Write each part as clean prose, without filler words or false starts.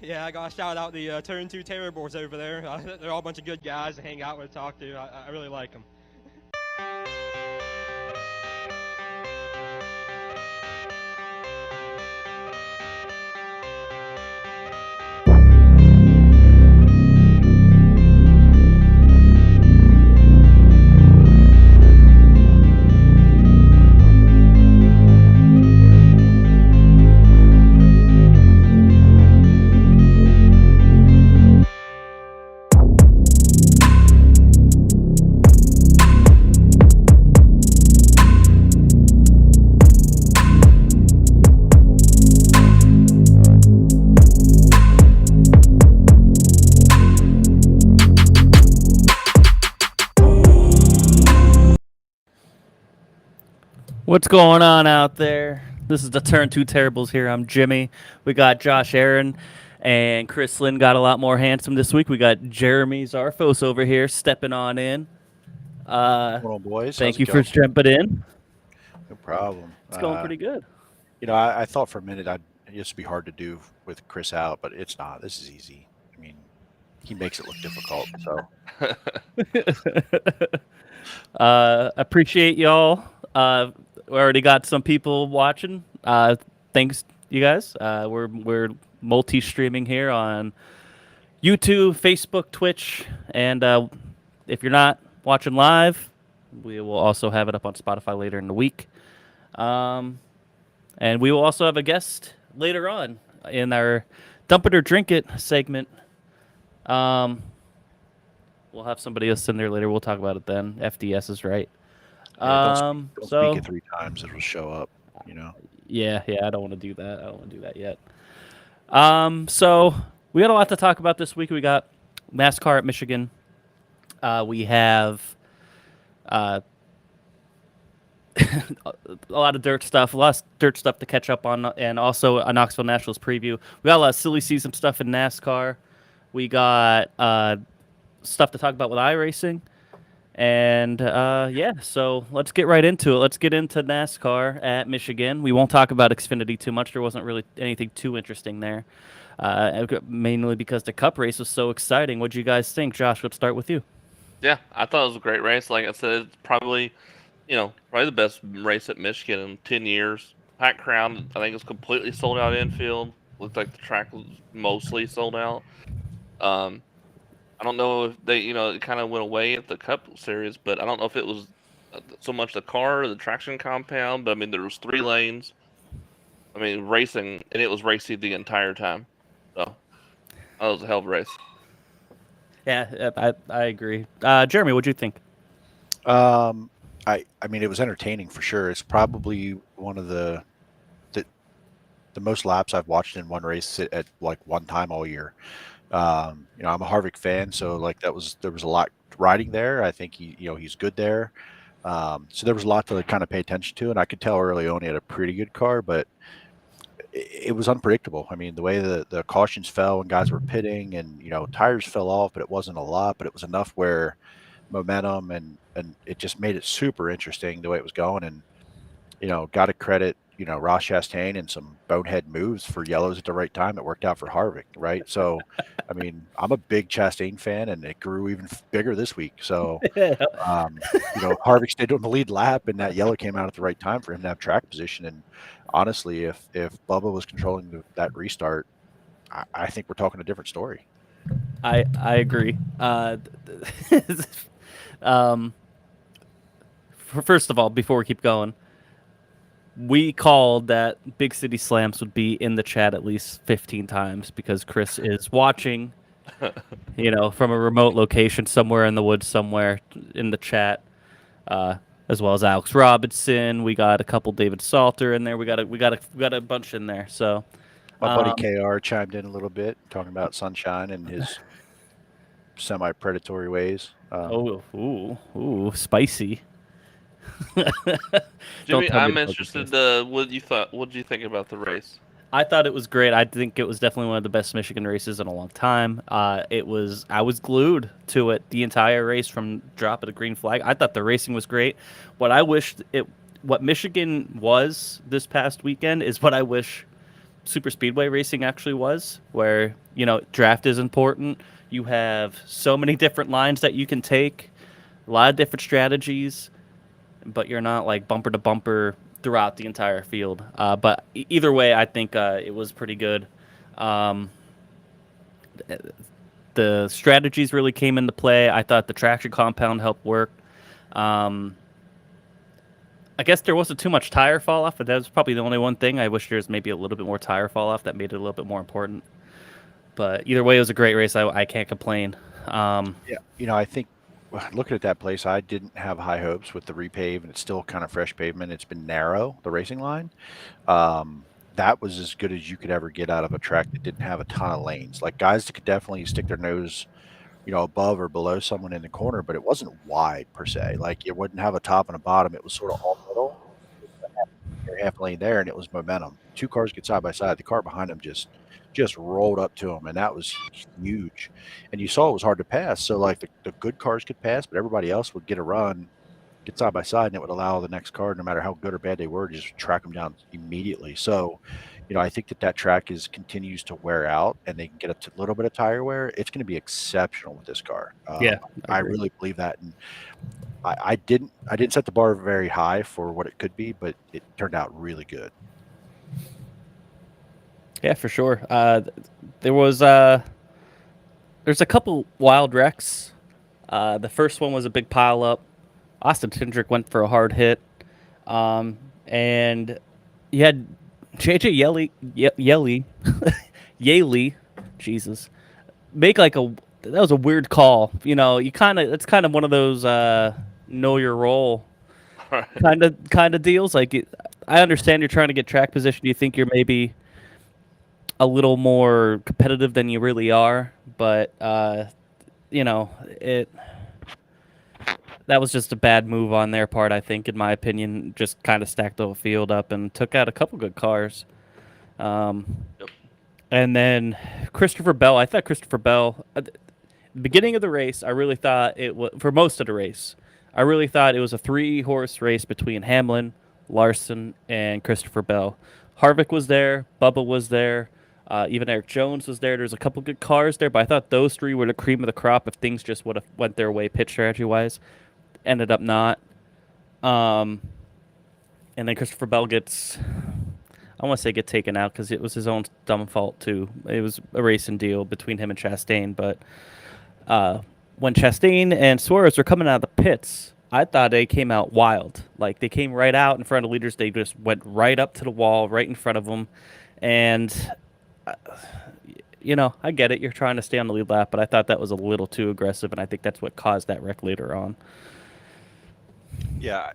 Yeah, I gotta shout out the Turn 2 Terribles over there. They're all a bunch of good guys to hang out with, talk to. I really like them. What's going on out there? This is the Turn Two Terribles here. I'm Jimmy. We got Josh Aaron and Chris Lynn got a lot more handsome this week. We got Jeremy Zarfos over here stepping on in. Uh, Going on, boys? How's Thank it you for going? jumping in. No problem. It's going pretty good. I thought for a minute it used to be hard to do with Chris out, but it's not. This is easy. I mean, he makes it look difficult. So Appreciate y'all. We already got some people watching. Thanks, you guys. We're multi-streaming here on YouTube, Facebook, Twitch, and if you're not watching live, we will also have it up on Spotify later in the week. And we will also have a guest later on in our Dump It or Drink It segment. We'll have somebody else in there later. We'll talk about it then. FDS is right. don't So speak it 3 times; it'll show up. You know. yeah, I don't want to do that. I don't want to do that yet. So we got a lot to talk about this week. We got NASCAR at Michigan. We have a lot of dirt stuff, to catch up on, and also a Knoxville Nationals preview. We got a lot of silly season stuff in NASCAR. We got stuff to talk about with iRacing. And so let's get right into it. Let's get into NASCAR at Michigan. We won't talk about Xfinity too much. There wasn't really anything too interesting there, mainly because the Cup race was so exciting. What do you guys think? Josh, let's start with you. Yeah, I thought it was a great race. Like I said, it's probably the best race at Michigan in 10 years. Packed crowd. I think it's completely sold out infield. Looked like the track was mostly sold out. I don't know if they, it kind of went away at the Cup Series, but I don't know if it was so much the car or the traction compound. But I mean, there was 3 lanes. I mean, racing, and it was racy the entire time. So that was a hell of a race. Yeah, I agree. Jeremy, what do you think? I mean, it was entertaining for sure. It's probably one of the most laps I've watched in one race at like one time all year. I'm a Harvick fan, so like there was a lot riding there. I think he's good there. So there was a lot to kind of pay attention to, and I could tell early on he had a pretty good car, but it was unpredictable. I mean, the way the cautions fell when guys were pitting, and tires fell off, but it wasn't a lot, but it was enough where momentum and it just made it super interesting the way it was going. And got to credit Ross Chastain and some bonehead moves for yellows at the right time. It worked out for Harvick, right? So, I mean, I'm a big Chastain fan, and it grew even bigger this week. So, Harvick stayed on the lead lap, and that yellow came out at the right time for him to have track position. And honestly, if Bubba was controlling that restart, I think we're talking a different story. I agree. First of all, before we keep going, we called that Big City Slams would be in the chat at least 15 times because Chris is watching, from a remote location somewhere in the woods somewhere in the chat, as well as Alex Robinson. We got a couple David Salter in there. We got a bunch in there. So my buddy KR chimed in a little bit talking about Sunshine and his semi-predatory ways. Spicy. Jimmy, I'm interested. What did you think about the race? I thought it was great. I think it was definitely one of the best Michigan races in a long time. I was glued to it the entire race from drop of the green flag. I thought the racing was great. What Michigan was this past weekend is what I wish super speedway racing actually was, where draft is important. You have so many different lines that you can take, a lot of different strategies, but you're not like bumper to bumper throughout the entire field. But either way, I think it was pretty good. The strategies really came into play. I thought the traction compound helped work. I guess there wasn't too much tire fall off, but that was probably the only one thing. I wish there was maybe a little bit more tire fall off that made it a little bit more important. But either way, it was a great race. I can't complain. Yeah, I think looking at that place, I didn't have high hopes with the repave, and it's still kind of fresh pavement. It's been narrow, the racing line. That was as good as you could ever get out of a track that didn't have a ton of lanes. Like guys that could definitely stick their nose, above or below someone in the corner, but it wasn't wide per se. Like it wouldn't have a top and a bottom. It was sort of all middle. Half lane there, and it was momentum. Two cars get side by side. The car behind them just rolled up to them, and that was huge. And you saw it was hard to pass. So like the good cars could pass, but everybody else would get a run, get side by side, and it would allow the next car, no matter how good or bad they were, to just track them down immediately. So, I think that track continues to wear out, and they can get a little bit of tire wear. It's going to be exceptional with this car. Yeah, I really believe that. And I didn't set the bar very high for what it could be, but it turned out really good. Yeah, for sure. There's a couple wild wrecks. The first one was a big pile up. Austin Tindrick went for a hard hit, and you had JJ Yaley, Jesus, make like that was a weird call. It's kind of one of those know your role kind of deals. Like I understand you're trying to get track position. You think you're maybe a little more competitive than you really are, but that was just a bad move on their part, I think, in my opinion. Just kind of stacked the field up and took out a couple good cars. Yep. And then Christopher Bell. I thought Christopher Bell, at the beginning of the race, I really thought it was, for most of the race, I really thought it was a 3-horse race between Hamlin, Larson, and Christopher Bell. Harvick was there. Bubba was there. Even Eric Jones was there. There's a couple good cars there, but I thought those three were the cream of the crop if things just would have went their way pitch strategy-wise. Ended up not. And then Christopher Bell gets, I want to say get taken out because it was his own dumb fault too. It was a racing deal between him and Chastain, but when Chastain and Suarez were coming out of the pits, I thought they came out wild. Like they came right out in front of leaders. They just went right up to the wall, right in front of them. And, I get it. You're trying to stay on the lead lap, but I thought that was a little too aggressive, and I think that's what caused that wreck later on. Yeah.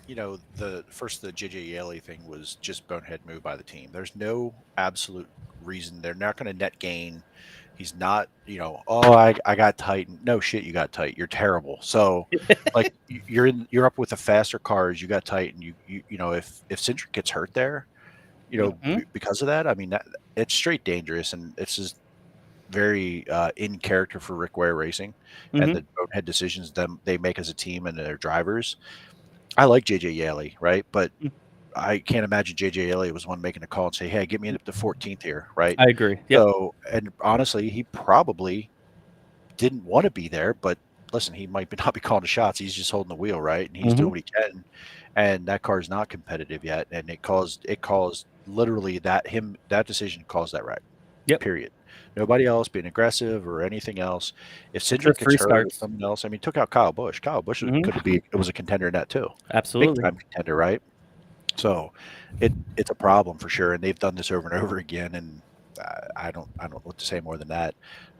The JJ Yaley thing was just bonehead move by the team. There's no absolute reason. They're not going to net gain. He's not, I got tight. No shit, you got tight. You're terrible. So, like, you're up with the faster cars. You got tight, and if Cindric gets hurt there, because of that, I mean, it's straight dangerous, and it's just very in character for Rick Ware Racing and the bonehead decisions they make as a team and their drivers. I like JJ Yaley, right? But I can't imagine JJ Yaley was one making a call and say, "Hey, get me up to 14th here," right? I agree. Yep. So, and honestly, he probably didn't want to be there, but listen, he might not be calling the shots. He's just holding the wheel, right? And he's doing what he can. And that car is not competitive yet, and it caused literally that decision caused that wreck. Yep. Period. Nobody else being aggressive or anything else. If Cindric gets hurt or someone else, I mean, took out Kyle Busch. Kyle Busch was a contender in that too. Absolutely. Big time contender, right? So it's a problem for sure, and they've done this over and over again. And I don't know what to say more than that.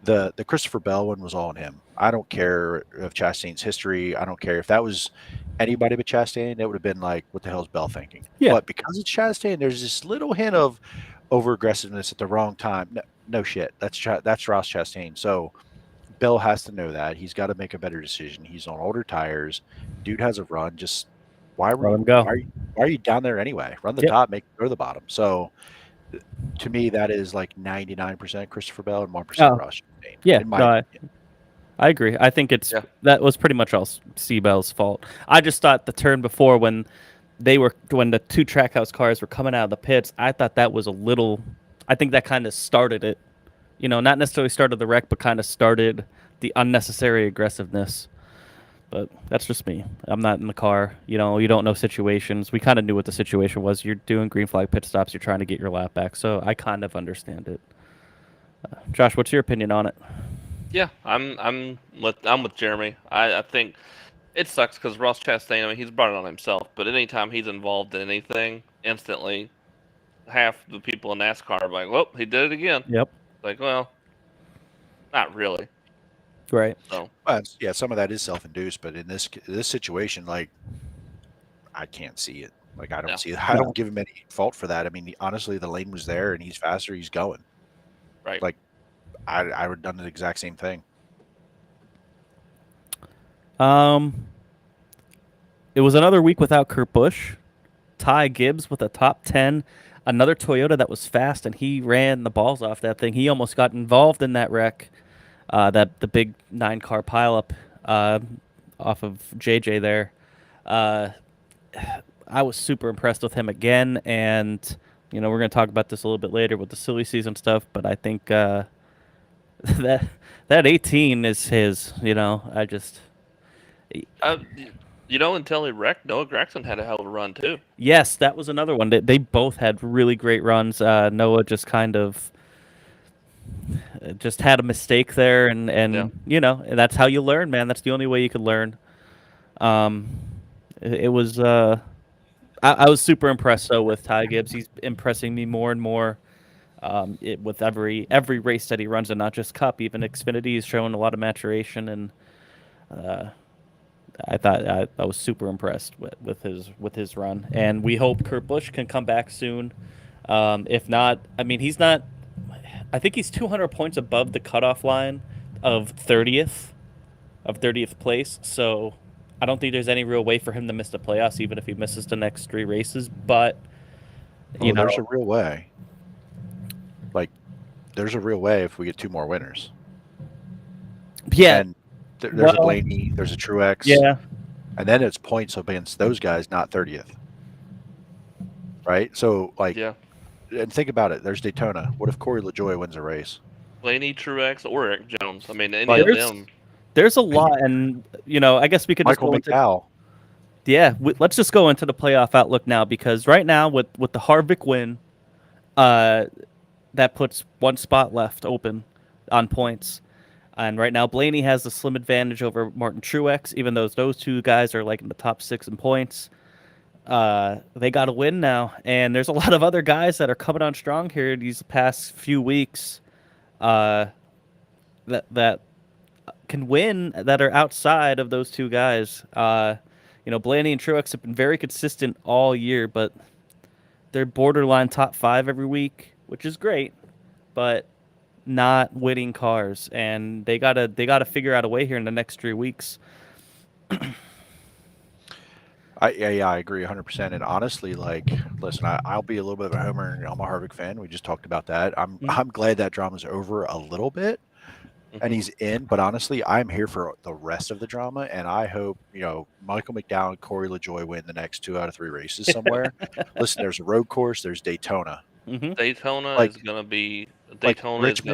The Christopher Bell one was all on him. I don't care of Chastain's history. I don't care if that was anybody but Chastain. It would have been like, what the hell is Bell thinking? Yeah. But because it's Chastain, there's this little hint of over aggressiveness at the wrong time. No shit. That's Ross Chastain. So Bell has to know that. He's got to make a better decision. He's on older tires. Dude has a run. Just why are you down there anyway? Run the top, make it go to the bottom. So to me, that is like 99% Christopher Bell and 1% Ross Chastain. Yeah, I agree. I think that was pretty much all C Bell's fault. I just thought the turn before when the two Trackhouse cars were coming out of the pits, I thought that was a little I think that kind of started it. Not necessarily started the wreck, but kind of started the unnecessary aggressiveness. But that's just me. I'm not in the car. You don't know situations. We kind of knew what the situation was. You're doing green flag pit stops. You're trying to get your lap back. So I kind of understand it. Josh, what's your opinion on it? Yeah, I'm with Jeremy. I think it sucks because Ross Chastain. I mean, he's brought it on himself. But anytime he's involved in anything, instantly half the people in NASCAR are like, "Well, he did it again." Yep. Like, well, not really. Right. So Yeah, some of that is self-induced, but in this situation, like, I can't see it. Like, I don't No. see it. I don't give him any fault for that. I mean, honestly, the lane was there, and he's faster. He's going. right. Like, I would have done the exact same thing. It was another week without Kurt Busch. Ty Gibbs with a top 10. Another Toyota that was fast, and he ran the balls off that thing. He almost got involved in that wreck, the big 9-car pileup off of JJ there. I was super impressed with him again, and we're going to talk about this a little bit later with the silly season stuff, but I think that 18 is his. I just... Until he wrecked, Noah Gragson had a hell of a run too. Yes, that was another one. They both had really great runs. Noah just kind of just had a mistake there, and and that's how you learn, man. That's the only way you could learn. It was I was super impressed though with Ty Gibbs. He's impressing me more and more. With every race that he runs, and not just Cup, even Xfinity, he's showing a lot of maturation, and I thought I was super impressed with his run, and we hope Kurt Busch can come back soon. If not, I mean, he's not. I think he's 200 points above the cutoff line of 30th place. So I don't think there's any real way for him to miss the playoffs, even if he misses the next 3 races. But there's a real way. Like, there's a real way if we get 2 more winners. Yeah. And there's a Blaney, there's a Truex. Yeah. And then it's points against those guys, not 30th. Right? So, like, Yeah. And think about it. There's Daytona. What if Corey LaJoie wins a race? Blaney, Truex, or Eric Jones. I mean, any of them. There's a lot, and I guess we could Michael just go McDowell. Let's just go into the playoff outlook now, because right now with the Harvick win, that puts 1 spot left open on points. And right now, Blaney has the slim advantage over Martin Truex, even though those 2 guys are like in the top 6 in points. They got to win now, and there's a lot of other guys that are coming on strong here these past few weeks. That can win, that are outside of those 2 guys. Blaney and Truex have been very consistent all year, but they're borderline top 5 every week, which is great, but not winning cars, and they gotta figure out a way here in the next 3 weeks. I agree 100%. And honestly, like, listen, I'll be a little bit of a homer. I'm a Harvick fan. We just talked about that. I'm glad that drama's over a little bit, and he's in. But honestly, I'm here for the rest of the drama, and I hope Michael McDowell and Corey LaJoie win the next 2 out of 3 races somewhere. Listen, there's a road course. There's Daytona. Mm-hmm. Daytona is going to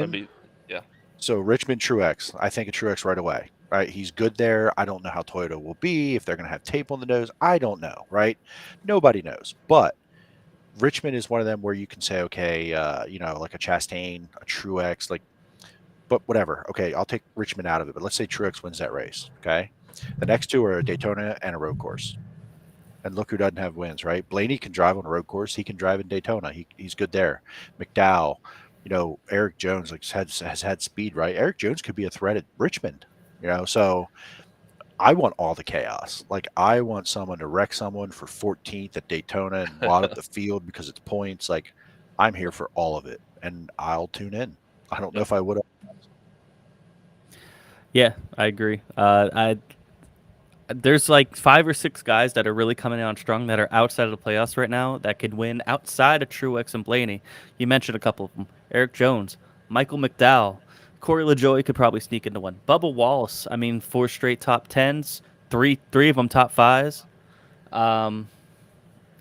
be. Yeah. So Richmond, Truex. I think of Truex right away. Right, he's good there. I don't know how Toyota will be, if they're going to have tape on the nose. I don't know, right? Nobody knows. But Richmond is one of them where you can say, okay, like a Chastain, a Truex, like, but whatever. Okay, I'll take Richmond out of it. But let's say Truex wins that race, okay? The next 2 are a Daytona and a road course. And look who doesn't have wins, right? Blaney can drive on a road course. He can drive in Daytona. He's good there. McDowell, Eric Jones has had speed, right? Eric Jones could be a threat at Richmond. So I want all the chaos. Like, I want someone to wreck someone for 14th at Daytona and wad up the field because it's points. Like, I'm here for all of it, and I'll tune in. I don't know if I would have. Yeah, I agree. There's like 5 or 6 guys that are really coming on strong that are outside of the playoffs right now that could win outside of Truex and Blaney. You mentioned a couple of them. Eric Jones, Michael McDowell. Corey LaJoie could probably sneak into one. Bubba Wallace, 4 straight top 10s, three of them top 5s.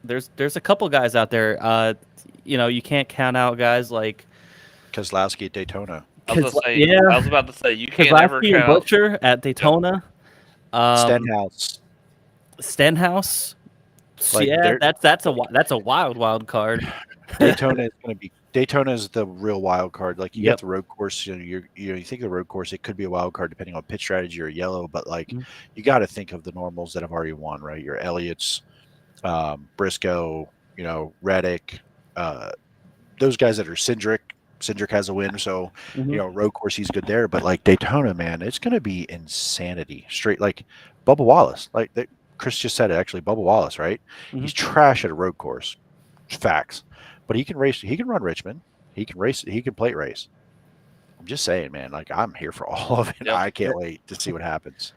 There's a couple guys out there. you can't count out guys like Keselowski at Daytona. I was about to say you can't ever Keselowski and count. Butcher at Daytona. Stenhouse. Stenhouse. Like, Yeah, that's a wild card. Daytona is going to be Daytona is the real wild card. Like you Yep. got the road course, you think of the road course, it could be a wild card depending on pit strategy or yellow, but like Mhm. you got to think of the normals that have already won, right? Your Elliott's, Briscoe, Reddick, those guys that are Cindric. Cindric has a win, so Mhm. road course he's good there. But like Daytona, man, it's going to be insanity. Straight like Bubba Wallace, like Chris just said it. Actually, Bubba Wallace, right? Mhm. He's trash at a road course. Facts. But he can race. He can run Richmond. He can race. He can plate race. I'm just saying, man. Like I'm here for all of it. Yep. I can't wait to see what happens.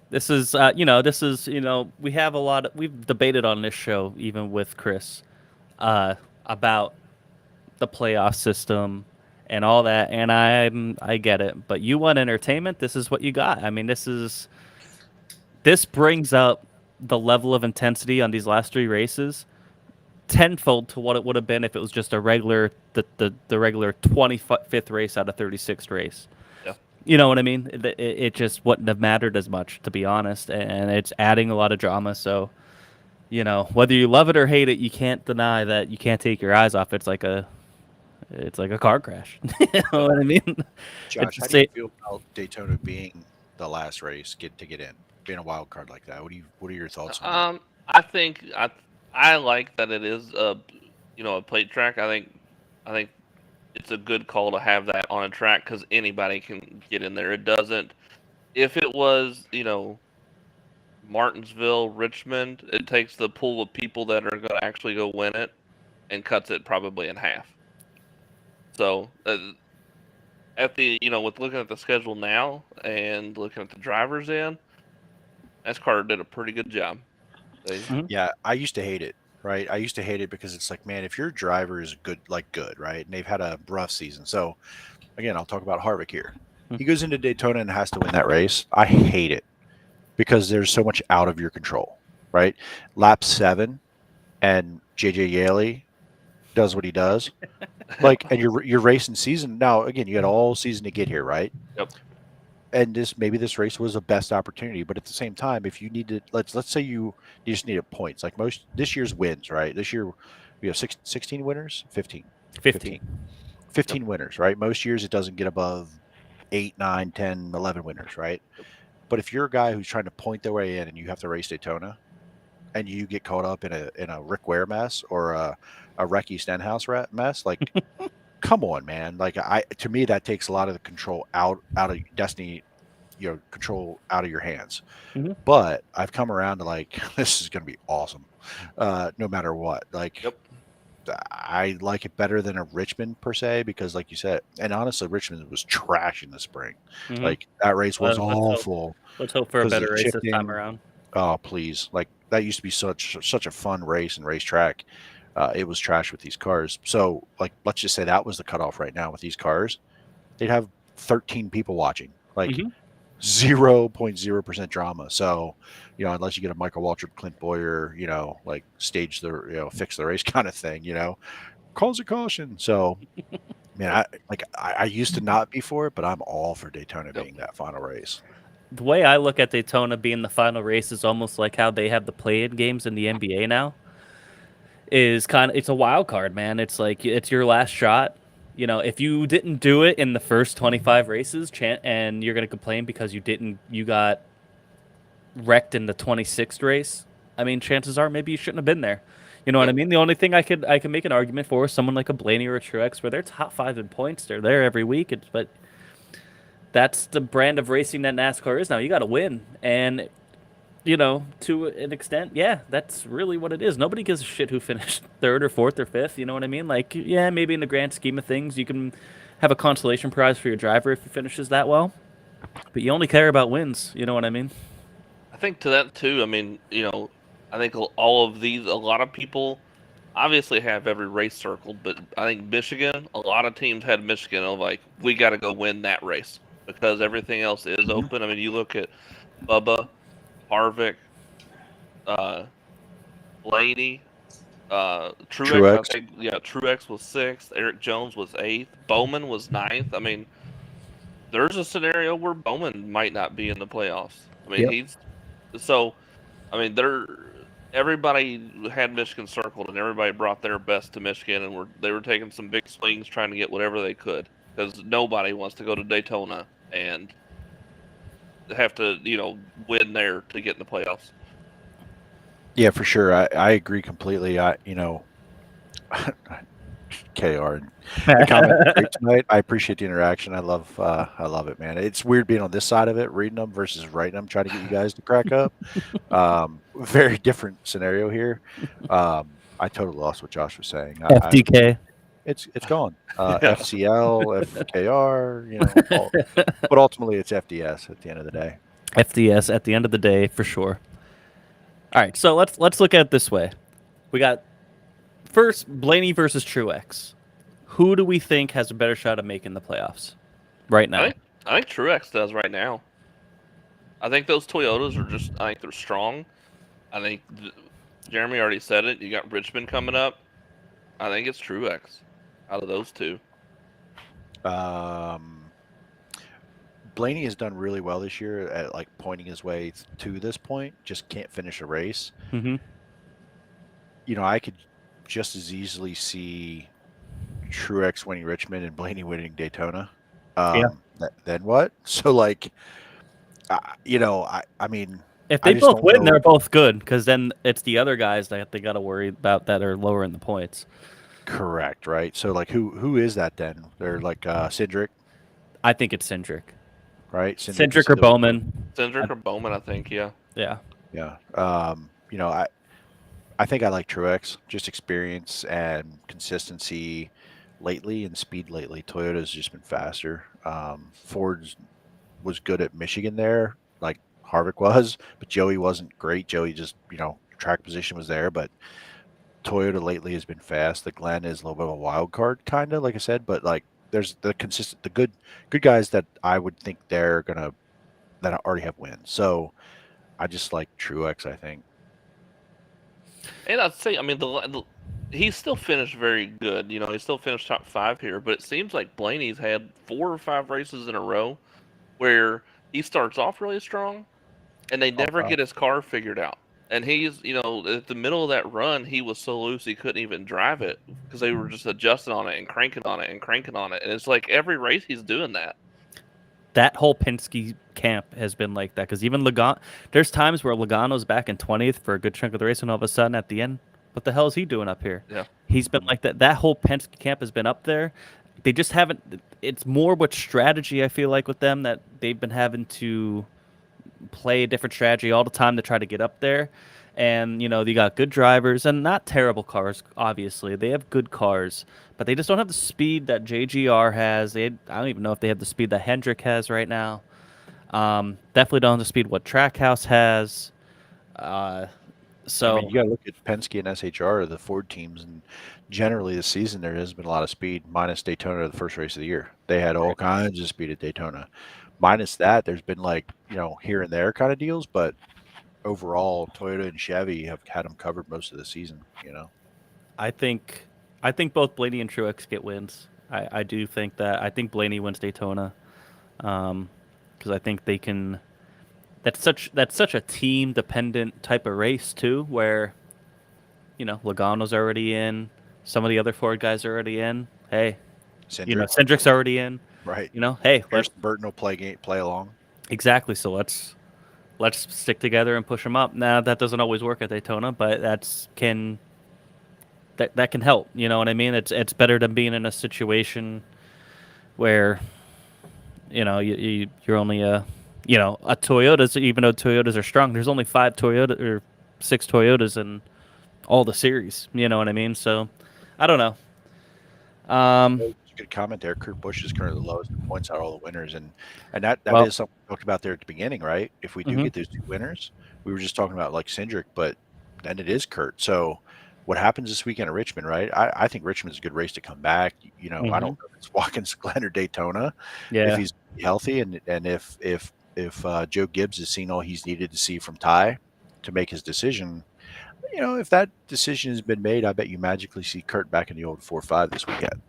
This is, we have we've debated on this show, even with Chris, about the playoff system and all that. And I get it, but you want entertainment. This is what you got. I mean, this brings up the level of intensity on these last 3 races tenfold to what it would have been if it was just a regular, the regular 25th race out of 36th race. Yeah. You know what I mean? It just wouldn't have mattered as much, to be honest, and it's adding a lot of drama. So, whether you love it or hate it, you can't deny that you can't take your eyes off. It's like a car crash. You know what I mean? Josh, how do you feel about Daytona being the last race to get in, being a wild card like that? What are your thoughts on that? I think I like that it is a plate track. I think it's a good call to have that on a track because anybody can get in there. It doesn't. If it was Martinsville, Richmond, it takes the pool of people that are going to actually go win it and cuts it probably in half. So with looking at the schedule now and looking at the drivers in, NASCAR did a pretty good job. Yeah, I used to hate it, right? I used to hate it because it's like, man, if your driver is good, right, and they've had a rough season. So, again, I'll talk about Harvick here. He goes into Daytona and has to win that race. I hate it because there's so much out of your control, right? Lap 7, and JJ Yaley does what he does, and you're racing season now. Again, you had all season to get here, right? Yep. And this race was the best opportunity, but at the same time, if you needed, let's say you just needed points, like most this year's wins, right? This year we have 16 winners, 15 15. winners, right? Most years it doesn't get above 8, 9, 10, 11 winners, right? But if you're a guy who's trying to point their way in and you have to race Daytona and you get caught up in a Rick Ware mess or a Recky Stenhouse mess, like come on, man. Like to me, that takes a lot of the control out of destiny, control out of your hands. Mhm. But I've come around to like, this is going to be awesome. No matter what, like, Yep. I like it better than a Richmond per se, because like you said, and honestly, Richmond was trash in the spring. Mhm. Like that race was Let's awful. Let's hope for a 'Cause of better race this time shifting. around. Oh, please. Like that used to be such a fun race and racetrack. It was trash with these cars. So, like, let's just say that was the cutoff right now with these cars. They'd have 13 people watching, like Mhm. 0.0% drama. So, unless you get a Michael Waltrip, Clint Boyer, like stage the, fix the race kind of thing, calls a caution. So, man, I used to not be for it, but I'm all for Daytona being that final race. The way I look at Daytona being the final race is almost like how they have the play-in games in the NBA now. It's a wild card, man. It's like it's your last shot. If you didn't do it in the first 25 races, and you're gonna complain because you got wrecked in the 26th race. I mean, chances are maybe you shouldn't have been there. You know what I mean? The only thing I can make an argument for is someone like a Blaney or a Truex, where they're top 5 in points. They're there every week, but that's the brand of racing that NASCAR is now. You got to win, and to an extent, yeah, that's really what it is. Nobody gives a shit who finished 3rd or 4th or 5th. You know what I mean? Like, yeah, maybe in the grand scheme of things, you can have a consolation prize for your driver if he finishes that well, but you only care about wins. You know what I mean? I think to that too. I mean, I think all of these, a lot of people obviously have every race circled, but I think Michigan, a lot of teams had Michigan of like, we got to go win that race because everything else is open. I mean, you look at Bubba, Harvick, Blaney, Truex, I Truex. think, Truex was 6th. Eric Jones was 8th. Bowman was 9th. I mean, there's a scenario where Bowman might not be in the playoffs. I mean, Yep. everybody had Michigan circled, and everybody brought their best to Michigan, and they were taking some big swings trying to get whatever they could, because nobody wants to go to Daytona and have to, win there to get in the playoffs. Yeah, for sure. I agree completely. KR, the comments are great tonight. I appreciate the interaction. I love it, man. It's weird being on this side of it, reading them versus writing them, trying to get you guys to crack up. Very different scenario here. I totally lost what Josh was saying. FDK. It's gone. Yeah. FCL, FKR, but ultimately it's FDS at the end of the day. FDS at the end of the day, for sure. All right, so let's look at it this way. We got first Blaney versus Truex. Who do we think has a better shot at making the playoffs right now? I think Truex does right now. I think those Toyotas I think they're strong. I think Jeremy already said it. You got Richmond coming up. I think it's Truex out of those two. Blaney has done really well this year at like pointing his way to this point. Just can't finish a race. Mm-hmm. I could just as easily see Truex winning Richmond and Blaney winning Daytona. Then what? So like, I mean, if they both win, they're both good, because then it's the other guys that they got to worry about that are lower in the points. Correct, right? So like, who is that then? They're like Cindric. I think it's Cindric. Right, Cindric or Bowman. Cindric or Bowman, I think. Yeah. Yeah. Yeah. I think I like Truex, just experience and consistency lately and speed lately. Toyota's just been faster. Ford's was good at Michigan there, like Harvick was, but Joey wasn't great. Joey just, track position was there, but Toyota lately has been fast. The Glen is a little bit of a wild card, kind of, like I said, but like there's the good guys that I would think that already have wins. So I just like Truex, I think. And I'd say, I mean, he still finished very good. He still finished top 5 here, but it seems like Blaney's had 4 or 5 races in a row where he starts off really strong, and they never get his car figured out. And he's, at the middle of that run, he was so loose he couldn't even drive it because they were just adjusting on it and cranking on it and cranking on it. And it's like every race he's doing that. That whole Penske camp has been like that, because even Logano, there's times where Logano's back in 20th for a good chunk of the race, and all of a sudden at the end, what the hell is he doing up here? Yeah. He's been like that. That whole Penske camp has been up there. They just haven't. It's more with strategy, I feel like, with them, that they've been having to play a different strategy all the time to try to get up there. And, you got good drivers and not terrible cars, obviously. They have good cars, but they just don't have the speed that JGR has. I don't even know if they have the speed that Hendrick has right now. Definitely don't have the speed what Trackhouse has. So you got to look at Penske and SHR, the Ford teams, and generally this season there has been a lot of speed, minus Daytona, the first race of the year. They had all kinds of speed at Daytona. Minus that, there's been like, here and there kind of deals, but overall, Toyota and Chevy have had them covered most of the season. I think both Blaney and Truex get wins. I do think that. I think Blaney wins Daytona, because I think they can. That's such a team dependent type of race too, where Logano's already in, some of the other Ford guys are already in. Hey, Cindric's already in. Right. Hey, Burton will play along. Exactly. So let's stick together and push them up. Now that doesn't always work at Daytona, but that can help. You know what I mean? It's better than being in a situation where you're only a Toyotas. Even though Toyotas are strong, there's only 5 Toyota or 6 Toyotas in all the series. You know what I mean? So I don't know. Good comment there. Kurt Busch is currently the lowest in points out of all the winners, and that is something we talked about there at the beginning, right? If we do get those 2 winners, we were just talking about like Cindric, but then it is Kurt. So what happens this weekend at Richmond, right? I think Richmond's a good race to come back. I don't know if it's Watkins Glen or Daytona. Yeah. If he's healthy and if Joe Gibbs has seen all he's needed to see from Ty to make his decision, if that decision has been made, I bet you magically see Kurt back in the old 4-5 this weekend.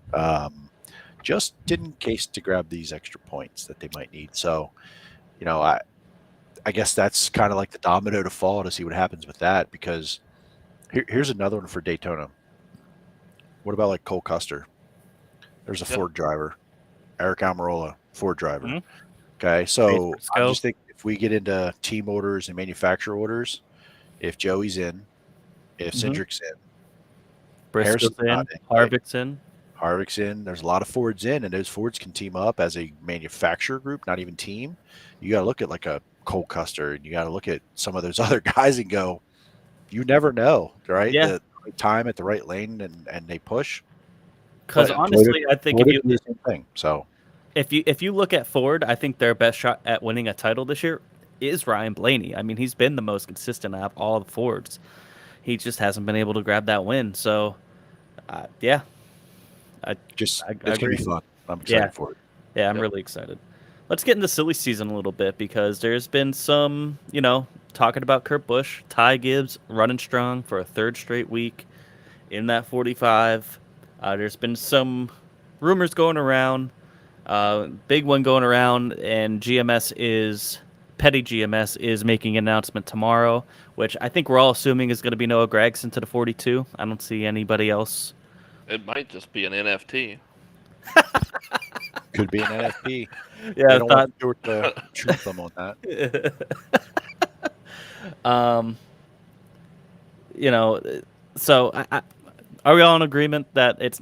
Just in case to grab these extra points that they might need. So, I guess that's kind of like the domino to fall to see what happens with that. Because here's another one for Daytona. What about like Cole Custer? There's a Ford driver, Eric Almirola, Ford driver. Mhm. Okay, so I'm Briscoe. just thinking if we get into team orders and manufacturer orders, if Joey's in, if Mhm. Cindric's in, Briscoe's Harrison's in, not in, right? Harvick's in. Harvick's in. There's a lot of Fords in, and those Fords can team up as a manufacturer group, not even team. You got to look at like a Cole Custer, and you got to look at some of those other guys and go, you never know, right? Yeah. The right time at the right lane, and they push. Because But honestly, I think Toyota do the same thing. So if you look at Ford, I think their best shot at winning a title this year is Ryan Blaney. I mean, he's been the most consistent out of all the Fords. He just hasn't been able to grab that win. So, yeah, I it's agree. gonna be fun. I'm excited for it. Yeah, I'm really excited. Let's get into silly season a little bit because there's been some, talking about Kurt Busch, Ty Gibbs running strong for a third straight week in that 45. There's been some rumors going around, big one going around, and Petty GMS is making an announcement tomorrow, which I think we're all assuming is going to be Noah Gragson to the 42. I don't see anybody else. It might just be an NFT. Could be an NFP. Yeah, I I don't thought. want Stewart to truth them on that. So are we all in agreement that it's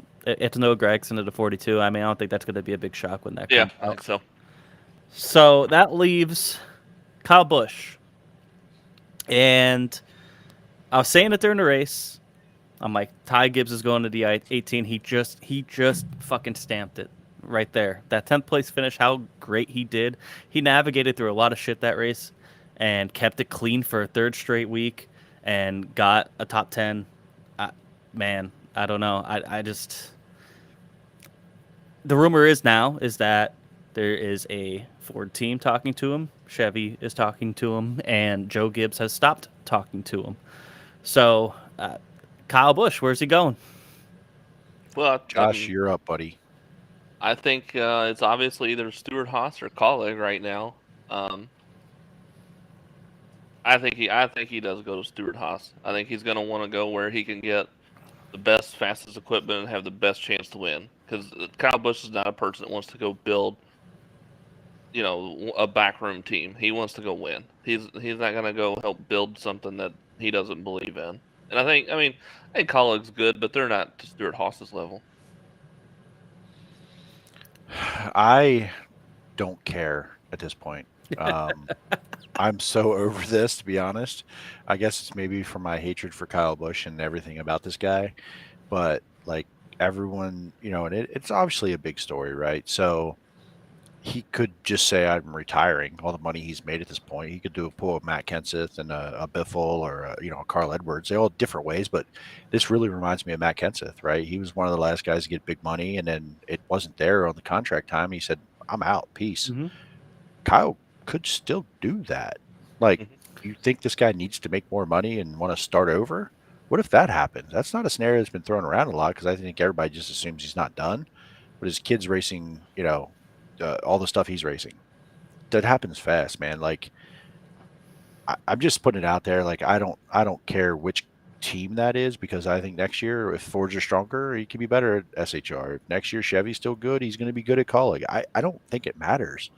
Noah Gragson to the 42? I mean, I don't think that's going to be a big shock when that comes I out. think so. So that leaves Kyle Busch. And I was saying it during the race. I'm like, Ty Gibbs is going to the 18. He just fucking stamped it right there. That 10th place finish, how great he did. He navigated through a lot of shit that race and kept it clean for a third straight week and got a top 10. Man, I don't know. I just... The rumor is that there is a Ford team talking to him. Chevy is talking to him, and Joe Gibbs has stopped talking to him. So, Kyle Busch, where's he going? Well, Josh, you're up, buddy. I think it's obviously either Stuart Haas or Colleague right now. I think he does go to Stuart Haas. I think he's going to want to go where he can get the best, fastest equipment and have the best chance to win. Because Kyle Busch is not a person that wants to go build, a backroom team. He wants to go win. He's not going to go help build something that he doesn't believe in. And I think Colleague's good, but they're not to Stuart Haas's level. I don't care at this point. I'm so over this, to be honest. I guess it's maybe for my hatred for Kyle Busch and everything about this guy, but like everyone, and it's obviously a big story, right? So he could just say, I'm retiring. All the money he's made at this point, he could do a pull of Matt Kenseth and a Biffle or a Carl Edwards. They all different ways, but this really reminds me of Matt Kenseth, right? He was one of the last guys to get big money, and then it wasn't there on the contract time. He said, I'm out, peace. Mm-hmm. Kyle could still do that. Like, you think this guy needs to make more money and want to start over? What if that happens? That's not a scenario that's been thrown around a lot because I think everybody just assumes he's not done. But his kid's racing, all the stuff he's racing. That happens fast, man. Like, I'm just putting it out there. Like, I don't care which team that is because I think next year, if Fords are stronger, he can be better at SHR. If next year Chevy's still good, he's going to be good at Colleague. I don't think it matters.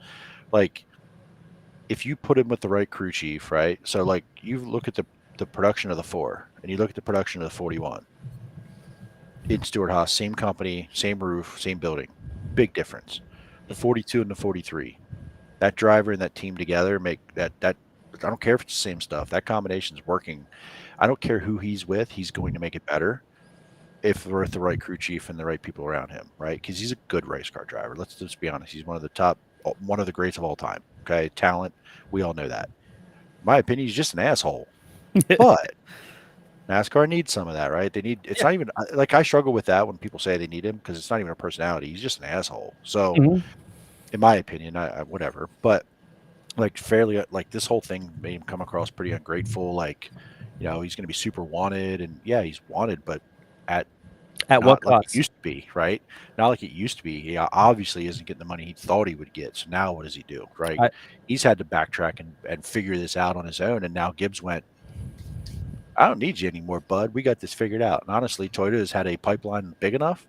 Like, if you put him with the right crew chief, right? So, like, you look at the production of the 4 and you look at the production of the 41. In Stuart Haas, same company, same roof, same building. Big difference. The 42 and the 43. That driver and that team together make that I don't care if it's the same stuff. That combination's working. I don't care who he's with. He's going to make it better if we're with the right crew chief and the right people around him, right? Because he's a good race car driver. Let's just be honest. He's one of the greats of all time. Okay, talent. We all know that. In my opinion, he's just an asshole. But NASCAR needs some of that, right? They need. It's not even like I struggle with that when people say they need him because it's not even a personality. He's just an asshole. So, in my opinion, I whatever. But like fairly, like this whole thing made him come across pretty ungrateful. Like, you know, he's going to be super wanted, and yeah, he's wanted, but at At what not like it cost? used to be, right? Not like it used to be. He obviously isn't getting the money he thought he would get. So now what does he do, right? I- He's had to backtrack and figure this out on his own. And now Gibbs went, I don't need you anymore, bud. We got this figured out. And honestly, Toyota has had a pipeline big enough.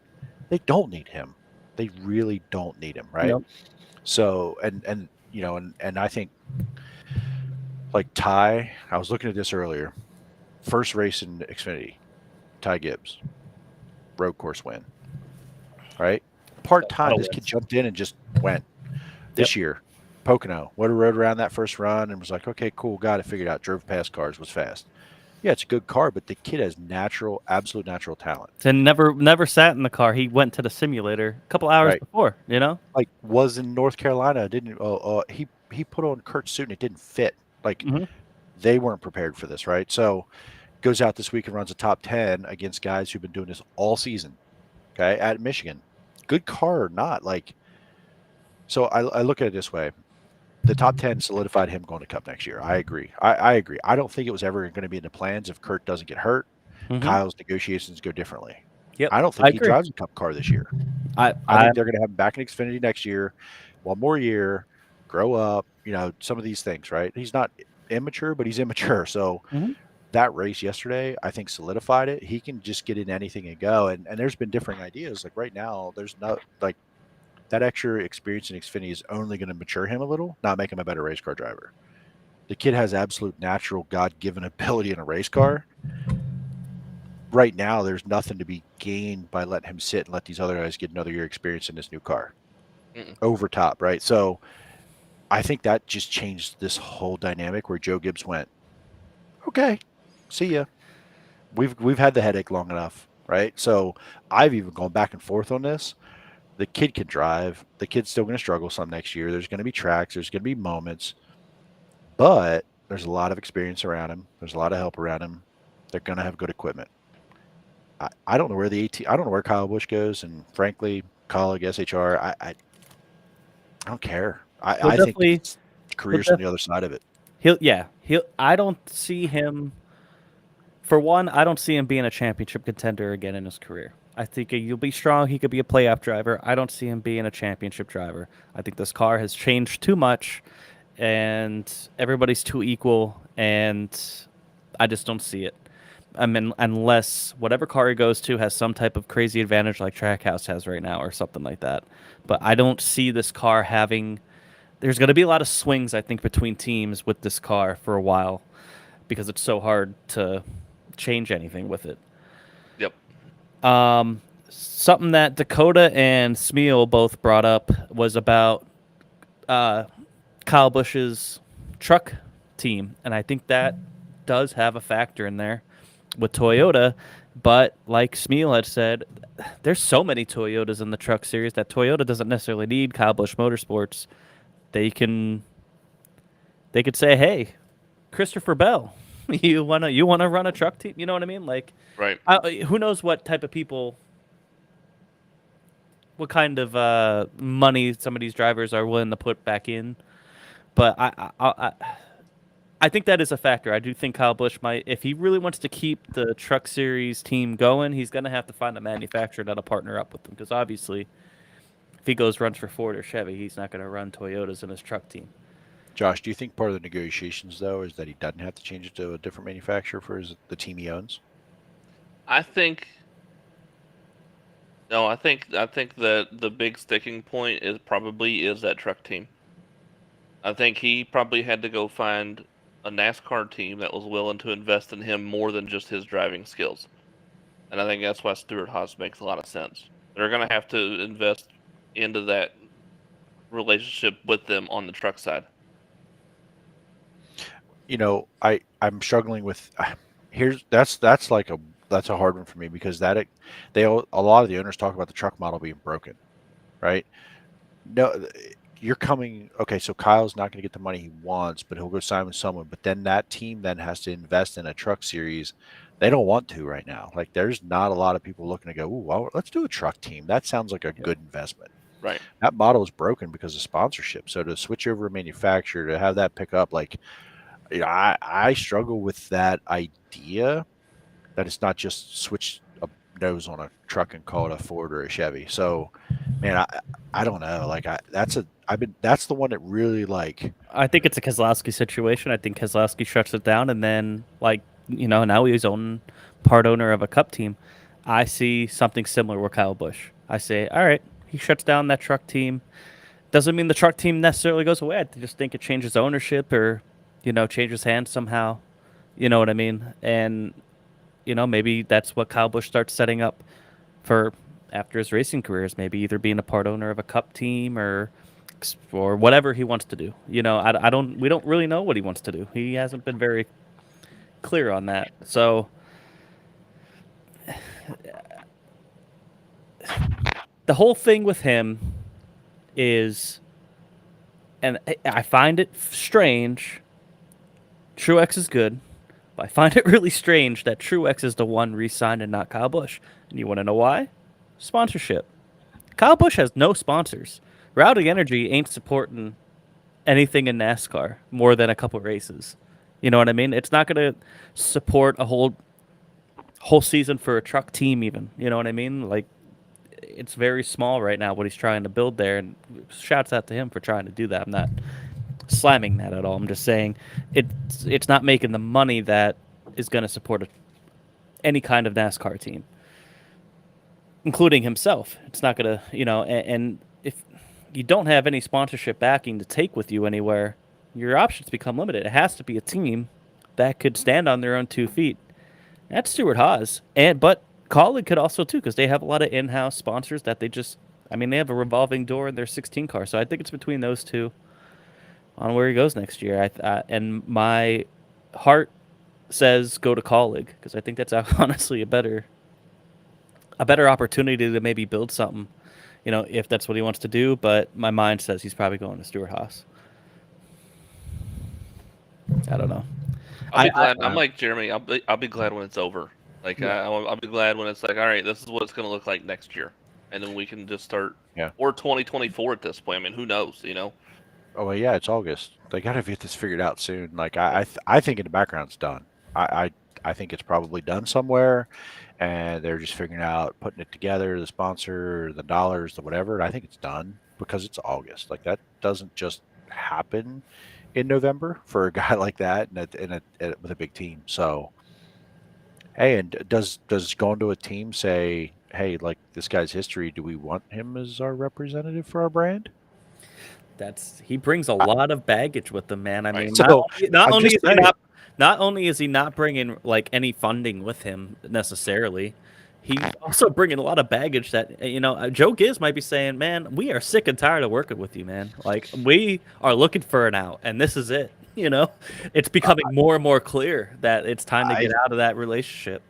They don't need him. They really don't need him, right? Nope. So, and you know, and I think like Ty, I was looking at this earlier. First race in Xfinity, Ty Gibbs, road course win, right? Part time, That'll this win. kid jumped in and just went. This year, Pocono, would have rode around that first run and was like, okay, cool, got it figured out. Drove past cars, was fast. Yeah, it's a good car, but the kid has absolute natural talent. And never sat in the car. He went to the simulator a couple hours Right. before, you know? Like was in North Carolina, didn't he put on Kurt's suit and it didn't fit. Like Mhm. they weren't prepared for this, right? So goes out this week and runs a top 10 against guys who've been doing this all season. Okay, at Michigan. Good car or not, like so I look at it this way. The top 10 solidified him going to Cup next year. I agree. I agree. I don't think it was ever going to be in the plans if Kurt doesn't get hurt. Mhm. Kyle's negotiations go differently. Yep. I don't think he agree. drives a Cup car this year. I I think they're going to have him back in Xfinity next year, one more year, grow up, you know, some of these things, right? He's not immature, but he's immature. So Mhm. that race yesterday, I think solidified it. He can just get in anything and go. And there's been differing ideas. Like right now, there's no like that extra experience in Xfinity is only going to mature him a little, not make him a better race car driver. The kid has absolute natural God-given ability in a race car. Right now, there's nothing to be gained by letting him sit and let these other guys get another year experience in this new car. Over top, right? So I think that just changed this whole dynamic where Joe Gibbs went, okay, see ya. We've had the headache long enough, right? So I've even gone back and forth on this. The kid can drive. The kid's still going to struggle some next year. There's going to be tracks. There's going to be moments. But there's a lot of experience around him. There's a lot of help around him. They're going to have good equipment. I don't know where I don't know where Kyle Busch goes. And frankly, Colleague, SHR, I don't care. I think his career's on the other side of it. I don't see him. For one, I don't see him being a championship contender again in his career. I think he'll be strong. He could be a playoff driver. I don't see him being a championship driver. I think this car has changed too much, and everybody's too equal, and I just don't see it. I mean, unless whatever car he goes to has some type of crazy advantage like Trackhouse has right now or something like that. But I don't see this car having... There's going to be a lot of swings, I think, between teams with this car for a while because it's so hard to change anything with it. Yep. Something that Dakota and Smeal both brought up was about Kyle Busch's truck team, and I think that does have a factor in there with Toyota. But like Smeal had said, there's so many Toyotas in the truck series that Toyota doesn't necessarily need Kyle Busch Motorsports. They could say, "Hey, Christopher Bell, you wanna run a truck team?" You know what I mean? Like, right? Who knows what type of people, what kind of money some of these drivers are willing to put back in. But I think that is a factor. I do think Kyle Busch might, if he really wants to keep the truck series team going, he's going to have to find a manufacturer that'll partner up with them. Because obviously, if he runs for Ford or Chevy, he's not going to run Toyotas in his truck team. Josh, do you think part of the negotiations, though, is that he doesn't have to change it to a different manufacturer for the team he owns? I think that the big sticking point is that truck team. I think he probably had to go find a NASCAR team that was willing to invest in him more than just his driving skills. And I think that's why Stewart-Haas makes a lot of sense. They're going to have to invest into that relationship with them on the truck side. You know, I'm struggling with that's a hard one for me because a lot of the owners talk about the truck model being broken, right? No, you're coming, okay, so Kyle's not going to get the money he wants, but he'll go sign with someone. But then that team then has to invest in a truck series. They don't want to right now. Like, there's not a lot of people looking to go, ooh, well, let's do a truck team. That sounds like a good investment. Right. That model is broken because of sponsorship. So to switch over a manufacturer, to have that pick up, like, I struggle with that idea that it's not just switch a nose on a truck and call it a Ford or a Chevy. So, man, I don't know. Like that's the one that really like. I think it's a Keselowski situation. I think Keselowski shuts it down, and then now he's part owner of a Cup team. I see something similar with Kyle Busch. I say, all right, he shuts down that truck team. Doesn't mean the truck team necessarily goes away. I just think it changes ownership or, changes hands somehow. You know what I mean? And, maybe that's what Kyle Busch starts setting up for after his racing careers. Maybe either being a part owner of a Cup team or whatever he wants to do. We don't really know what he wants to do. He hasn't been very clear on that. So the whole thing with him is, and I find it strange, Truex is good, but I find it really strange that Truex is the one re-signed and not Kyle Busch. And you want to know why? Sponsorship. Kyle Busch has no sponsors. Routing Energy ain't supporting anything in NASCAR more than a couple races. You know what I mean? It's not going to support a whole season for a truck team even. You know what I mean? Like, it's very small right now what he's trying to build there, and shouts out to him for trying to do that. I'm not slamming that at all. I'm just saying it's not making the money that is going to support any kind of NASCAR team, including himself. It's not going to, and if you don't have any sponsorship backing to take with you anywhere, your options become limited. It has to be a team that could stand on their own 2 feet. That's Stewart-Haas, but Colleague could also too, because they have a lot of in-house sponsors that they have a revolving door in their 16 car. So I think it's between those two on where he goes next year. And my heart says go to Colleague, because I think that's honestly a better opportunity to maybe build something, if that's what he wants to do. But my mind says he's probably going to Stewart-Haas. I don't know. I'll be glad. I'm like Jeremy. I'll be glad when it's over. Like, yeah. I'll be glad when it's like, all right, this is what it's going to look like next year. And then we can just start, or 2024 at this point. I mean, who knows, Oh, well, yeah, it's August. They got to get this figured out soon. Like, I think in the background it's done. I think it's probably done somewhere, and they're just figuring out, putting it together, the sponsor, the dollars, the whatever. And I think it's done because it's August. Like, that doesn't just happen in November for a guy like that with a big team. So, hey, and does going to a team say, hey, like this guy's history, do we want him as our representative for our brand? He brings a lot of baggage with him, man. I mean, so, not only is he not bringing like any funding with him necessarily, he's also bringing a lot of baggage that, Joe Gibbs might be saying, man, we are sick and tired of working with you, man. Like, we are looking for an out, and this is it. It's becoming more and more clear that it's time to get out of that relationship.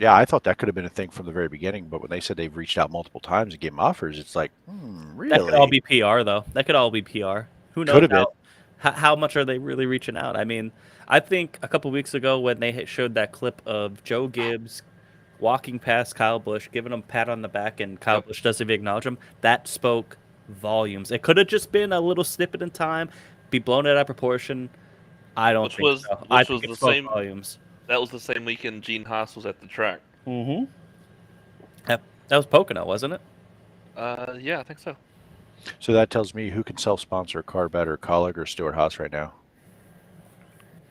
Yeah, I thought that could have been a thing from the very beginning, but when they said they've reached out multiple times and gave him offers, it's like, really? That could all be PR, though. That could all be PR. Who knows how much are they really reaching out? I mean, I think a couple weeks ago when they showed that clip of Joe Gibbs walking past Kyle Busch, giving him a pat on the back, and Kyle Busch doesn't even acknowledge him, that spoke volumes. It could have just been a little snippet in time, be blown out of proproportion. I don't think so. I think it spoke volumes. That was the same weekend Gene Haas was at the track. Mm-hmm. Yep. That was Pocono, wasn't it? Yeah, I think so. So that tells me who can self-sponsor a car better, Colleague or Stewart-Haas right now?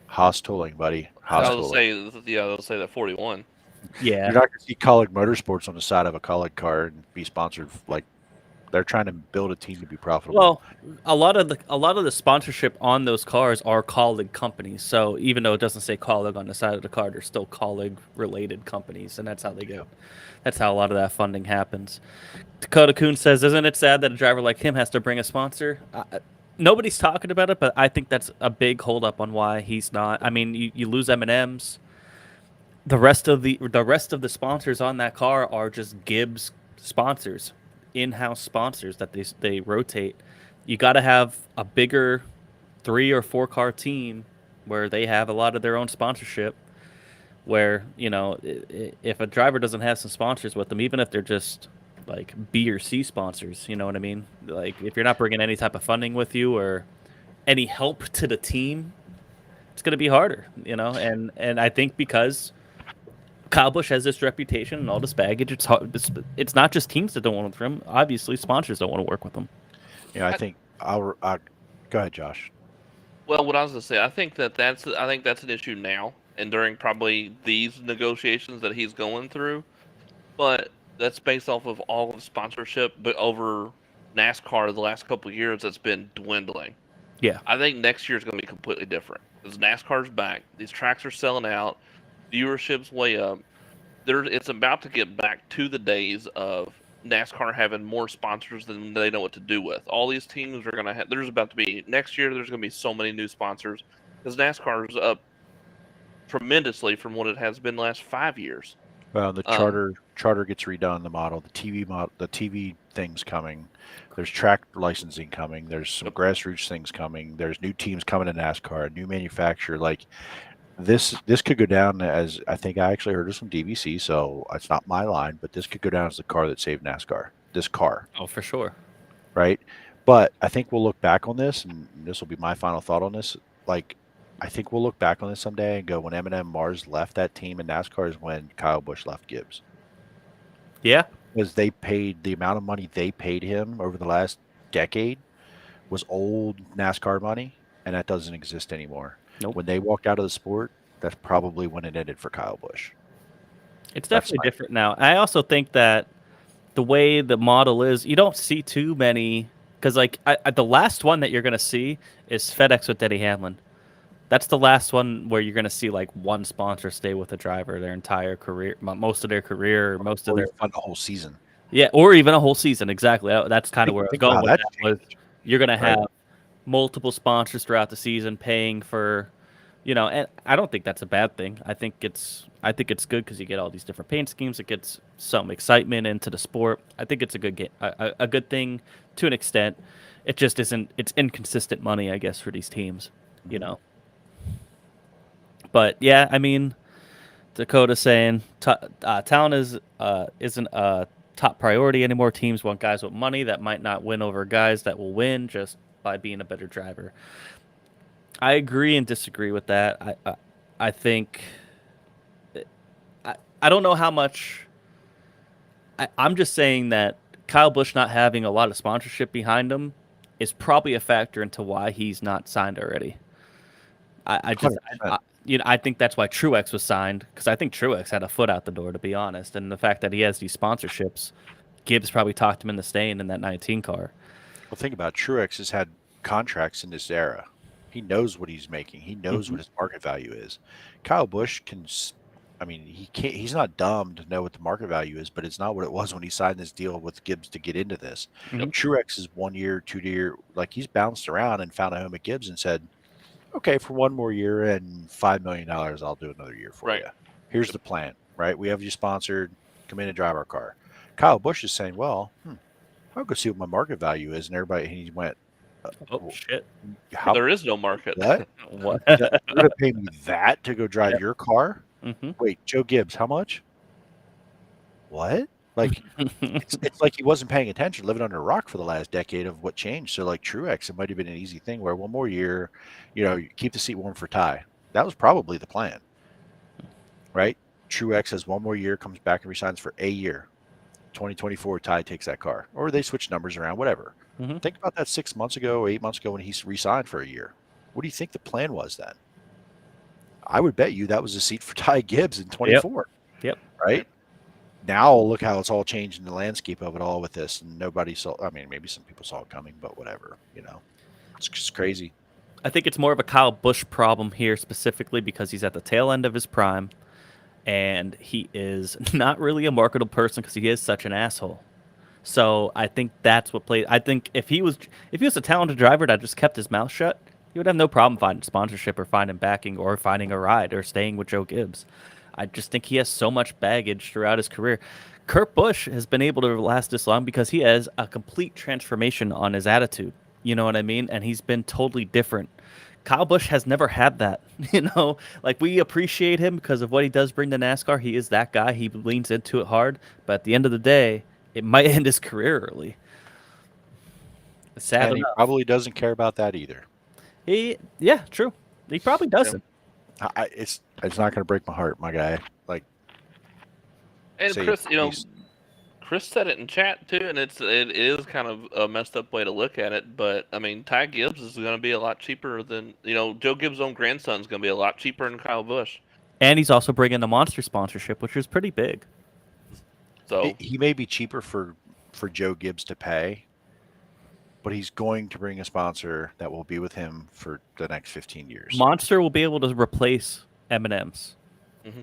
Haas tooling, buddy. They'll say that 41. Yeah. You're not going to see Colleague Motorsports on the side of a Colleague car and be sponsored. Like, they're trying to build a team to be profitable. Well, a lot of the sponsorship on those cars are Colleague companies. So even though it doesn't say Colleague on the side of the car, they're still Colleague related companies, and that's how they go. That's how a lot of that funding happens. Dakota Kuhn says, "Isn't it sad that a driver like him has to bring a sponsor?" Nobody's talking about it, but I think that's a big holdup on why he's not. I mean, you lose M&Ms. The rest of the sponsors on that car are just Gibbs sponsors, in-house sponsors that they rotate. You got to have a bigger 3 or 4 car team where they have a lot of their own sponsorship. Where if a driver doesn't have some sponsors with them, even if they're just like B or C sponsors, you know what I mean? Like, if you're not bringing any type of funding with you or any help to the team, it's going to be harder, and I think because Kyle Busch has this reputation and all this baggage, it's hard. It's not just teams that don't want to work with him. Obviously, sponsors don't want to work with him. Yeah, I think go ahead, Josh. Well, what I was going to say, I think that's an issue now and during probably these negotiations that he's going through, but that's based off of all of the sponsorship, but over NASCAR the last couple of years, that's been dwindling. Yeah. I think next year is going to be completely different because NASCAR's back. These tracks are selling out. Viewership's way up. It's about to get back to the days of NASCAR having more sponsors than they know what to do with. All these teams are going to have. There's about to be next year. There's going to be so many new sponsors because NASCAR is up tremendously from what it has been the last 5 years. Well, the charter gets redone. The model, the TV thing's coming. There's track licensing coming. There's some grassroots things coming. There's new teams coming to NASCAR, a new manufacturer. Like this could go down as, I think I actually heard of some DVC, so it's not my line, but this could go down as the car that saved NASCAR. This car. Oh, for sure. Right. But I think we'll look back on this, and this will be my final thought on this. Like, I think we'll look back on this someday and go, when M&M Mars left that team in NASCAR is when Kyle Busch left Gibbs. Yeah. Because they paid, the amount of money they paid him over the last decade was old NASCAR money, and that doesn't exist anymore. Nope. When they walked out of the sport, that's probably when it ended for Kyle Busch. It's definitely different now. I also think that the way the model is, you don't see too many, because the last one that you're going to see is FedEx with Denny Hamlin. That's the last one where you're going to see like one sponsor stay with a driver their entire career, most of their career, most of their fun the whole season. Yeah, or even a whole season. Exactly. That's kind of where I was going with that. Was you're going to have multiple sponsors throughout the season paying for, and I don't think that's a bad thing. I think it's good because you get all these different paint schemes. It gets some excitement into the sport. I think it's a good a good thing to an extent. It just isn't. It's inconsistent money, I guess, for these teams. But yeah, I mean, Dakota saying talent isn't a top priority anymore. Teams want guys with money that might not win over guys that will win just by being a better driver. I agree and disagree with that. I think I don't know how much. I'm just saying that Kyle Busch not having a lot of sponsorship behind him is probably a factor into why he's not signed already. I think that's why Truex was signed, because I think Truex had a foot out the door, to be honest. And the fact that he has these sponsorships, Gibbs probably talked him into staying in that 19 car. Well, think about it. Truex has had contracts in this era. He knows what he's making. He knows what his market value is. Kyle Busch he's not dumb to know what the market value is, but it's not what it was when he signed this deal with Gibbs to get into this. Truex is 1 year, 2 year, like he's bounced around and found a home at Gibbs and said, okay, for one more year and $5 million, I'll do another year for you. Here's the plan, right? We have you sponsored. Come in and drive our car. Kyle Busch is saying, well, I'll go see what my market value is. And he went, oh, shit. There is no market. What? What? You're going to pay me that to go drive your car? Mm-hmm. Wait, Joe Gibbs, how much? What? Like, it's like he wasn't paying attention, living under a rock for the last decade of what changed. So, like Truex, it might have been an easy thing where one more year, you keep the seat warm for Ty. That was probably the plan, right? Truex has one more year, comes back and resigns for a year. 2024, Ty takes that car. Or they switch numbers around, whatever. Mm-hmm. Think about that 6 months ago, 8 months ago when he resigned for a year. What do you think the plan was then? I would bet you that was a seat for Ty Gibbs in 24. Yep. Right? Now look how it's all changed in the landscape of it all with this, and nobody saw. I mean, maybe some people saw it coming, but whatever. It's just crazy. I think it's more of a Kyle Busch problem here specifically because he's at the tail end of his prime, and he is not really a marketable person because he is such an asshole. So I think that's what played. I think if he was a talented driver that just kept his mouth shut, he would have no problem finding sponsorship or finding backing or finding a ride or staying with Joe Gibbs. I just think he has so much baggage throughout his career. Kurt Busch has been able to last this long because he has a complete transformation on his attitude. You know what I mean? And he's been totally different. Kyle Busch has never had that. Like we appreciate him because of what he does bring to NASCAR. He is that guy. He leans into it hard. But at the end of the day, it might end his career early. Sad and he enough. probably doesn't care about that either. Yeah, true. He probably doesn't. It's not going to break my heart, my guy. Like, And say Chris, he's- Chris said it in chat too, and it is kind of a messed up way to look at it. But I mean, Ty Gibbs is going to be a lot cheaper than Joe Gibbs' own grandson is going to be a lot cheaper than Kyle Busch. And he's also bringing the Monster sponsorship, which is pretty big. So he may be cheaper for Joe Gibbs to pay, but he's going to bring a sponsor that will be with him for the next 15 years. Monster will be able to replace M&M's. Mm-hmm.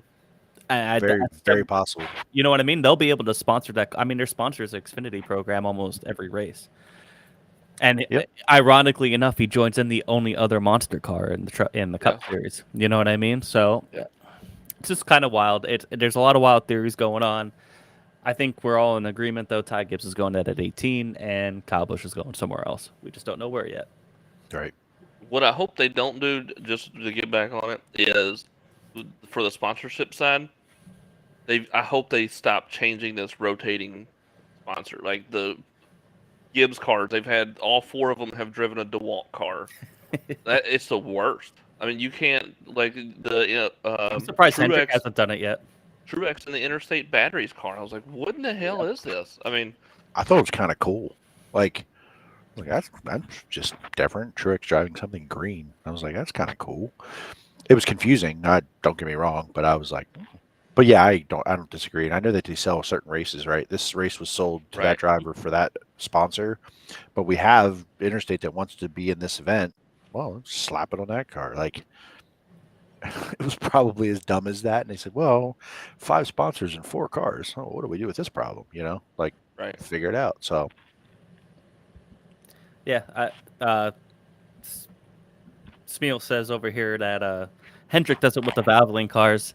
Very possible. You know what I mean? They'll be able to sponsor that. I mean, their sponsors the Xfinity program almost every race. And ironically enough, he joins in the only other Monster car in the Cup Series. You know what I mean? So it's just kind of wild. There's a lot of wild theories going on. I think we're all in agreement, though. Ty Gibbs is going at 18, and Kyle Busch is going somewhere else. We just don't know where yet. Right. What I hope they don't do, just to get back on it, is for the sponsorship side, I hope they stop changing this rotating sponsor. Like the Gibbs cars, they've had all 4 of them have driven a DeWalt car. It's the worst. I mean, you can't I'm surprised Hendrick hasn't done it yet. Truex in the Interstate Batteries car. I was like, what in the hell is this? I mean, I thought it was kind of cool. Like that's just different. Truex driving something green. I was like, that's kind of cool. It was confusing. Don't get me wrong, but I was like, but yeah, I don't disagree. And I know that they sell certain races, right? This race was sold to that driver for that sponsor, but we have Interstate that wants to be in this event. Well, slap it on that car. Like, it was probably as dumb as that. And they said, well, 5 sponsors and 4 cars. Oh, what do we do with this problem? Figure it out. So, yeah, Smeal says over here that Hendrick does it with the Valvoline cars.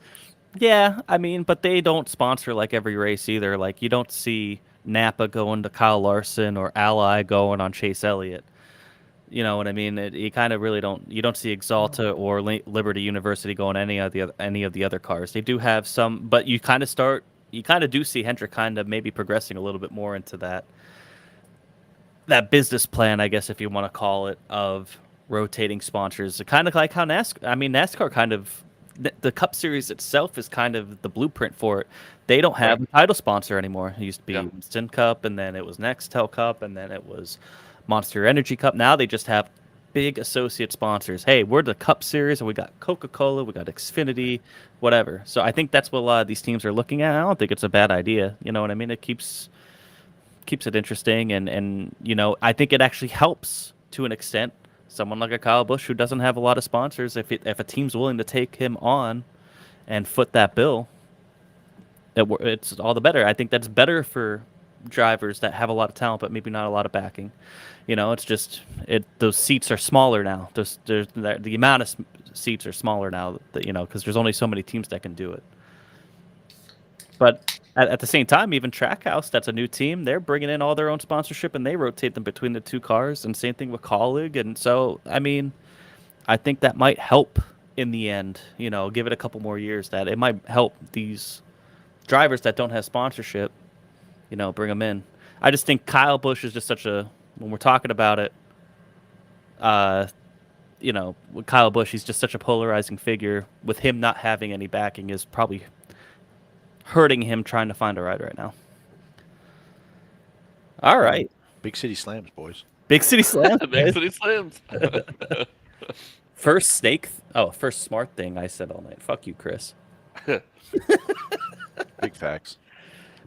Yeah, I mean, but they don't sponsor like every race either. Like, you don't see Napa going to Kyle Larson or Ally going on Chase Elliott. You know what I mean? You kind of really don't. You don't see Exalta or Liberty University going any of the other cars. They do have some, but you kind of do see Hendrick kind of maybe progressing a little bit more into that business plan, I guess, if you want to call it, of rotating sponsors. Kind of like how NASCAR kind of, the Cup Series itself is kind of the blueprint for it. They don't have a title sponsor anymore. It used to be Winston Cup, and then it was Nextel Cup, and then it was Monster Energy Cup. Now they just have big associate sponsors. Hey, we're the Cup Series, and we got Coca-Cola, we got Xfinity, whatever. So I think that's what a lot of these teams are looking at. I don't think it's a bad idea. You know what I mean? It keeps it interesting, and I think it actually helps to an extent someone like a Kyle Busch who doesn't have a lot of sponsors. If a team's willing to take him on and foot that bill, it's all the better. I think that's better for drivers that have a lot of talent but maybe not a lot of backing. It's just those seats are smaller now. The amount of seats are smaller now, because there's only so many teams that can do it. But at the same time, even Trackhouse, that's a new team. They're bringing in all their own sponsorship, and they rotate them between the 2 cars. And same thing with Colleague. And so, I mean, I think that might help in the end. Give it a couple more years. That it might help these drivers that don't have sponsorship. Bring them in. I just think Kyle Busch is just such a, when we're talking about it, with Kyle Busch, he's just such a polarizing figure. With him not having any backing is probably hurting him trying to find a ride right now. All right. Big City Slams, boys. Big City Slams. Big City Slams. First smart thing I said all night. Fuck you, Chris. Big facts.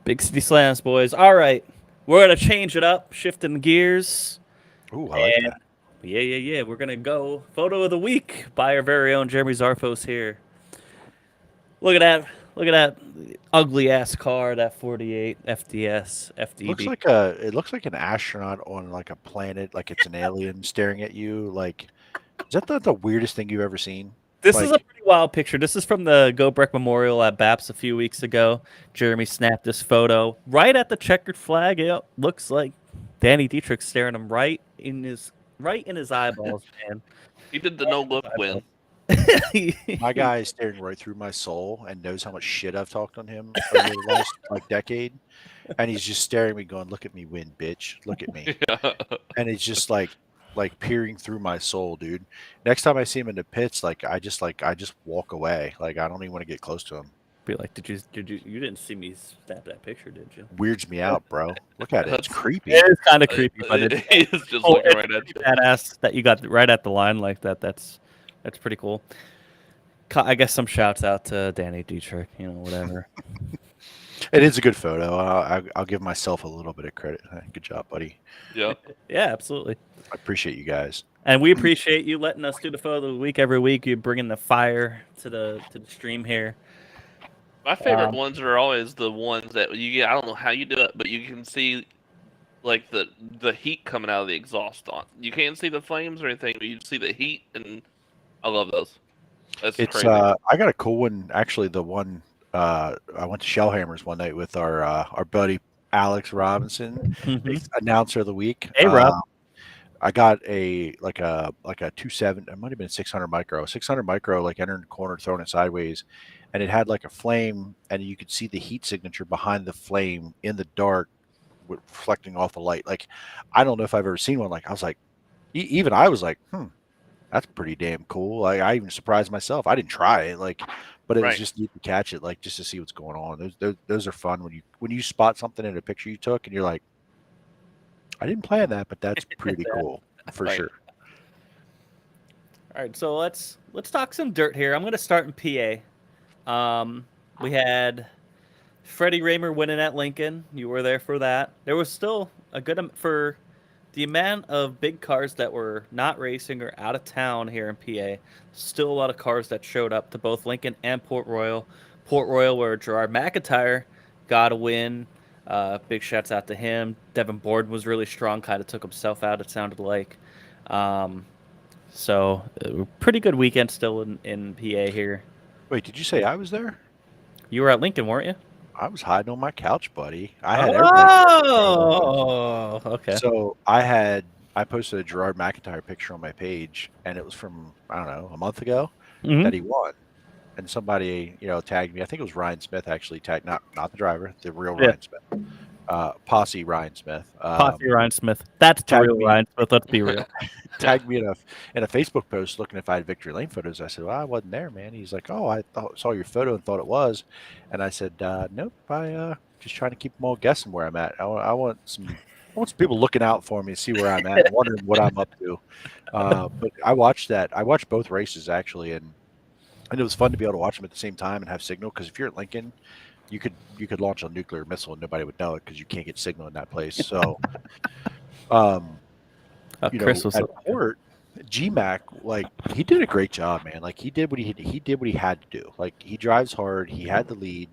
Big City Slams, boys. All right. We're going to change it up, shifting gears. Ooh, I like that. Yeah. We're going to go photo of the week by our very own Jeremy Zarfos here. Look at that ugly ass car, that 48 FDS FDB. It looks like an astronaut on like a planet, like it's an alien staring at you. Like, is that the weirdest thing you've ever seen? This is a pretty wild picture. This is from the Go Breck Memorial at BAPS a few weeks ago. Jeremy snapped this photo right at the checkered flag. It looks like Danny Dietrich staring him right in his eyeballs, man. He did the no look win. My guy is staring right through my soul and knows how much shit I've talked on him over the last decade, and he's just staring at me, going, "Look at me win, bitch! Look at me!" And it's just like, like peering through my soul, dude. Next time I see him in the pits, I just walk away. Like I don't even want to get close to him. Be like, you didn't see me snap that picture, did you? Weirds me out, bro. Look at it. It's creepy. It is kind of creepy, but it's He's just looking right at you. badass that you got right at the line like that. That's pretty cool. I guess some shouts out to Danny Dietrich, whatever. It is a good photo. I'll give myself a little bit of credit. Good job, buddy. Yeah. Yeah, absolutely. I appreciate you guys. And we appreciate you letting us do the photo of the week every week. You bringing the fire to the stream here. My favorite ones are always the ones that you get. I don't know how you do it, but you can see like the heat coming out of the exhaust on. You can't see the flames or anything, but you see the heat, and I love those. That's crazy. I got a cool one. Actually, the one I went to Shellhammers one night with our buddy Alex Robinson, announcer of the week. Hey, Rob. I got a 270. It might have been 600 micro. 600 micro, like entering the corner, throwing it sideways, and it had like a flame, and you could see the heat signature behind the flame in the dark, reflecting off the light. Like, I don't know if I've ever seen one. Like, I was like, even I was like, that's pretty damn cool. Like, I even surprised myself. I didn't try it, like, but it was just neat to catch it, like, just to see what's going on. Those are fun when you spot something in a picture you took, and you're like, I didn't plan that, but that's pretty cool for sure. All right, so let's talk some dirt here. I'm going to start in PA. We had Freddie Raymer winning at Lincoln. You were there for that. There was still a good for the amount of big cars that were not racing or out of town here in PA. Still a lot of cars that showed up to both Lincoln and Port Royal. Port Royal, where Gerard McIntyre got a win. Big shouts out to him. Devin Borden was really strong, kind of took himself out, it sounded like. So, pretty good weekend still in PA here. Wait, did you say I was there? You were at Lincoln, weren't you? I was hiding on my couch, buddy. I had okay. So I posted a Gerard McIntyre picture on my page, and it was from, I don't know, a month ago that he won. And somebody, tagged me. I think it was Ryan Smith actually tagged, not the driver, the real Ryan Smith. Posse Ryan Smith. Posse Ryan Smith. That's the real Ryan Smith. Let's be real. Tagged me in a Facebook post looking if I had Victory Lane photos. I said, well, I wasn't there, man. He's like, oh, I saw your photo and thought it was. And I said, nope, I just trying to keep them all guessing where I'm at. I want some people looking out for me to see where I'm at and wondering what I'm up to. But I watched that. I watched both races, actually, and it was fun to be able to watch them at the same time and have signal, because if you're at Lincoln, you could launch a nuclear missile and nobody would know it because you can't get signal in that place. So, Chris was at Port, GMAC, like, he did a great job, man. Like, he did what he had to do. Like, he drives hard. He had the lead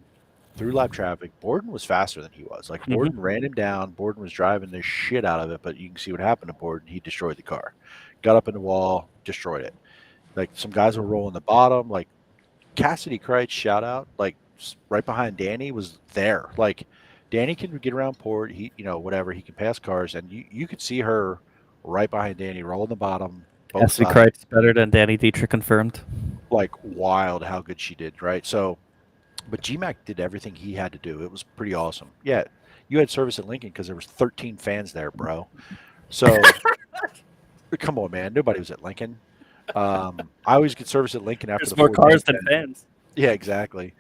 through lap traffic. Borden was faster than he was. Like, Borden ran him down. Borden was driving the shit out of it, but you can see what happened to Borden. He destroyed the car, got up in the wall, destroyed it. Like, some guys were rolling the bottom. Like, Cassidy Kreitz, shout out, like, right behind Danny was there. Like, Danny can get around Port. He, whatever, he can pass cars, and you could see her right behind Danny, rolling the bottom. Cassidy Kreitz better than Danny Dietrich, confirmed. Like, wild how good she did, right? So, but GMAC did everything he had to do. It was pretty awesome. Yeah, you had service at Lincoln because there was 13 fans there, bro. So, come on, man. Nobody was at Lincoln. I always get service at Lincoln after There's more cars than fans. Yeah, exactly.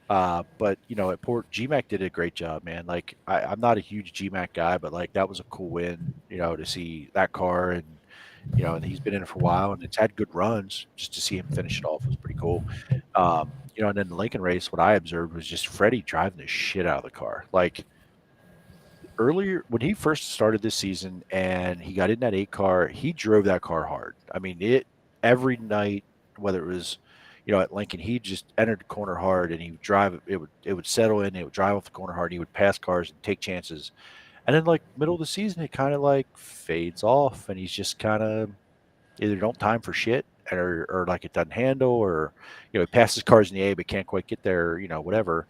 But at Port, GMAC did a great job, man. Like, I'm not a huge GMAC guy, but like, that was a cool win, to see that car, and and he's been in it for a while, and it's had good runs. Just to see him finish it off was pretty cool. And then the Lincoln race, what I observed was just Freddie driving the shit out of the car. Like, earlier when he first started this season and he got in that 8 car, he drove that car hard. I mean, every night, whether it was at Lincoln, he just entered the corner hard, and he would drive it. It would settle in. It would drive off the corner hard. And he would pass cars and take chances. And then, like, middle of the season, it kind of like fades off, and he's just kind of either don't time for shit, or like it doesn't handle, or he passes cars in the A but can't quite get there, whatever.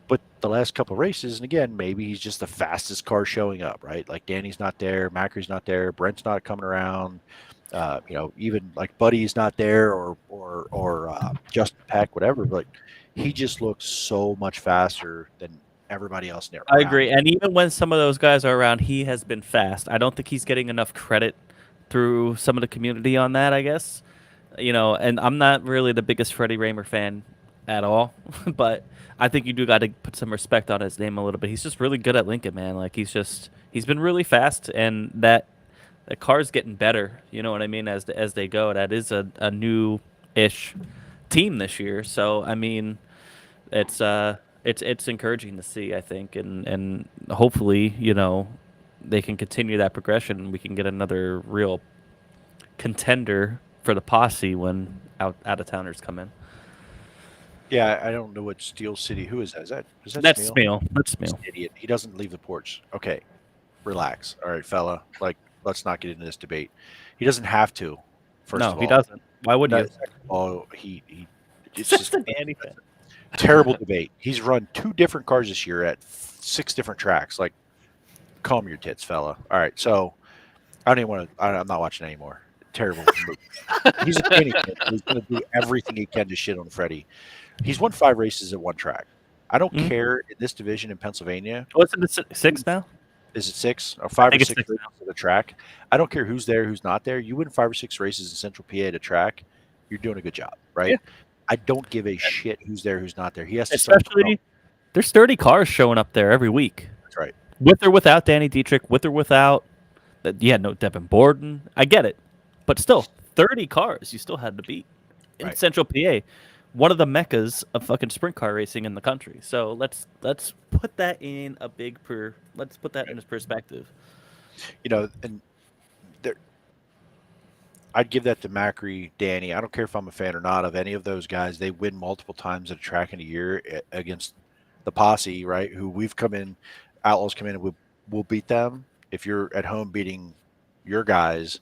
But the last couple of races, and again, maybe he's just the fastest car showing up, right? Like, Danny's not there, Macri's not there, Brent's not coming around. Even like Buddy's not there, or Justin Peck, whatever, but he just looks so much faster than everybody else there. I agree. And even when some of those guys are around, he has been fast. I don't think he's getting enough credit through some of the community on that, I guess. And I'm not really the biggest Freddie Raymer fan at all, but I think you do got to put some respect on his name a little bit. He's just really good at Lincoln, man. Like he's been really fast, and that car's getting better. You know what I mean? As they go, that is a new-ish team this year. So I mean, it's encouraging to see, I think, and hopefully they can continue that progression, and we can get another real contender for the posse when out of towners come in. Yeah, I don't know what Steel City. Who is that? Is that That's Smeal? Smeal. That's Smeal. Idiot. He doesn't leave the porch. Okay, relax. All right, fella. Like, let's not get into this debate. He doesn't have to. First of all, he doesn't. Why would you? Oh, he it's Just just a Danny fan. terrible debate. He's run 2 different cars this year at 6 different tracks. Like, calm your tits, fella. All right, so I don't even want to. I'm not watching anymore. Terrible. He's a Danny fan. He's going to do everything he can to shit on Freddie. He's won 5 races at one track. I don't care in this division in Pennsylvania. What's it, 6 now? Is it 6 or 5 or 6 6 races at a track? I don't care who's there, who's not there. You win 5 or 6 races in Central PA at a track, you're doing a good job, right? Yeah. I don't give a shit who's there, who's not there. He has to Especially, there's 30 cars showing up there every week. That's right. With or without Danny Dietrich, with or without, no Devin Borden. I get it. But still, 30 cars you still had to beat in Central PA. One of the meccas of fucking sprint car racing in the country. So let's put that in let's put that in his perspective. And there, I'd give that to Macri, Danny. I don't care if I'm a fan or not of any of those guys. They win multiple times at a track in a year against the posse, right? Who we've come in, Outlaws come in, and we'll beat them. If you're at home beating your guys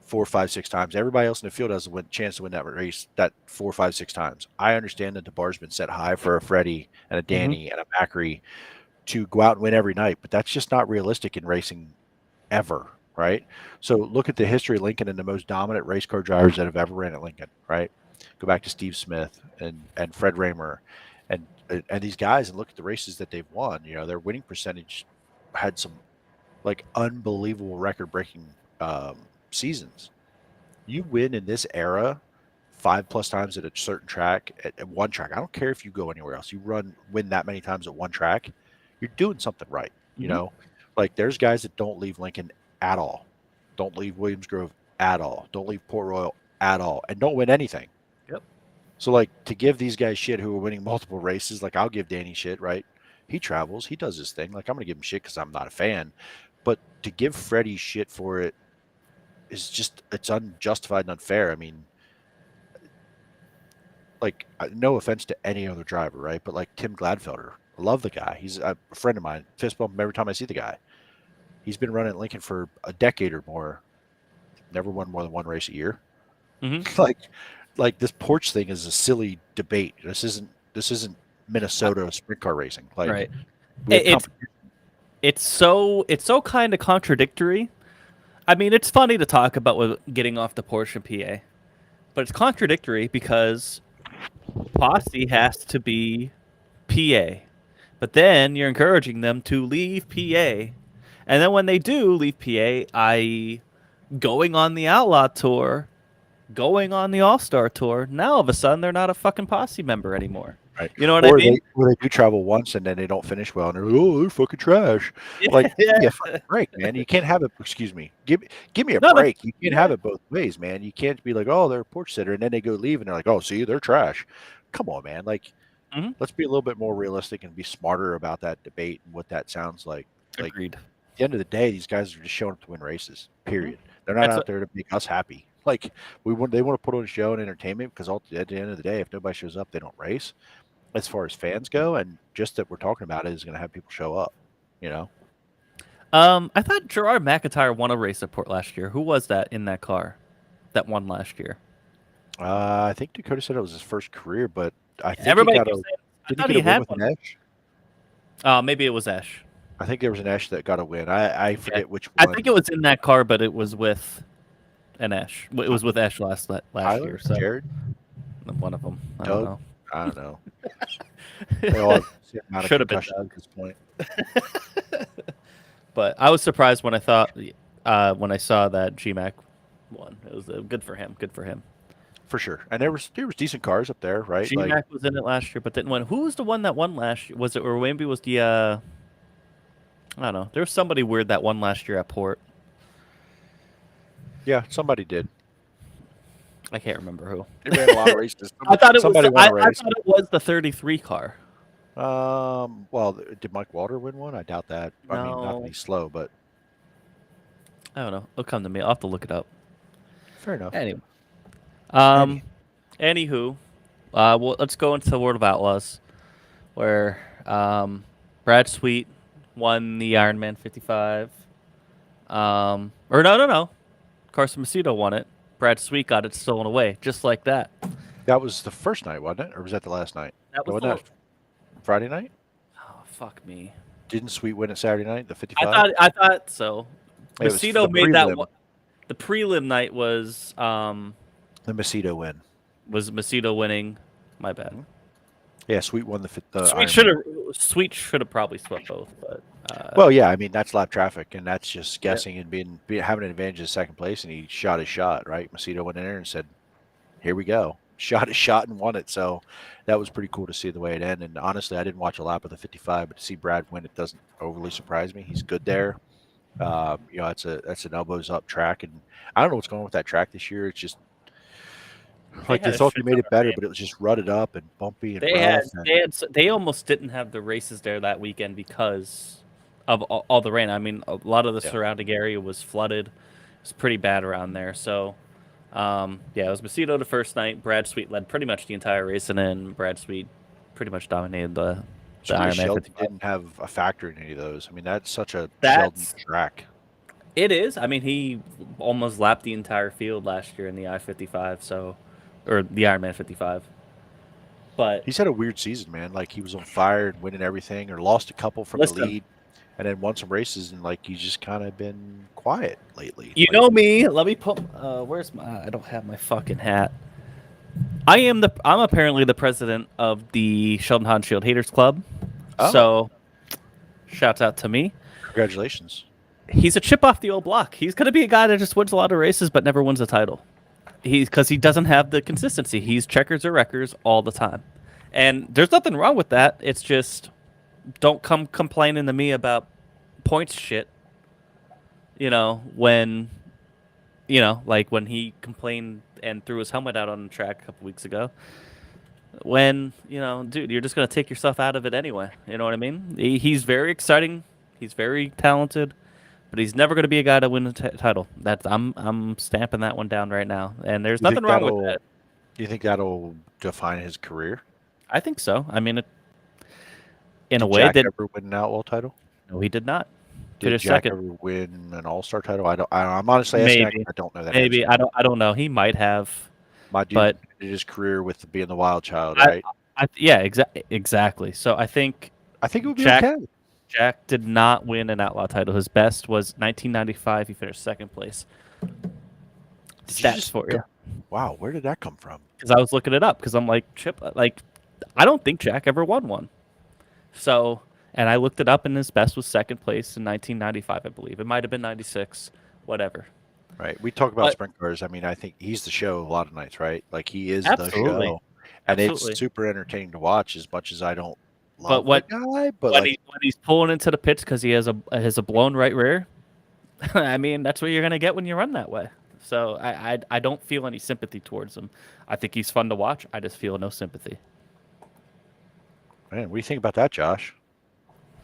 4, 5, 6 times, everybody else in the field has a chance to win that race that 4, 5, 6 times. I understand that the bar's been set high for a Freddie and a Danny and a Macri to go out and win every night, but that's just not realistic in racing ever, right? So look at the history of Lincoln and the most dominant race car drivers that have ever ran at Lincoln, right? Go back to Steve Smith and Fred Raymer and these guys, and look at the races that they've won. Their winning percentage had some like unbelievable record-breaking seasons. You win in this era 5+ times at a certain track, at one track. I don't care if you go anywhere else. You win that many times at one track, you're doing something right. Like there's guys that don't leave Lincoln at all, don't leave Williams Grove at all, don't leave Port Royal at all, and don't win anything. Yep. So like to give these guys shit who are winning multiple races, like I'll give Danny shit, right? He travels, he does his thing. Like I'm gonna give him shit because I'm not a fan, but to give Freddie shit for it is just, it's unjustified and unfair. I mean, like, no offense to any other driver, right? But like Tim Gladfelder, I love the guy. He's a friend of mine. Fist bump him every time I see the guy. He's been running at Lincoln for a decade or more. Never won more than 1 race a year. Like this porch thing is a silly debate. This isn't Minnesota sprint car racing. Like, right. It's so kind of contradictory. I mean, it's funny to talk about with getting off the porch in PA, but it's contradictory because posse has to be PA, but then you're encouraging them to leave PA, and then when they do leave PA, i.e. going on the Outlaw Tour, going on the All-Star Tour, now all of a sudden they're not a fucking posse member anymore. Right. You know what I mean? Or they do travel once and then they don't finish well, and they're like, oh, they're fucking trash. Like, give me a fucking break, man. You can't have it. Excuse me. Give me a break. You can't have it both ways, man. You can't be like, oh, they're a porch sitter, and then they go leave and they're like, oh, see, they're trash. Come on, man. Like, let's be a little bit more realistic and be smarter about that debate and what that sounds like. Agreed. At the end of the day, these guys are just showing up to win races. Period. They're not out there to make us happy. Like they want to put on a show and entertainment, because at the end of the day, if nobody shows up, they don't race. As far as fans go, and just that we're talking about it is going to have people show up. I thought Gerard McIntyre won a race at Port last year. Who was that in that car that won last year? I think Dakota said it was his first career, but I think everybody he had one. Ash? Maybe it was Ash. I think there was an Ash that got a win. I forget which one. I think it was in that car, but it was with an Ash. It was with Ash last year. So Jared? One of them. I Doug? don't know. I don't know. They all should have been Doug at this point. But I was surprised when I thought when I saw that GMAC won. It was good for him. Good for him. For sure. And there was decent cars up there, right? GMAC was in it last year, but didn't win. Who was the one that won last year? Was it, or maybe was the I don't know. There was somebody weird that won last year at Port. Yeah, somebody did. I can't remember who. They ran a lot of races. I thought it Somebody was. won a I race. thought it was the 33 car. Well, did Mike Walter win one? I doubt that. I mean, not No. that he's slow, but I don't know. It'll come to me. I'll have to look it up. fair enough. Anyway. Anywho, well, let's go into the World of Outlaws, where Brad Sweet won the Ironman 55. Or no. Carson Macedo won it. Brad Sweet got it stolen away, just like that. That was the first night, wasn't it? Or was that the last night? That was Wasn't that Friday night? Oh, fuck me. Didn't Sweet win it Saturday night, the 55? I thought so. It was Macedo the made that prelim. one. The prelim night was The Macedo win. Macedo winning. My bad. Yeah, Sweet won the Sweet should have probably swept both, but well, yeah, I mean that's lap traffic, and that's just guessing and having an advantage of second place, and he shot his shot. Right, Macedo went in there and said, "Here we go." Shot his shot and won it. So that was pretty cool to see the way it ended. And honestly, I didn't watch a lap of the 55, but to see Brad win, it doesn't overly surprise me. He's good there. That's an elbows up track, and I don't know what's going on with that track this year. It's just like they thought they made it better, but it was just rutted up and bumpy and rough. They almost didn't have the races there that weekend because of all the rain. I mean, a lot of the surrounding area was flooded. It was pretty bad around there. So, it was Macedo the first night. Brad Sweet led pretty much the entire race, and then Brad Sweet pretty much dominated the Ironman. Sheldon didn't have a factor in any of those. I mean, that's such a Sheldon track. It is. I mean, he almost lapped the entire field last year in the I-55, or the Ironman 55. But He's had a weird season, man. Like he was on fire and winning everything, or lost a couple from the lead, and then won some races, and like he's just kind of been quiet lately. You know me. Let me put. Where's my? I don't have my fucking hat. I'm apparently the president of the Sheldon Hansfield Haters Club. Oh. So, shouts out to me. Congratulations. He's a chip off the old block. He's gonna be a guy that just wins a lot of races but never wins a title. Because he doesn't have the consistency. He's checkers or wreckers all the time. And there's nothing wrong with that. It's just don't come complaining to me about points shit. When he complained and threw his helmet out on the track a couple weeks ago. When, dude, you're just going to take yourself out of it anyway. You know what I mean? He's very exciting. He's very talented. But he's never going to be a guy to win a title. I'm stamping that one down right now. And there's nothing wrong with that. Do you think that'll define his career? I think so. I mean, in a Did way Jack that ever win an outlaw title? No, he did not. Did Jack ever win an all-star title? I'm honestly asking. I don't know that. Maybe answer. I don't know. He might have. My dude but did his career with being the wild child, right? Exactly. So I think it would be Jack, okay. Jack did not win an outlaw title. His best was 1995. He finished second place. Stats for you. Wow, where did that come from? Because I was looking it up. Because I'm like, I don't think Jack ever won one. So, and I looked it up, and his best was second place in 1995, I believe. It might have been 96, whatever. Right. We talk about sprint cars. I mean, I think he's the show a lot of nights, right? Like he is the show, and it's super entertaining to watch. As much as I don't love the guy, but when he's pulling into the pits because he has a blown right rear, I mean that's what you're gonna get when you run that way. So I don't feel any sympathy towards him. I think he's fun to watch. I just feel no sympathy. Man, what do you think about that, Josh?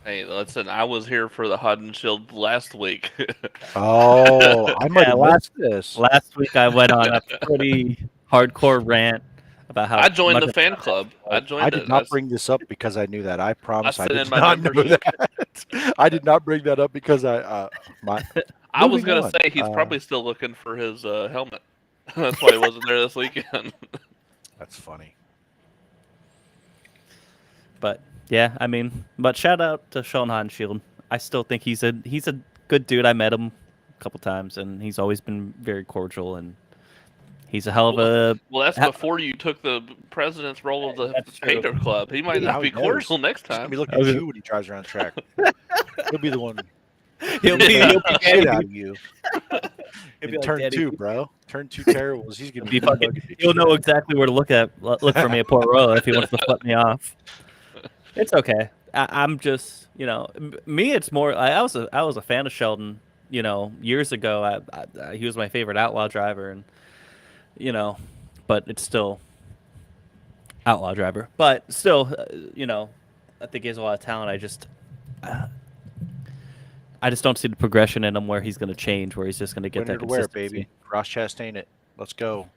Hey, listen, I was here for the Hod and Shield last week. Oh, I might have missed this. Last week I went on a pretty hardcore rant about how I joined the fan club. I did not bring this up because I knew that. I promise I did my not know that. I did not bring that up because I was going to say he's probably still looking for his helmet. That's why he wasn't there this weekend. That's funny. But yeah, I mean, but shout out to Sean Hansfield. I still think he's a good dude. I met him a couple times, and he's always been very cordial, and he's a hell of a. Well, that's before you took the president's role of the Hater Club. He might not be cordial next time. He'll be looking at you when he drives around the track. He'll be the one He'll be shit out of you. He'll be In like, turn "Daddy, 2, bro. Turn 2 terribles. He's gonna be fucking, bugging me. he'll know exactly where to look for me at Port Royal if he wants to flip me off. It's okay. I'm just, me. It's more. I was a fan of Sheldon. Years ago, he was my favorite outlaw driver, and but it's still outlaw driver. But still, I think he has a lot of talent. I just don't see the progression in him where he's going to change, where he's just going to get Winner that to wear, consistency. baby. Ross Chastain it. Let's go.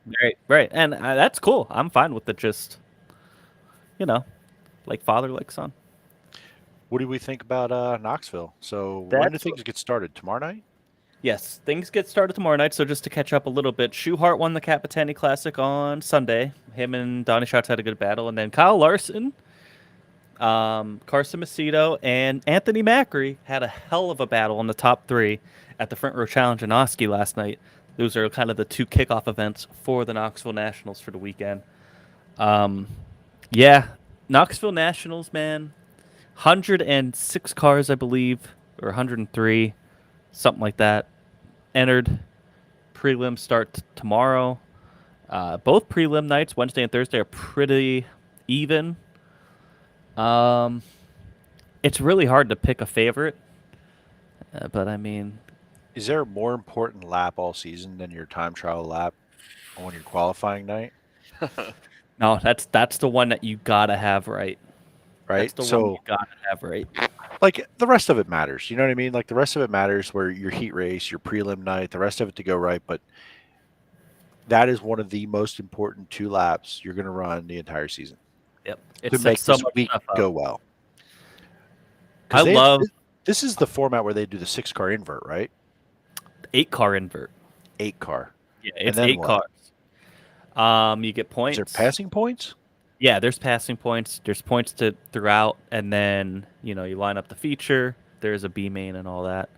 Right, and that's cool. I'm fine with it. Just, like father, like son. What do we think about Knoxville? So when do That's- things get started? Tomorrow night? Yes, things get started tomorrow night. So just to catch up a little bit, Schuhart won the Capitani Classic on Sunday. Him and Donnie Schatz had a good battle, and then Kyle Larson, Carson Macedo, and Anthony Macri had a hell of a battle in the top 3 at the Front Row Challenge in Oski last night. Those are kind of the 2 kickoff events for the Knoxville Nationals for the weekend. Yeah, Knoxville Nationals, man. 106 cars, I believe, or 103, something like that. Entered. Prelim start tomorrow. Both prelim nights, Wednesday and Thursday, are pretty even. It's really hard to pick a favorite, but I mean, Is there a more important lap all season than your time trial lap on your qualifying night? no, that's the one that you gotta have right. Right? That's the one you gotta have right. Like the rest of it matters. You know what I mean? Like the rest of it matters where your heat race, your prelim night, the rest of it to go right. But that is one of the most important 2 laps you're going to run the entire season Yep, to make so this much week stuff up. go well. This is the format where they do the 6-car invert, right? 8-car invert. 8-car. Yeah, it's then 8 what? cars. You get points. Is there passing points? Yeah, there's passing points. There's points throughout, and then you line up the feature. There's a B main and all that.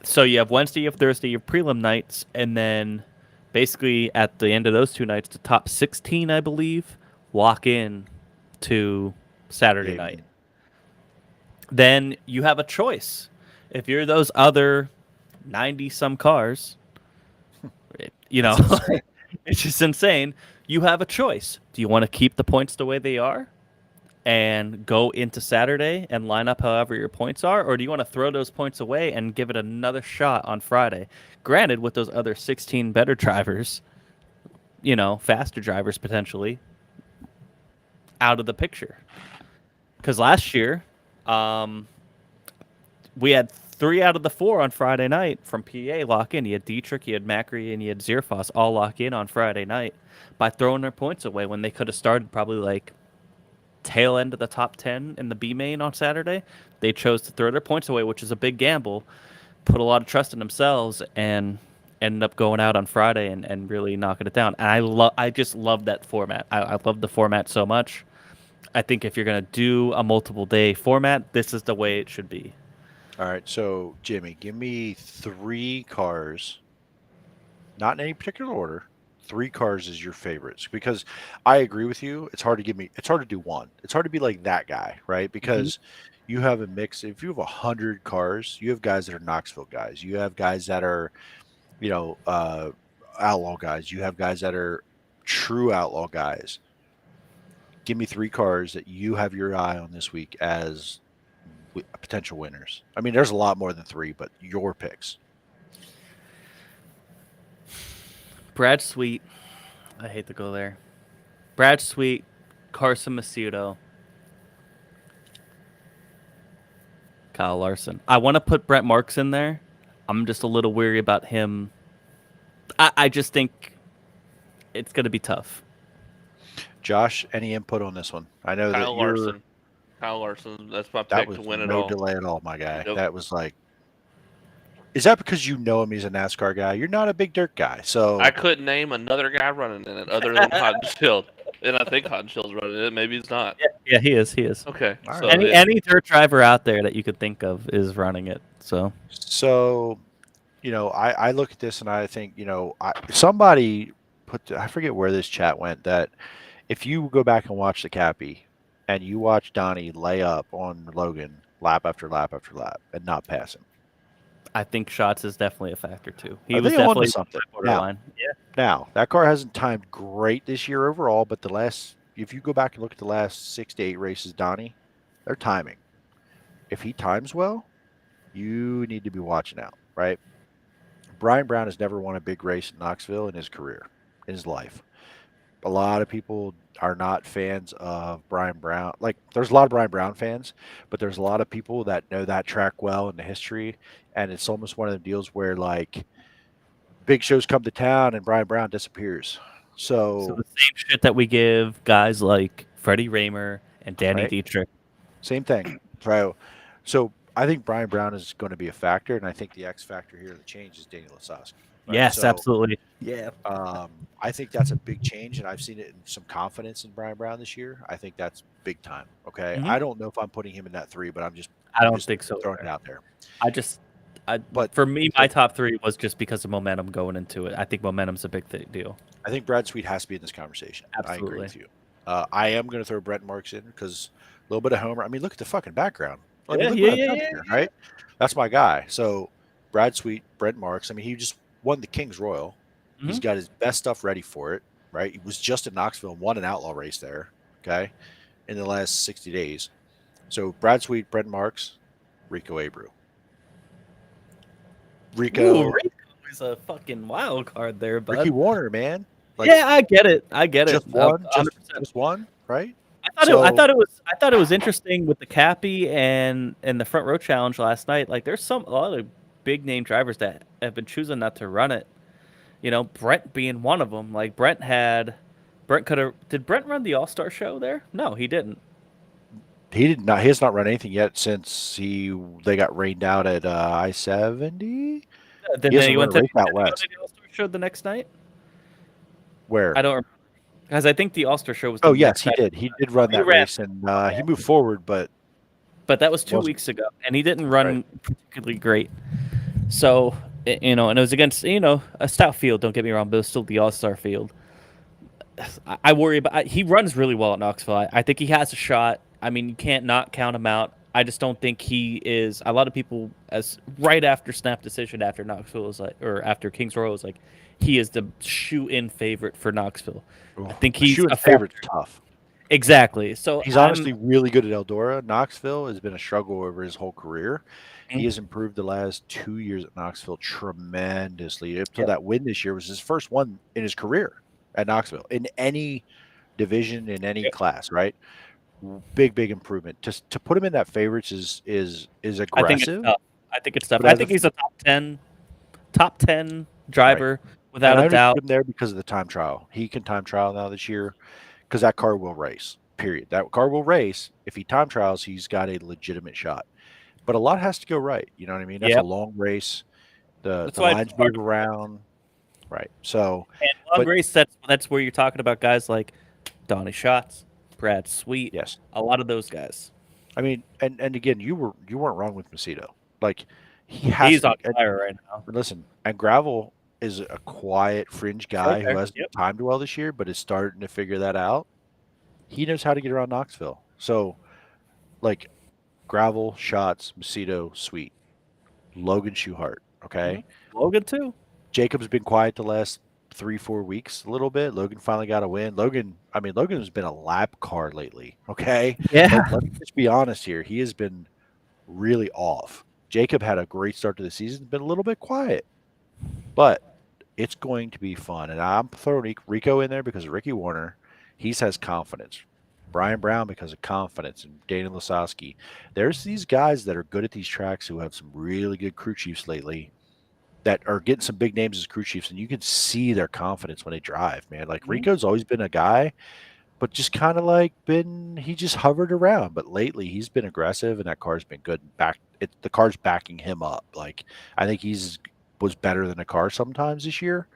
So you have Wednesday, you have Thursday, your prelim nights, and then basically at the end of those 2 nights, the top 16, I believe, walk in to Saturday night. Then you have a choice. If you're those other 90-some cars, it's just insane. You have a choice. Do you want to keep the points the way they are and go into Saturday and line up however your points are? Or do you want to throw those points away and give it another shot on Friday? Granted, with those other 16 better drivers, faster drivers potentially, out of the picture. Because last year, we had 3 out of the 4 on Friday night from PA lock in. You had Dietrich, you had Macri, and you had Zarfos all lock in on Friday night by throwing their points away when they could have started probably like tail end of the top 10 in the B main on Saturday. They chose to throw their points away, which is a big gamble, put a lot of trust in themselves, and ended up going out on Friday and really knocking it down. And I just love that format. I love the format so much. I think if you're going to do a multiple day format, this is the way it should be. All right, so Jimmy, give me 3 cars, not in any particular order. 3 cars is your favorites, because I agree with you. It's hard to do one. It's hard to be like that guy, right? Because you have a mix. If you have 100 cars, you have guys that are Knoxville guys. You have guys that are, outlaw guys. You have guys that are true outlaw guys. Give me 3 cars that you have your eye on this week as potential winners. I mean, there's a lot more than 3, but your picks. Brad Sweet. I hate to go there. Brad Sweet, Carson Macedo, Kyle Larson. I want to put Brent Marks in there. I'm just a little weary about him. I just think it's going to be tough. Josh, any input on this one? I know Kyle that you're... Larson. Kyle Larson. That's my That pick was to win it no all. delay at all, my guy. Nope. That was like... Is that because you know him? He's a NASCAR guy. You're not a big dirt guy, so... I couldn't name another guy running in it other than Hodenshield. And I think Hodenshield's running in it. Maybe he's not. Yeah, he is. He is. Okay. All So right. Any dirt driver out there that you could think of is running it. So I look at this and I think, somebody I forget where this chat went, that if you go back and watch the Cappy and you watch Donnie lay up on Logan lap after lap after lap and not pass him. I think shots is definitely a factor too. He Are was they on to definitely something? borderline. Yeah. Now, that car hasn't timed great this year overall, but if you go back and look at the last 6 to 8 races, Donnie, they're timing. If he times well, you need to be watching out, right? Brian Brown has never won a big race in Knoxville in his career, in his life. A lot of people are not fans of Brian Brown. Like, there's a lot of Brian Brown fans, but there's a lot of people that know that track well and the history, and it's almost one of the deals where, like, big shows come to town and Brian Brown disappears. So the same shit that we give guys like Freddie Raymer and Danny Right. Dietrich. Same thing. So I think Brian Brown is going to be a factor, and I think the X factor here, the change, is Daniel Lasowski. Right? Yes, So, absolutely. Yeah. I think that's a big change, and I've seen it in some confidence in Brian Brown this year. I think that's big time. Okay, Mhm. I don't know if I'm putting him in that 3, but I don't think so. throwing it out there. But for me, my top 3 was just because of momentum going into it. I think momentum's a big deal. I think Brad Sweet has to be in this conversation. Absolutely. I agree with you. I am going to throw Brent Marks in because a little bit of homer. I mean, look at the fucking background. I mean, look what I've done here, right? That's my guy. So Brad Sweet, Brent Marks. I mean, he just won the King's Royal. Mm-hmm. He's got his best stuff ready for it, right? He was just in Knoxville and won an outlaw race there, okay, in the last 60 days. So Brad Sweet, Brent Marks, Rico Abreu. Rico is a fucking wild card there, bud. Ricky Warner, man. Like, yeah, I get it. Just one, right? I thought it was interesting with the Cappy and the front row challenge last night. Like, there's a lot of big name drivers that have been choosing not to run it. You know, Brent being one of them. Like, did Brent run the All-Star show there? No, he didn't. He did not. He has not run anything yet since they got rained out at I-70. Then he went to the All-Star show the next night. Where? I don't remember. Because I think the All-Star show was. Oh yes, he did. He did run that race, and he moved forward, but that was 2 weeks ago, and he didn't run particularly great. So and it was against a stout field. Don't get me wrong, but it was still the All-Star field. I worry about. He runs really well at Knoxville. I think he has a shot. I mean, you can't not count him out. I just don't think he is. A lot of people, as right after snap decision after Knoxville was like, or after Kings Royal was like, he is the shoe-in favorite for Knoxville. I think he's a favorite. Tough. Exactly. So he's honestly really good at Eldora. Knoxville has been a struggle over his whole career. Mm-hmm. He has improved the last 2 years at Knoxville tremendously. Up to that win this year was his first one in his career at Knoxville in any division, in any class, right? Big improvement. To put him in that favorites is aggressive. I think it's tough. I think he's a top 10 driver without a doubt. Put him there because of the time trial. He can time trial now this year because that car will race. Period. That car will race. If he time trials, he's got a legitimate shot. But a lot has to go right. You know what I mean? That's a long race. The lines move around. Right. So and long race, that's where you're talking about guys like Donnie Schatz, Brad Sweet. Yes. A lot of those guys. I mean, and again, you weren't wrong with Macedo. Like he's on fire right now. Listen, and Gravel is a quiet fringe guy who hasn't timed well this year, but is starting to figure that out. He knows how to get around Knoxville. So, like, Gravel, Shots, Macedo, Sweet, Logan Schuchart. Okay, Logan too. Jacob's been quiet the last 3-4 weeks a little bit. Logan finally got a win. Logan has been a lap car lately. Okay, let's just be honest here. He has been really off. Jacob had a great start to the season, been a little bit quiet, but it's going to be fun. And I'm throwing Rico in there because of Ricky Warner. He has confidence. Brian Brown because of confidence, and Daniel Lasowski. There's these guys that are good at these tracks who have some really good crew chiefs lately that are getting some big names as crew chiefs, and you can see their confidence when they drive, man. Like Rico's always been a guy, but just kind of like he just hovered around. But lately he's been aggressive, and that car's been good. The car's backing him up. Like I think was better than the car sometimes this year.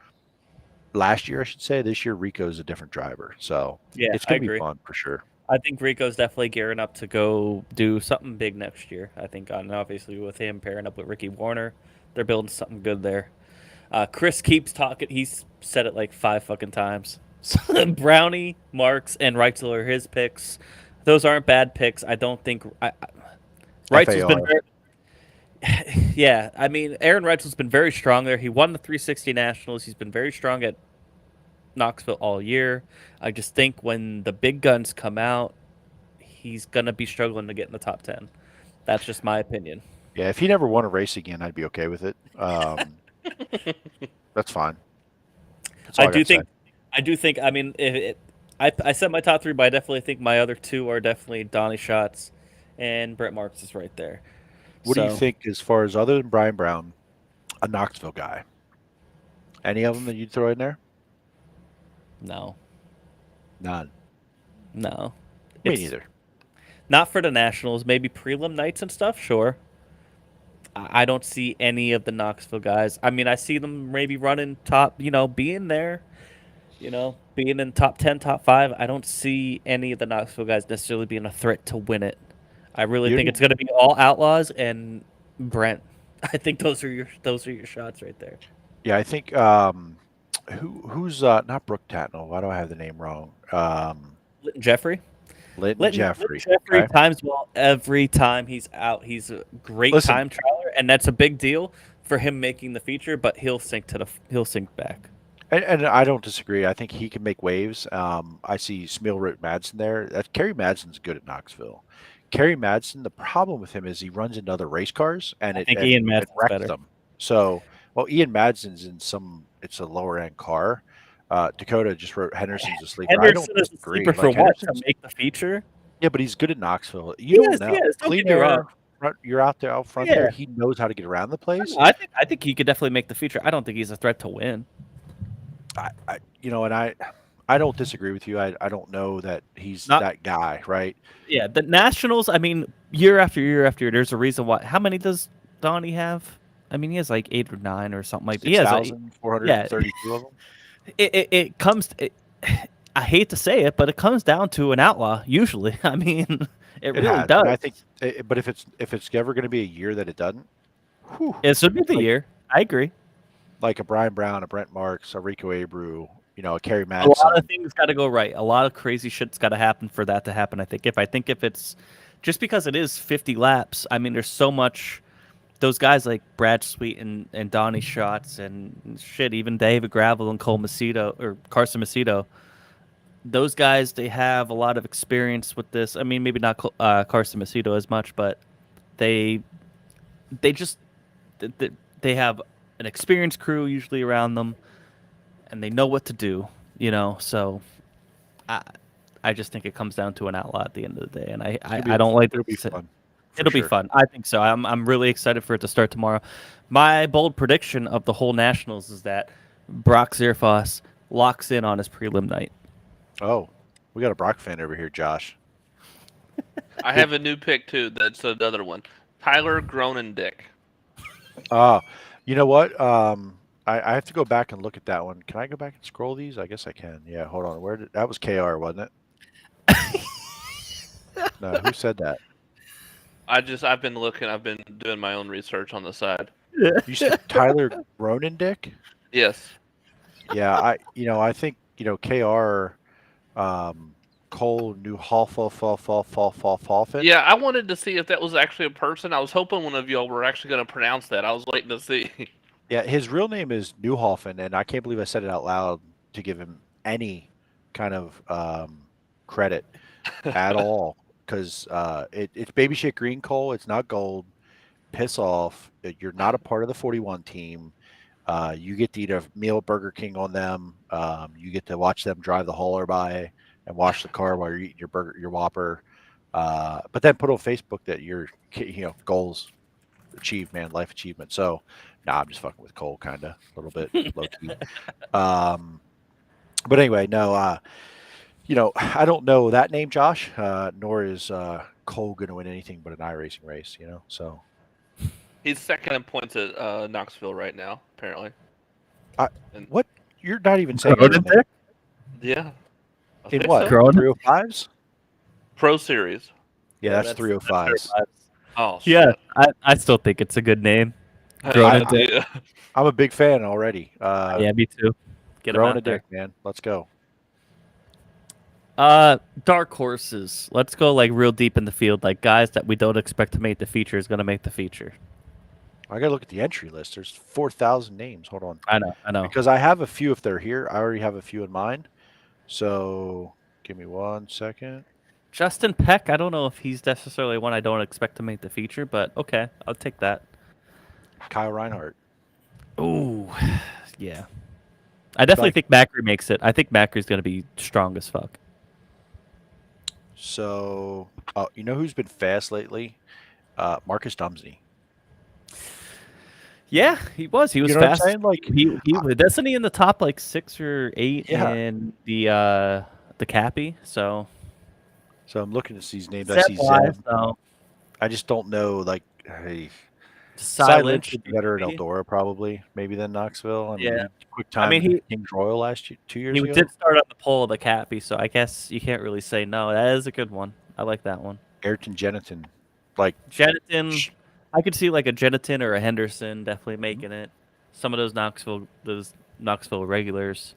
Last year, I should say. This year, Rico's a different driver. So it's going to be fun for sure. I think Rico's definitely gearing up to go do something big next year. I think, obviously, with him pairing up with Ricky Warner, they're building something good there. Chris keeps talking. He's said it like 5 fucking times. Brownie, Marks, and Reitzel are his picks. Those aren't bad picks. I don't think Reitzel's been FAR. yeah, I mean, Aaron Reitzel's been very strong there. He won the 360 Nationals. He's been very strong at Knoxville all year. I just think when the big guns come out, he's going to be struggling to get in the top 10. That's just my opinion. Yeah, if he never won a race again, I'd be okay with it. That's fine. That's all I do gotta say. think. I do think. I mean, I said my top 3, but I definitely think my other 2 are definitely Donnie Schatz, and Brett Marks is right there. What do you think as far as other than Brian Brown, a Knoxville guy? Any of them that you'd throw in there? No, None. no. Me neither. Not for the Nationals. Maybe prelim nights and stuff. Sure. I don't see any of the Knoxville guys. I mean, I see them maybe running top. Being there. Being in top 10, top 5. I don't see any of the Knoxville guys necessarily being a threat to win it. I really think it's going to be all Outlaws and Brent. I think those are your shots right there. Yeah, I think who's not Brooke Tatnell. Why do I have the name wrong? Linton Jeffrey. Linton Jeffrey. Jeffrey Okay. times well every time he's out. He's a great time trialer, and that's a big deal for him making the feature. But he'll sink back. And I don't disagree. I think he can make waves. I see Smealroot Madsen there. Kerry Madsen's good at Knoxville. Kerry Madsen, the problem with him is he runs into other race cars and it wrecks better. them. So, Ian Madsen's in it's a lower end car. Dakota just wrote Henderson's a sleeper. Henderson is a sleeper for what? To make the feature? Yeah, but he's good at Knoxville. You don't know. Clean air. You're out there out front there. He knows how to get around the place. I think he could definitely make the feature. I don't think he's a threat to win. I don't disagree with you. I don't know that he's that guy, right? Yeah, the Nationals, I mean, year after year after year, there's a reason why. How many does Donnie have? I mean, he has like 8 or 9 or something like that. He has 6,432 of them. It comes. I hate to say it, but it comes down to an outlaw usually. I mean, it really does. And I think, but if it's ever going to be a year that it doesn't, it should be the year. I agree. Like a Brian Brown, a Brent Marks, a Rico Abreu, a Kerry Madsen. A lot of things got to go right. A lot of crazy shit's got to happen for that to happen. I think if it's just because it is 50 laps, I mean, there's so much. Those guys like Brad Sweet and Donnie Schatz and shit, even David Gravel and Carson Macedo. Those guys, they have a lot of experience with this. I mean, maybe not Carson Macedo as much, but they have an experienced crew usually around them, and they know what to do. So I just think it comes down to an outlaw at the end of the day, and I don't like it'll be fun. It'll be fun. I think so. I'm really excited for it to start tomorrow. My bold prediction of the whole Nationals is that Brock Zarfos locks in on his prelim night. Oh, we got a Brock fan over here, Josh. I have a new pick too. That's another one. Tyler Gronendick. You know what? I have to go back and look at that one. Can I go back and scroll these? I guess I can. Yeah, hold on. That was KR, wasn't it? No, who said that? I've been looking. I've been doing my own research on the side. You said Tyler Gronendick? Yes. Yeah, I think KR Cole Newhoff. Yeah, I wanted to see if that was actually a person. I was hoping one of y'all were actually going to pronounce that. I was waiting to see. Yeah, his real name is Newhoffen, and I can't believe I said it out loud to give him any kind of credit at all. Because it's baby shit green, Cole. It's not gold. Piss off. You're not a part of the 41 team. You get to eat a meal at Burger King on them. You get to watch them drive the hauler by and wash the car while you're eating your Whopper. But then put on Facebook that your goals achieved, man, life achievement. So, I'm just fucking with Cole, kind of a little bit low key. But anyway, no. I don't know that name, Josh. Nor is Cole going to win anything but an iRacing race. So. He's second in points at Knoxville right now, apparently. What? You're not even saying it? Yeah. In what? So. 305s? Pro Series. Yeah, that's 305s. Oh, yeah. I still think it's a good name. Yeah. I'm a big fan already. Yeah, me too. Get him out there, man. Let's go. Dark horses. Let's go like real deep in the field. Like guys that we don't expect to make the feature is gonna make the feature. I gotta look at the entry list. There's 4,000 names. Hold on, I know. because I have a few. If they're here, I already have a few in mind. So give me 1 second. Justin Peck. I don't know if he's necessarily one I don't expect to make the feature, but okay, I'll take that. Kyle Reinhardt. Ooh, yeah. I definitely think Macri makes it. I think Macri's gonna be strong as fuck. So, you know who's been fast lately? Marcus Dumsney. Yeah, he was. He was You know what I'm fast. saying? Like, he isn't he in the top like 6 or 8 Yeah. in the Cappy? So I'm looking at these names. I see wise, Zeb. though. I just don't know. Like, hey, Silent Lynch would be better in Eldora probably, maybe than Knoxville. I mean, Yeah. quick time. Kings Royal last year, 2 years He ago. did start on the pole of the Cappy, so I guess you can't really say no. That is a good one. I like that one. Ayrton Jeniton, like Jeniton, I could see like a Jeniton or a Henderson definitely making it. Some of those Knoxville regulars.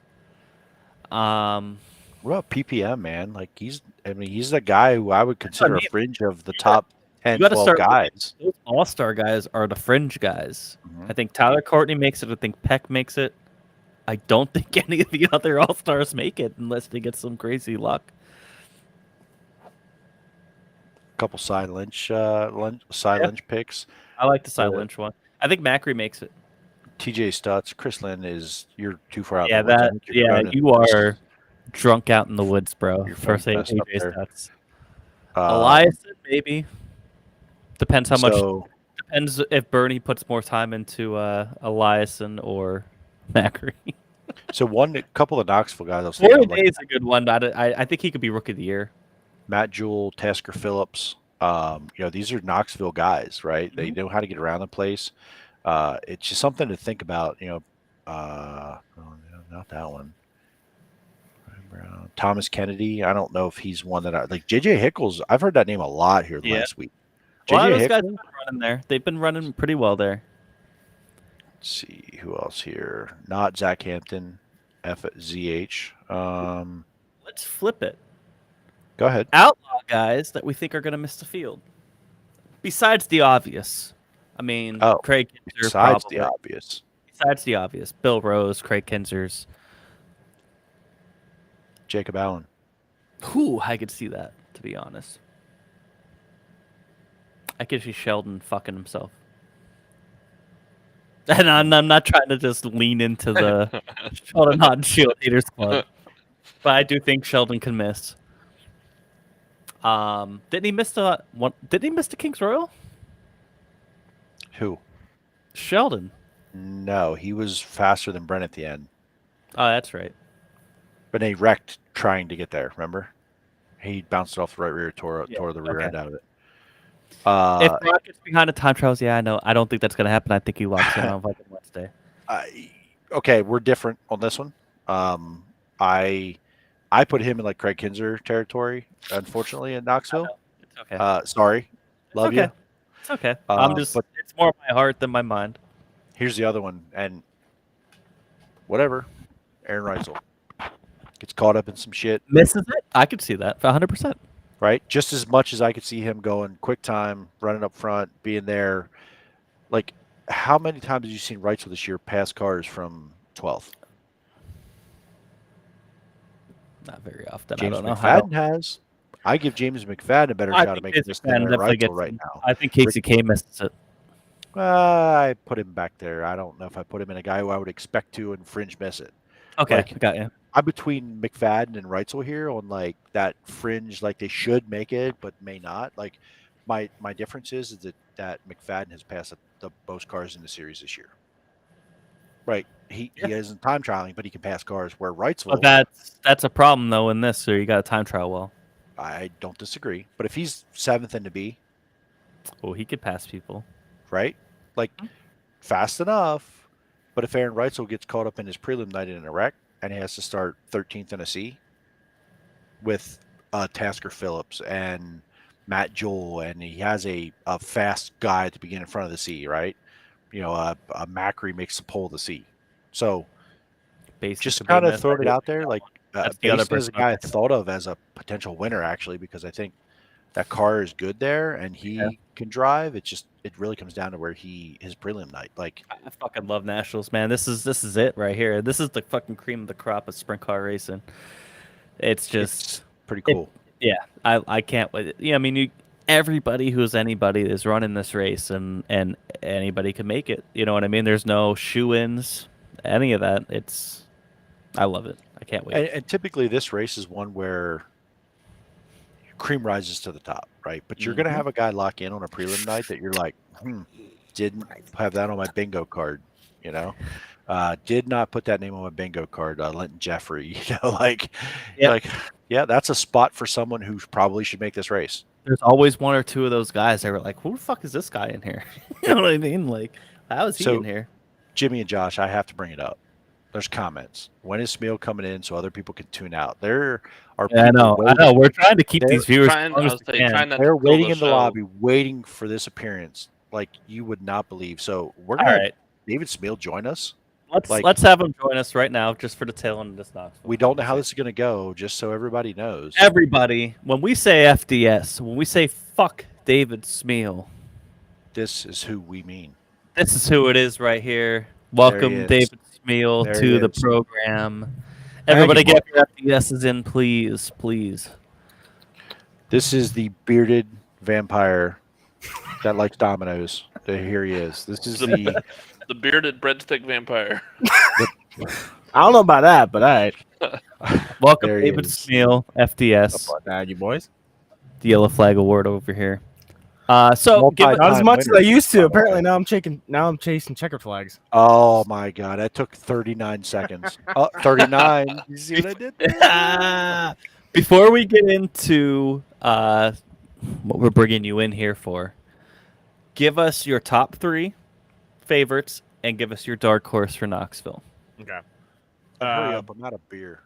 What about PPM, man? Like he's the guy who I would consider a fringe of the top 10, You got to 12 start. guys. Those all-star guys are the fringe guys. Mhm. I think Tyler Courtney makes it. I think Peck makes it. I don't think any of the other all-stars make it unless they get some crazy luck. Couple side Lynch picks. I like the Cy Lynch one. I think Macri makes it. TJ Stutz, Chris Lynn you're too far out. Yeah, in the woods. I think you're going you are drunk out in the woods, bro. You're For saying messed up AJ there. Stutz. Eliason, maybe. Depends how much. So, Depends if Bernie puts more time into Eliason or Macri. so couple of Knoxville guys. I was Florida thinking of, is a good one. I think he could be rookie of the year. Matt Jewell, Tasker Phillips. These are Knoxville guys, right? They know how to get around the place. It's just something to think about. Not that one. Thomas Kennedy. I don't know if he's one that I like. JJ Hickles. I've heard that name a lot here last week. A lot of JJ those guys Hickles. have been running there. They've been running pretty well there. Let's see who else here. Not Zach Hampton, FZH. Let's flip it. Go ahead. Outlaw guys that we think are going to miss the field. Besides the obvious. I mean, Craig Kinzer. Besides probably. the obvious. Besides the obvious. Bill Rose, Craig Kinzers. Jacob Allen. Whew, I could see that, to be honest. I could see Sheldon fucking himself. And I'm not trying to just lean into the Sheldon Hot Cheerleaders Club. But I do think Sheldon can miss. Didn't he miss the Kings Royal? Who? Sheldon. No, he was faster than Brent at the end. Oh, that's right. But he wrecked trying to get there, remember? He bounced it off the right rear, tore the rear end out of it. If Brock gets behind the time trials, I know. I don't think that's going to happen. I think he locks in on fucking Wednesday. Okay, we're different on this one. I put him in like Craig Kinzer territory, unfortunately, in Knoxville. It's okay. Sorry. Love you. It's okay. It's more my heart than my mind. Here's the other one, and whatever. Aaron Reitzel gets caught up in some shit. Misses it? I could see that 100%. Right? Just as much as I could see him going quick time, running up front, being there. Like, how many times have you seen Reitzel this year pass cars from 12th? Not very often. James I don't know McFadden has. I give James McFadden a better shot of making this than Aaron Reitzel right now. I think Casey K misses it. I put him back there. I don't know if I put him in a guy who I would expect to and fringe miss it. Okay, I got you. I'm between McFadden and Reitzel here on like that fringe, like they should make it, but may not. Like my difference is that McFadden has passed the most cars in the series this year. Right. He isn't time trialing, but he can pass cars where Reitzel. But that's a problem though in this, so you got a time trial well. I don't disagree. But if he's 7th in the B. Well, he could pass people. Right? Like fast enough. But if Aaron Reitzel gets caught up in his prelim night in a wreck and he has to start 13th in a C with Tasker Phillips and Matt Jewell, and he has a fast guy to begin in front of the C, right? A Macri makes the pole of the C. So Basic just kind of throwing it out there, like That's the other Basin is a person. guy I thought of as a potential winner, actually, because I think that car is good there and he can drive. It really comes down to where his prelim night. Like, I fucking love nationals, man. This is it right here. This is the fucking cream of the crop of sprint car racing. It's just pretty cool. I can't wait. Yeah, I mean, everybody who's anybody is running this race, and anybody can make it. You know what I mean? There's no shoe-ins, any of that. I love it. I can't wait. And typically, this race is one where cream rises to the top, right? But you're going to have a guy lock in on a prelim night that you're like, didn't have that on my bingo card, you know? Did not put that name on my bingo card. Linton Jeffrey, that's a spot for someone who probably should make this race. There's always one or two of those guys that were like, who the fuck is this guy in here? You know what I mean? Like, how is he in here? Jimmy and Josh, I have to bring it up. There's comments. When is Smeal coming in so other people can tune out? There are people I know. We're trying to keep these viewers. They're waiting in the lobby, waiting for this appearance, like you would not believe. So we're gonna David Smeal join us. Let's have him join us right now, just for the tail end of this Knoxville. We don't know how this is gonna go, just so everybody knows. Everybody, when we say FDS, when we say fuck David Smeal, this is who we mean. This is who it is right here. Welcome, David Smeal, to the program. Everybody get your FDSs in, please, please. This is the bearded vampire that likes dominoes. Here he is. This is the bearded breadstick vampire. I don't know about that, but all right. Welcome, David Smeal, FDS. How about that, you boys? The Yellow Flag Award over here. So not as much as I used to. Apparently now I'm chasing checkered flags. Oh my god, that took 39 seconds. 39. You see what I did there? Before we get into what we're bringing you in here for, give us your top 3 favorites and give us your dark horse for Knoxville. Okay. Hurry up, I'm out of beer.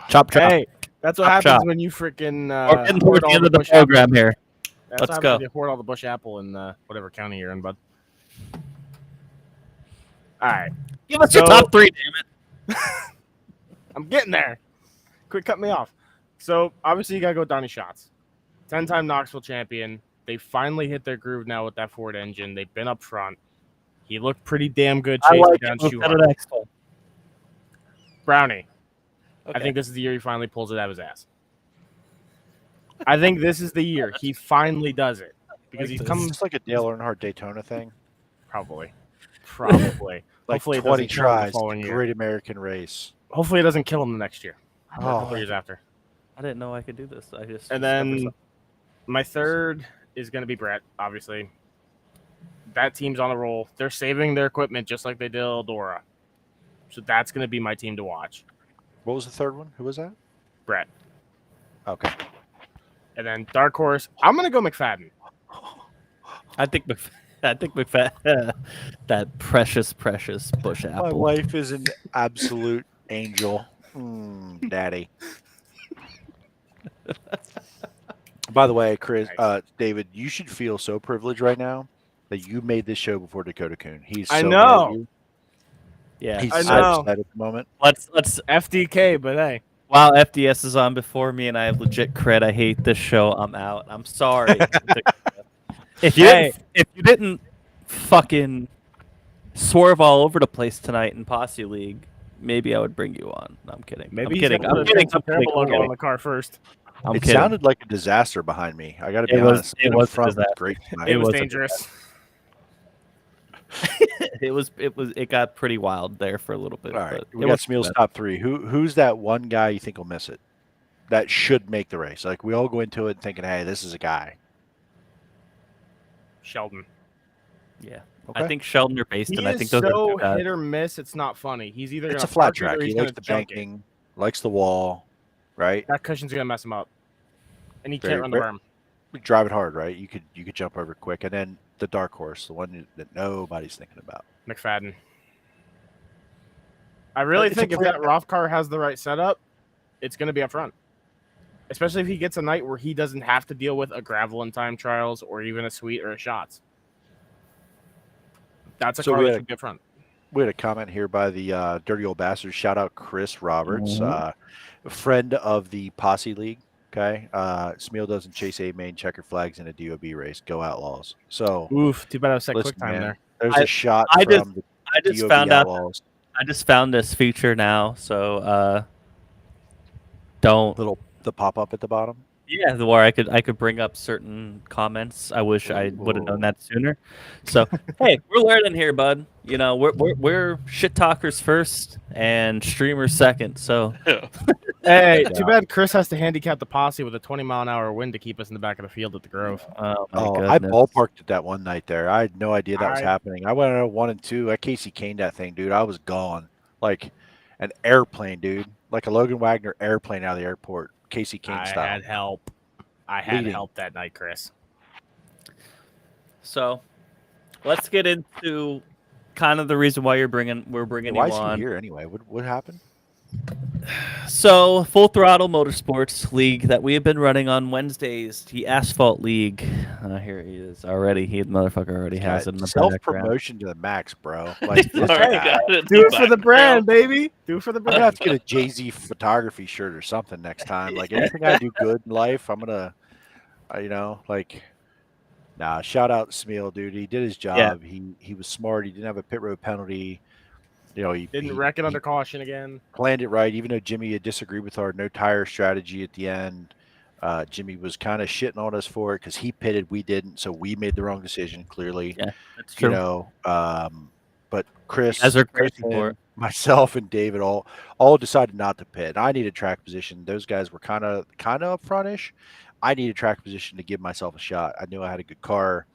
Chop. Hey, that's what happens when you freaking we're getting towards the end of the program here. Let's go. You hoard all the bush apple in whatever county you're in, bud. All right. Give us your top 3, damn it. I'm getting there. Quit cutting me off. So, obviously, you got to go Donnie Schatz. 10-time Knoxville champion. They finally hit their groove now with that Ford engine. They've been up front. He looked pretty damn good chasing down Schumacher. Brownie. Okay. I think this is the year he finally pulls it out of his ass. I think this is the year he finally does it because he's coming. It's like a Dale Earnhardt Daytona thing. Probably. Like Hopefully 20 tries. Great American race. Hopefully it doesn't kill him the next year. A couple years after. I didn't know I could do this. And then my third is going to be Brett. Obviously, that team's on a roll. They're saving their equipment just like they did Eldora. So that's going to be my team to watch. What was the third one? Who was that? Brett. Okay. And then dark horse, I'm gonna go McFadden. I think McFadden, that precious bush apple. My wife is an absolute angel, daddy. By the way, Chris, David, you should feel so privileged right now that you made this show before Dakota Coon. He's so mad at you. Yeah, he's I so know. upset at the moment. Let's FDK, but hey. While FDS is on before me and I have legit cred, I hate this show. I'm out. I'm sorry. If you didn't fucking swerve all over the place tonight in Posse League, maybe I would bring you on. No, I'm kidding. Maybe I'm kidding. I'm kidding. On the car first. It sounded like a disaster behind me. I got to be honest. It was great. It was dangerous. It got pretty wild there for a little bit. All right, we got Smeal's top 3. Who's that one guy you think will miss it? That should make the race. Like we all go into it thinking, hey, this is a guy. Sheldon. Yeah, okay. I think Sheldon or Baston. I think those so are hit or miss. It's not funny. He's either it's a flat track. He likes the banking, likes the wall, right? That cushion's gonna mess him up, and he can't run the berm. We drive it hard, right? You could jump over quick, and then the dark horse, the one that nobody's thinking about. McFadden. I really think if that Roth car has the right setup, it's going to be up front. Especially if he gets a night where he doesn't have to deal with a gravel in time trials or even a sweet or a shots. That's a car that should be up front. We had a comment here by the Dirty Old Bastards. Shout out Chris Roberts, Mhm. a friend of the Posse League. Okay. Smeal doesn't chase A main checker flags in a DOB race. Go Outlaws. So, Oof, too bad I was set quick listen, time man, there. there's I a shot I just from the I just DOB found out. Outlaws. I just found this feature now, so don't. The pop up at the bottom. Yeah, the where I could bring up certain comments. I wish I would have known Ooh. that sooner. So hey, we're learning here, bud. You know, we're shit talkers first and streamers second. So Hey, Yeah. too bad Chris has to handicap the posse with a 20-mile-an-hour wind to keep us in the back of the field at the Grove. oh my Oh, I goodness. ballparked it that one night there. I had no idea that was I- happening. I went on 1 and 2. I Casey Caned that thing, dude. I was gone. Like an airplane, dude. Like a Logan Wagner airplane out of the airport. Casey Kane I style. had help. I had Leading. help that night, Chris. So let's get into kind of the reason why we're bringing Why you is he on. here anyway? What happened? So, Full Throttle Motorsports League that we have been running on Wednesdays, the Asphalt League. Here he is already. He motherfucker already has it in the Self background. promotion to the max, bro. Like this Already guy. got it in Do it for the brand, background. baby. Do it for the I'm gonna brand. have to get a Jay-Z photography shirt or something next time. Like anything I do good in life, I'm gonna, nah. Shout out Smeal, dude. He did his job. He was smart. He didn't have a pit road penalty. He Didn't wreck it under caution again. planned it right. Even though Jimmy had disagreed with our no tire strategy at the end, Jimmy was kind of shitting on us for it because he pitted, we didn't, so we made the wrong decision. Clearly, Yeah, that's true. But Chris, guys are Chris crazy for and myself and David all decided not to pit. I needed track position. Those guys were kind of up front-ish. I needed track position to give myself a shot. I knew I had a good car.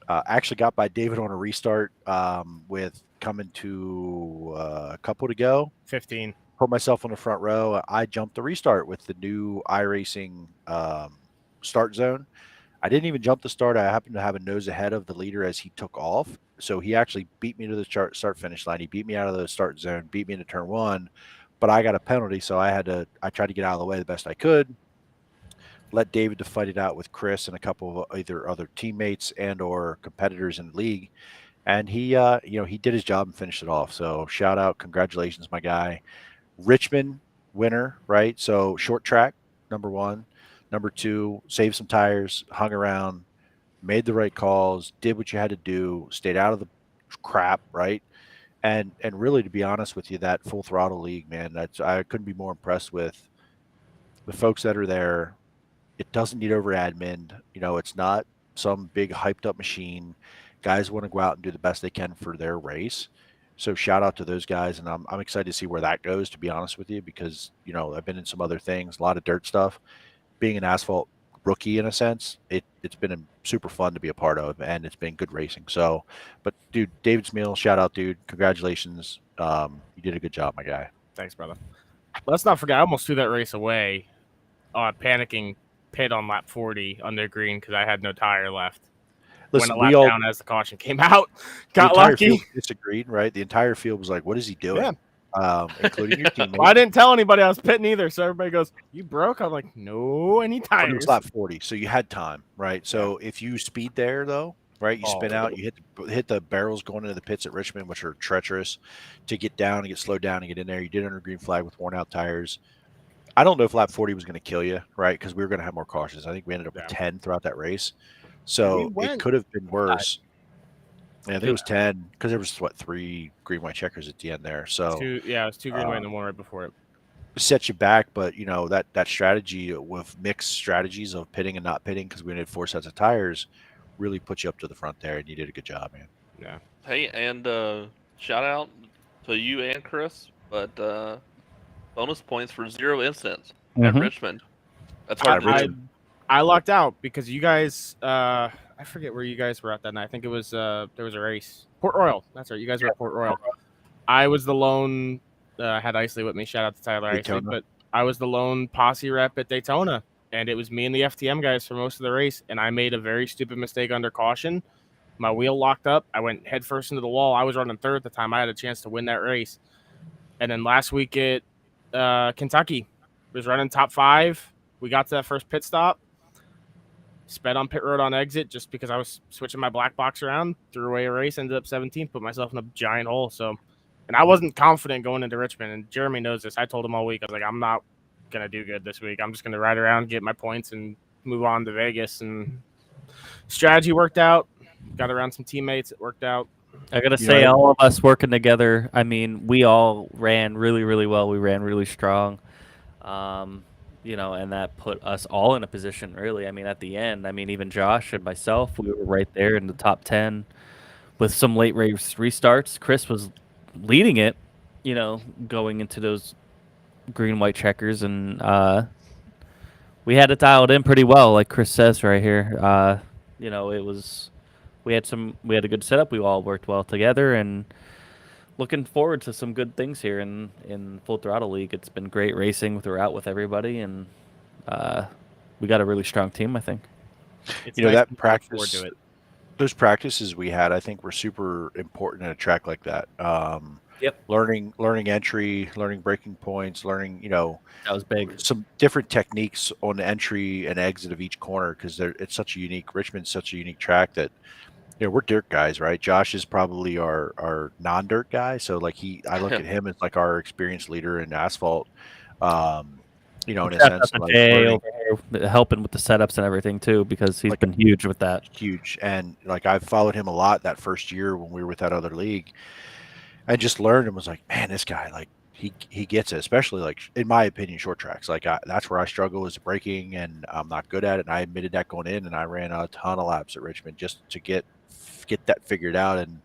Actually got by David on a restart with coming to a couple to go. 15. Put myself on the front row. I jumped the restart with the new iRacing start zone. I didn't even jump the start. I happened to have a nose ahead of the leader as he took off. So he actually beat me to the start finish line. He beat me out of the start zone, beat me into turn one, but I got a penalty. So I tried to get out of the way the best I could. Let David to fight it out with Chris and a couple of either other teammates and or competitors in the league. And he did his job and finished it off. So shout out, congratulations, my guy. Richmond winner, right? So short track, number one. Number two, saved some tires, hung around, made the right calls, did what you had to do, stayed out of the crap, right? And really, to be honest with you, that Full Throttle League, man, I couldn't be more impressed with the folks that are there. It doesn't need over admin. It's not some big hyped up machine. Guys want to go out and do the best they can for their race. So shout out to those guys, and I'm excited to see where that goes, to be honest with you, because I've been in some other things, a lot of dirt stuff. Being an asphalt rookie in a sense, it's been super fun to be a part of, and it's been good racing. So, but dude, David Smeal, shout out, dude, congratulations. You did a good job, my guy. Thanks, brother. Let's not forget, I almost threw that race away. Panicking pit on lap 40 under green because I had no tire left. Listen, Went a lap down as the caution came out. Got lucky. Field disagreed, right? The entire field was like, "What is he doing?" Including your teammates. Well, I didn't tell anybody I was pitting either, so everybody goes, "You broke?" I'm like, "No, any It tires." was lap 40, so you had time, right? So if you speed there, though, right, you spin out, you hit the barrels going into the pits at Richmond, which are treacherous, to get down and get slowed down and get in there. You did under green flag with worn out tires. I don't know if lap 40 was going to kill you, right? Because we were going to have more cautions. I think we ended up with 10 throughout that race, so it could have been worse. Yeah, I think it was 10 because there was 3 green white checkers at the end there. So it was 2 green white and 1 right before it. Set you back, but that strategy with mixed strategies of pitting and not pitting because we needed 4 sets of tires really put you up to the front there, and you did a good job, man. Yeah. Hey, and shout out to you and Chris, but bonus points for 0 incidents at Richmond. That's hard to do. I lucked out because you guys, I forget where you guys were at that night. I think it was there was a race, Port Royal. That's right. You guys were at Port Royal. I was the lone. I had Isley with me. Shout out to Tyler Isley. But I was the lone posse rep at Daytona, and it was me and the FTM guys for most of the race. And I made a very stupid mistake under caution. My wheel locked up. I went headfirst into the wall. I was running third at the time. I had a chance to win that race. And then last week at Kentucky, was running top 5. We got to that first pit stop. Sped on pit road on exit just because I was switching my black box around. Threw away a race. Ended up 17th. Put myself in a giant hole. So And I wasn't confident going into Richmond, and Jeremy knows this. I told him all week, I was like, I'm not going to do good this week. I'm just going to ride around, get my points, and move on to Vegas. And strategy worked out. Got around some teammates. It worked out. I gotta say, all of us working together. I mean, we all ran really, really well. We ran really strong, you know, and that put us all in a position. Really, I mean, at the end, I mean, even Josh and myself, we were right there in the top 10 with some late race restarts. Chris was leading it, you know, going into those green white checkers, and we had it dialed in pretty well, like Chris says right here. You know, it was. We had a good setup. We all worked well together, and looking forward to some good things here in Full Throttle League. It's been great racing throughout with everybody, and we got a really strong team, I think. It's You know, nice that to look practice, forward to it. those practices we had, I think were super important in a track like that. Yep. Learning entry, learning breaking points, learning, you know, That was big. some different techniques on the entry and exit of each corner, because it's such a unique, Richmond's such a unique track that, you know, we're dirt guys, right? Josh is probably our non-dirt guy, so like I look at him as like our experienced leader in asphalt. You know, in a Shout out sense, to like Jay learning over here, helping with the setups and everything too, because he's Like- been huge with that. huge. And like I've followed him a lot that first year when we were with that other league. I just learned and was like, man, this guy, like he gets it, especially like in my opinion, short tracks. Like that's where I struggle is braking, and I'm not good at it. And I admitted that going in, and I ran a ton of laps at Richmond just to get that figured out. And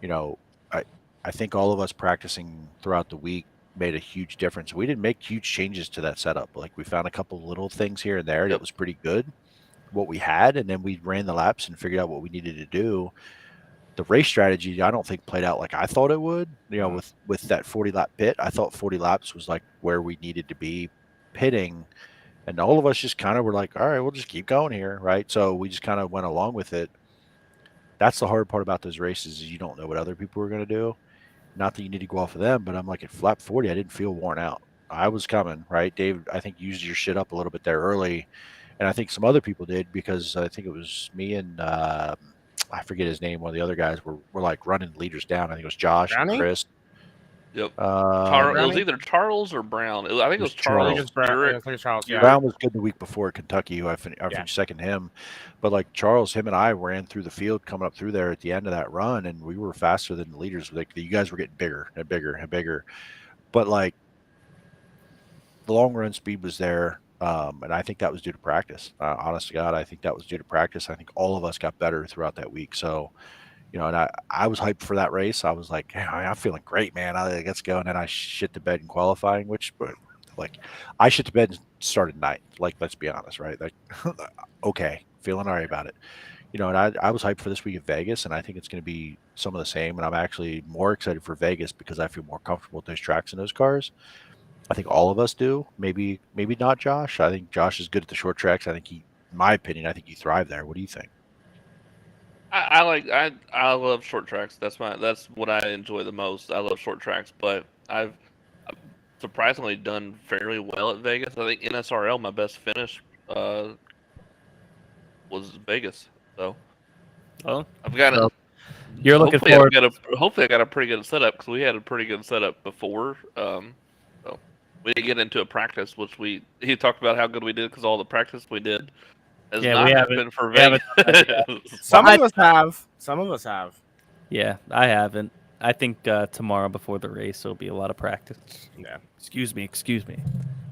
you know, I think all of us practicing throughout the week made a huge difference. We didn't make huge changes to that setup. Like we found a couple little things here and there that was pretty good, what we had, and then we ran the laps and figured out what we needed to do. The race strategy, I don't think played out like I thought it would. You know, with that 40 lap pit, I thought 40 laps was like where we needed to be pitting, and all of us just kind of were like, all right, we'll just keep going here, right? So we just kind of went along with it. That's the hard part about those races is you don't know what other people are going to do. Not that you need to go off of them, but I'm like at lap 40, I didn't feel worn out. I was coming, right? Dave, I think used your shit up a little bit there early, and I think some other people did because I think it was me and I forget his name. One of the other guys were like running leaders down. I think it was Josh and Brownie? Chris. Yep. it Brown was either Charles or Brown. I think it was was Charles. I think Charles. it's Brown. You're I right. think it's Charles. Yeah. was good the week before at Kentucky, who I finished second him. But like Charles, him and I ran through the field coming up through there at the end of that run, and we were faster than the leaders. Like you guys were getting bigger and bigger and bigger. But like the long run speed was there. And I think that was due to practice. Honest to God, I think that was due to practice. I think all of us got better throughout that week. So, you know, and I was hyped for that race. I was like, hey, I'm feeling great, man. Let's go. And then I shit the bed in qualifying, which, like, I shit the bed and started ninth. Like, let's be honest, right? Like, okay, feeling all right about it. You know, and I was hyped for this week at Vegas, and I think it's going to be some of the same. And I'm actually more excited for Vegas because I feel more comfortable with those tracks and those cars. I think all of us do. Maybe not Josh. I think Josh is good at the short tracks. I think in my opinion, I think you thrive there. What do you think? I love short tracks. That's what I enjoy the most. I love short tracks, but I've surprisingly done fairly well at Vegas. I think NSRL, my best finish was Vegas. So Oh, I've got so it. you're looking forward. Hopefully, I got a pretty good setup because we had a pretty good setup before. So we didn't get into a practice, which he talked about how good we did because all the practice we did has Yeah, not we haven't- been for we haven't Vegas. done that Some of us have. Some of us have. Yeah, I haven't. I think tomorrow before the race there'll be a lot of practice. Yeah. Excuse me.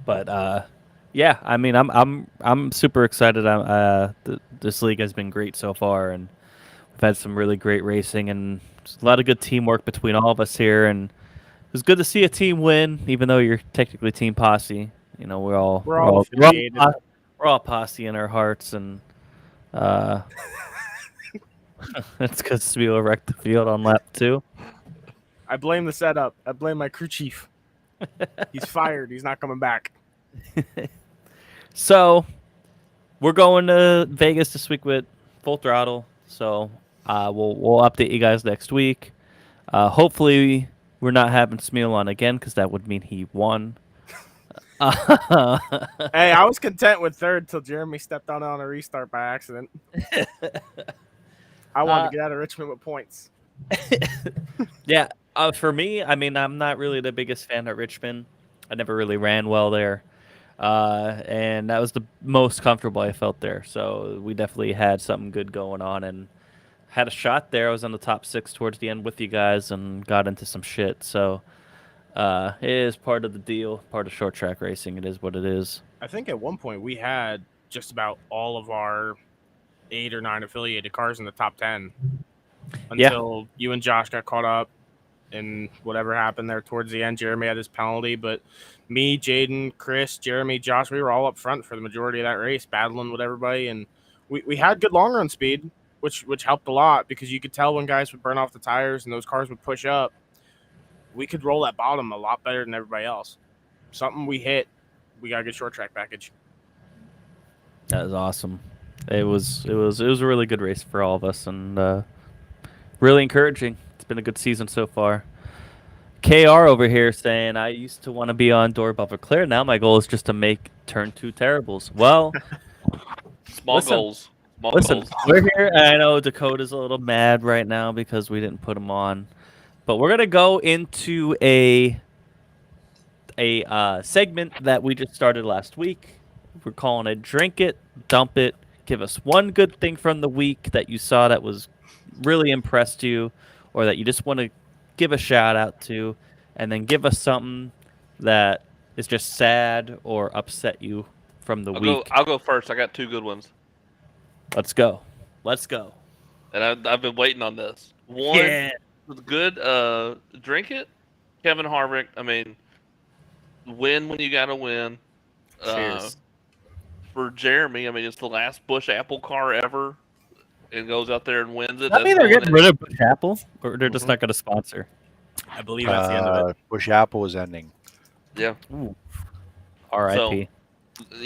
But yeah, I mean, I'm super excited. This league has been great so far, and we've had some really great racing and a lot of good teamwork between all of us here. And it was good to see a team win, even though you're technically team posse. You know, we're all affiliated. we're all posse in our hearts, and that's because Spiel wrecked the field on lap 2. I blame the setup. I blame my crew chief. He's fired. He's not coming back. So we're going to Vegas this week with Full Throttle. So we'll update you guys next week. Hopefully we're not having Smeal on again because that would mean he won. Hey, I was content with third till Jeremy stepped on a restart by accident. I wanted to get out of Richmond with points. Yeah, For me, I mean, I'm not really the biggest fan at Richmond. I never really ran well there. And that was the most comfortable I felt there. So we definitely had something good going on and had a shot there. I was on the top 6 towards the end with you guys and got into some shit. So it is part of the deal, part of short track racing. It is what it is. I think at one point we had just about all of our 8 or 9 affiliated cars in the top 10 until you and Josh got caught up and whatever happened there towards the end. Jeremy had his penalty, but me, Jaden, Chris, Jeremy, Josh, we were all up front for the majority of that race, battling with everybody, and we had good long run speed, which helped a lot because you could tell when guys would burn off the tires and those cars would push up. We could roll that bottom a lot better than everybody else. Something we hit, we got a good short track package. That was awesome. It was a really good race for all of us and really encouraging. It's been a good season so far. KR over here saying, I used to want to be on Door Above Clear. Now my goal is just to make turn 2 terribles. Well, Small goals. Listen, we're here. And I know Dakota's a little mad right now because we didn't put him on. But we're going to go into a segment that we just started last week. We're calling it Drink It, Dump It. Give us one good thing from the week that you saw that was really impressed you or that you just want to give a shout out to, and then give us something that is just sad or upset you from the week. I'll go first. I got 2 good ones. Let's go. And I've been waiting on this. One was good. Drink It. Kevin Harvick. I mean, win when you got to win. Cheers. For Jeremy, I mean, it's the last Busch Apple car ever. And goes out there and wins it. I mean, they're getting rid of Busch Apple, or they're just not going to sponsor. I believe that's the end of it. Busch Apple is ending. Yeah. R.I.P.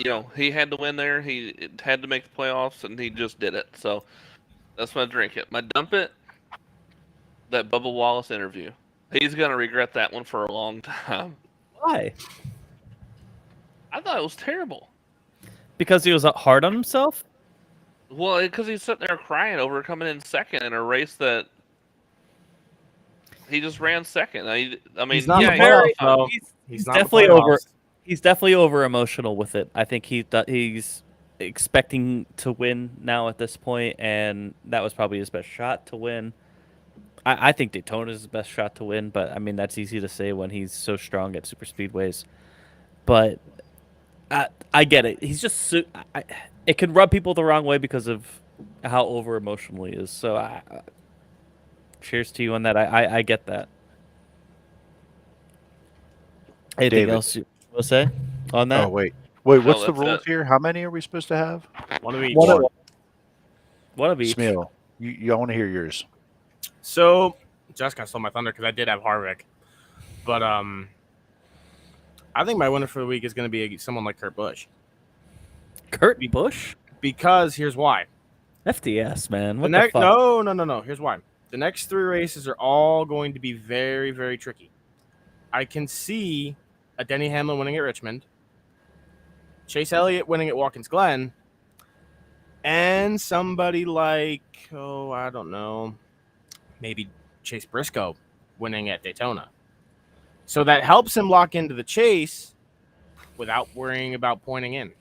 So, he had to win there. He had to make the playoffs, and he just did it. So that's my Drink It. My Dump It, that Bubba Wallace interview. He's going to regret that one for a long time. Why? I thought it was terrible. Because he was hard on himself? Well, because he's sitting there crying over coming in second in a race that he just ran second. I mean, He's not he's definitely over. He's definitely over emotional with it. I think he's expecting to win now at this point, and that was probably his best shot to win. I think Daytona is his best shot to win, but I mean that's easy to say when he's so strong at super speedways. But I get it. He's just it can rub people the wrong way because of how over emotional he is. So cheers to you on that. I get that. Anything David. else you will say on that? Oh, wait. What's the that's rules it. here? How many are we supposed to have? One of each. One of each. Smil, I want to hear yours. So, Josh kind of stole my thunder because I did have Harvick. But I think my winner for the week is going to be someone like Kurt Busch. Kurt Busch? Because here's why. FDS, man. What the fuck? No. Here's why. The next 3 races are all going to be very, very tricky. I can see a Denny Hamlin winning at Richmond, Chase Elliott winning at Watkins Glen, and somebody like, I don't know, maybe Chase Briscoe winning at Daytona. So that helps him lock into the chase without worrying about pointing in.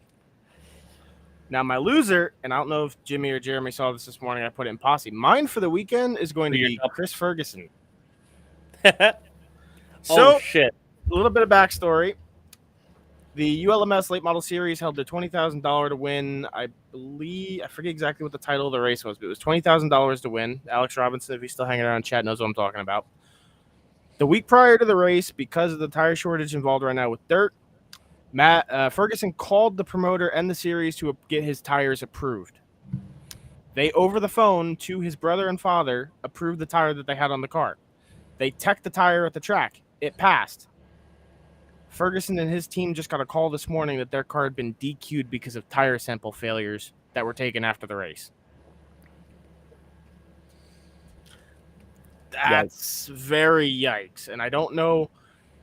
Now, my loser, and I don't know if Jimmy or Jeremy saw this morning, I put it in posse. Mine for the weekend is going to be Chris Ferguson. So, oh, shit. A little bit of backstory. The ULMS Late Model Series held a $20,000 to win. I forget exactly what the title of the race was, but it was $20,000 to win. Alex Robinson, if he's still hanging around in chat, knows what I'm talking about. The week prior to the race, because of the tire shortage involved right now with dirt, Ferguson called the promoter and the series to get his tires approved. They, over the phone to his brother and father, approved the tire that they had on the car. They teched the tire at the track. It passed. Ferguson and his team just got a call this morning that their car had been DQ'd because of tire sample failures that were taken after the race. That's very yikes. And I don't know.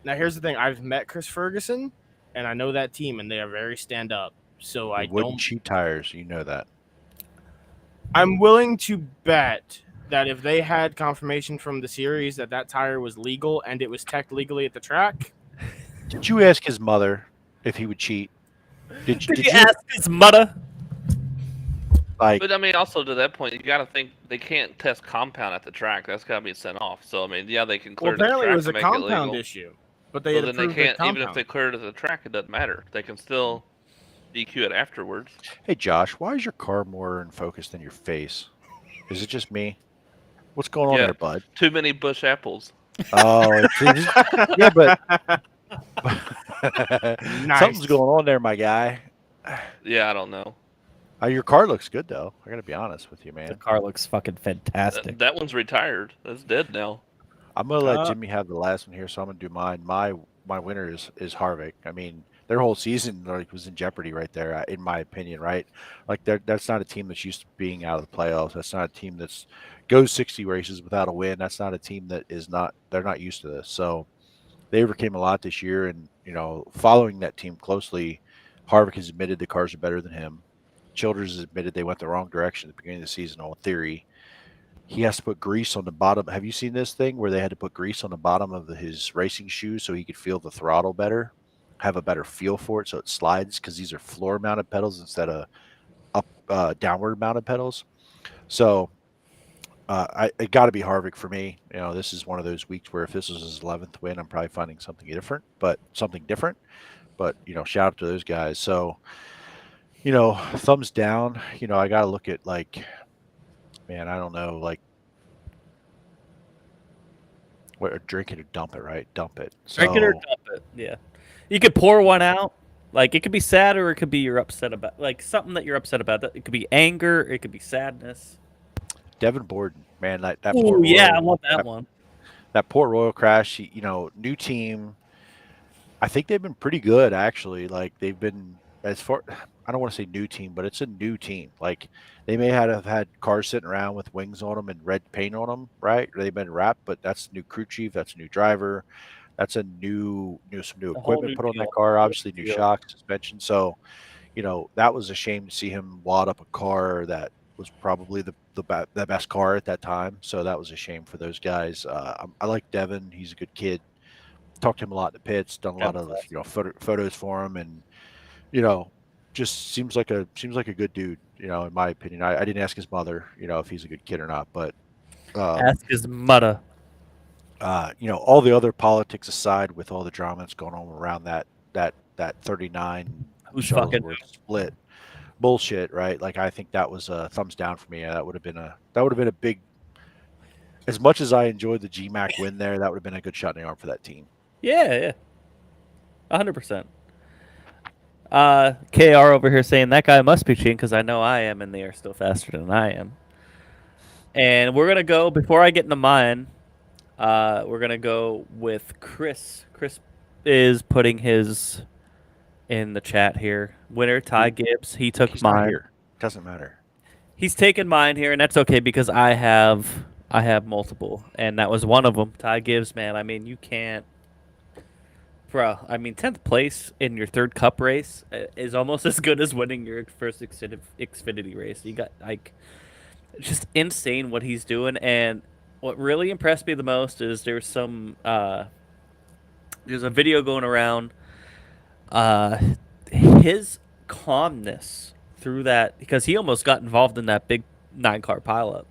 Now, here's the thing. I've met Chris Ferguson, and I know that team, and they are very stand-up. So Wooden cheap tires, you know that. I'm willing to bet that if they had confirmation from the series that that tire was legal and it was teched legally at the track, Did you ask his mother if he would cheat? Did you ask his mother? like? But I mean, also to that point, you got to think they can't test compound at the track. That's got to be sent off. So I mean, yeah, they can well, clear the apparently track it was to a make it compound legal. issue. But they So had then they approved the can't, even if compound. they cleared it at the track, it doesn't matter. They can still DQ it afterwards. Hey Josh, why is your car more in focus than your face? Is it just me? What's going on Yeah. there, bud? Too many bush apples. Oh, yeah, but Nice. something's going on there, my guy. Yeah, I don't know. Your car looks good though. I gotta be honest with you, The man. car looks fucking fantastic. That one's retired. That's dead now. I'm gonna let Jimmy have the last one here, so I'm gonna do mine. My winner is Harvick. I mean, their whole season was in jeopardy right there, in my opinion. Right, like that's not a team that's used to being out of the playoffs. That's not a team that's goes 60 races without a win. That's not a team that is not. They're not used to this. So they overcame a lot this year, and following that team closely, Harvick has admitted the cars are better than him. Childers has admitted they went the wrong direction at the beginning of the season on theory. He has to put grease on the bottom. Have you seen this thing where they had to put grease on the bottom of his racing shoes so he could feel the throttle better, have a better feel for it so it slides, because these are floor mounted pedals instead of downward mounted pedals. So it got to be Harvick for me. This is one of those weeks where if this was his 11th win, I'm probably finding something different. But shout out to those guys. So thumbs down. I got to look at man, I don't know, what, drink it or dump it, right? Dump it. Drink it or dump it. Yeah, you could pour one out. Like, it could be sad, or it could be you're upset about, like, something that you're upset about. It could be anger, it could be sadness. Devin Borden, man, that Ooh, poor yeah, Royal, I love that one. That poor Royal crash. New team. I think they've been pretty good actually. Like, they've been, as far, I don't want to say new team, but it's a new team. Like, they may have had cars sitting around with wings on them and red paint on them, right? Or they've been wrapped, but that's a new crew chief, that's a new driver, that's a some new equipment put on that car, obviously new shocks, suspension. So, that was a shame to see him wad up a car that was probably the best car at that time. So that was a shame for those guys. I like Devin; he's a good kid. Talked to him a lot in the pits, done a lot of photos for him, and just seems like a good dude. In my opinion, I didn't ask his mother, if he's a good kid or not, but ask his mother. All the other politics aside, with all the drama that's going on around that 39 Who's fucking split bullshit, right? Like, I think that was a thumbs down for me. That would have been a big. As much as I enjoyed the GMAC win there, that would have been a good shot in the arm for that team. Yeah, 100%. KR over here saying that guy must be cheating because I know I am, and they are still faster than I am. And we're gonna go, before I get into mine. We're gonna go with Chris. Chris is putting his in the chat here. Winner Ty Gibbs. He took He's mine. not here. Doesn't matter. He's taken mine here, and that's okay because I have multiple, and that was one of them. Ty Gibbs, man. I mean, you can't, bro. I mean, 10th place in your third Cup race is almost as good as winning your first Xfinity race. You got just insane what he's doing, and what really impressed me the most is there's a video going around. His calmness through that, because he almost got involved in that big 9-car pileup.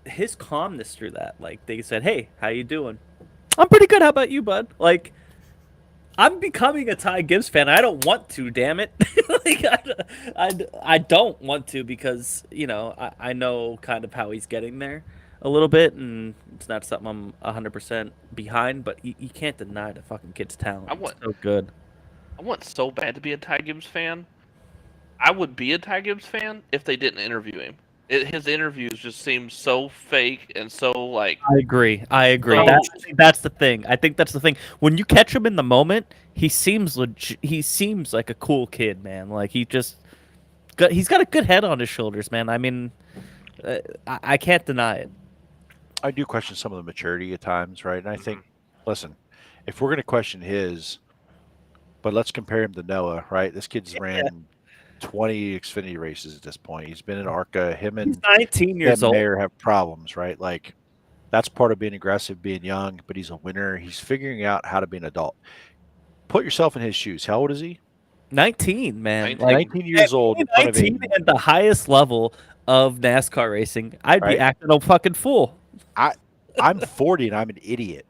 His calmness through that, like, they said, "Hey, how you doing?" "I'm pretty good. How about you, bud?" Like, I'm becoming a Ty Gibbs fan. I don't want to, damn it. Like, I don't want to, because I know kind of how he's getting there a little bit, and it's not something I'm 100% behind. But you can't deny the fucking kid's talent. It's so good. I want so bad to be a Ty Gibbs fan. I would be a Ty Gibbs fan if they didn't interview him. His interviews just seem so fake and so like. I agree. So, That's the thing. I think that's the thing. When you catch him in the moment, he seems he seems like a cool kid, man. Like, he's got a good head on his shoulders, man. I mean, I can't deny it. I do question some of the maturity at times, right? And I think, listen, if we're going to question his, but let's compare him to Noah, right? This kid's ran 20 Xfinity races at this point. He's been in ARCA. Him He's and 19 years Sam old. Mayer have problems, right? Like that's part of being aggressive, being young, but he's a winner. He's figuring out how to be an adult. Put yourself in his shoes. How old is he? 19, man. 19. Like 19 years old in front of 19 80. at the highest level of NASCAR racing. I'd be Right. acting a fucking fool. I'm 40 and I'm an idiot.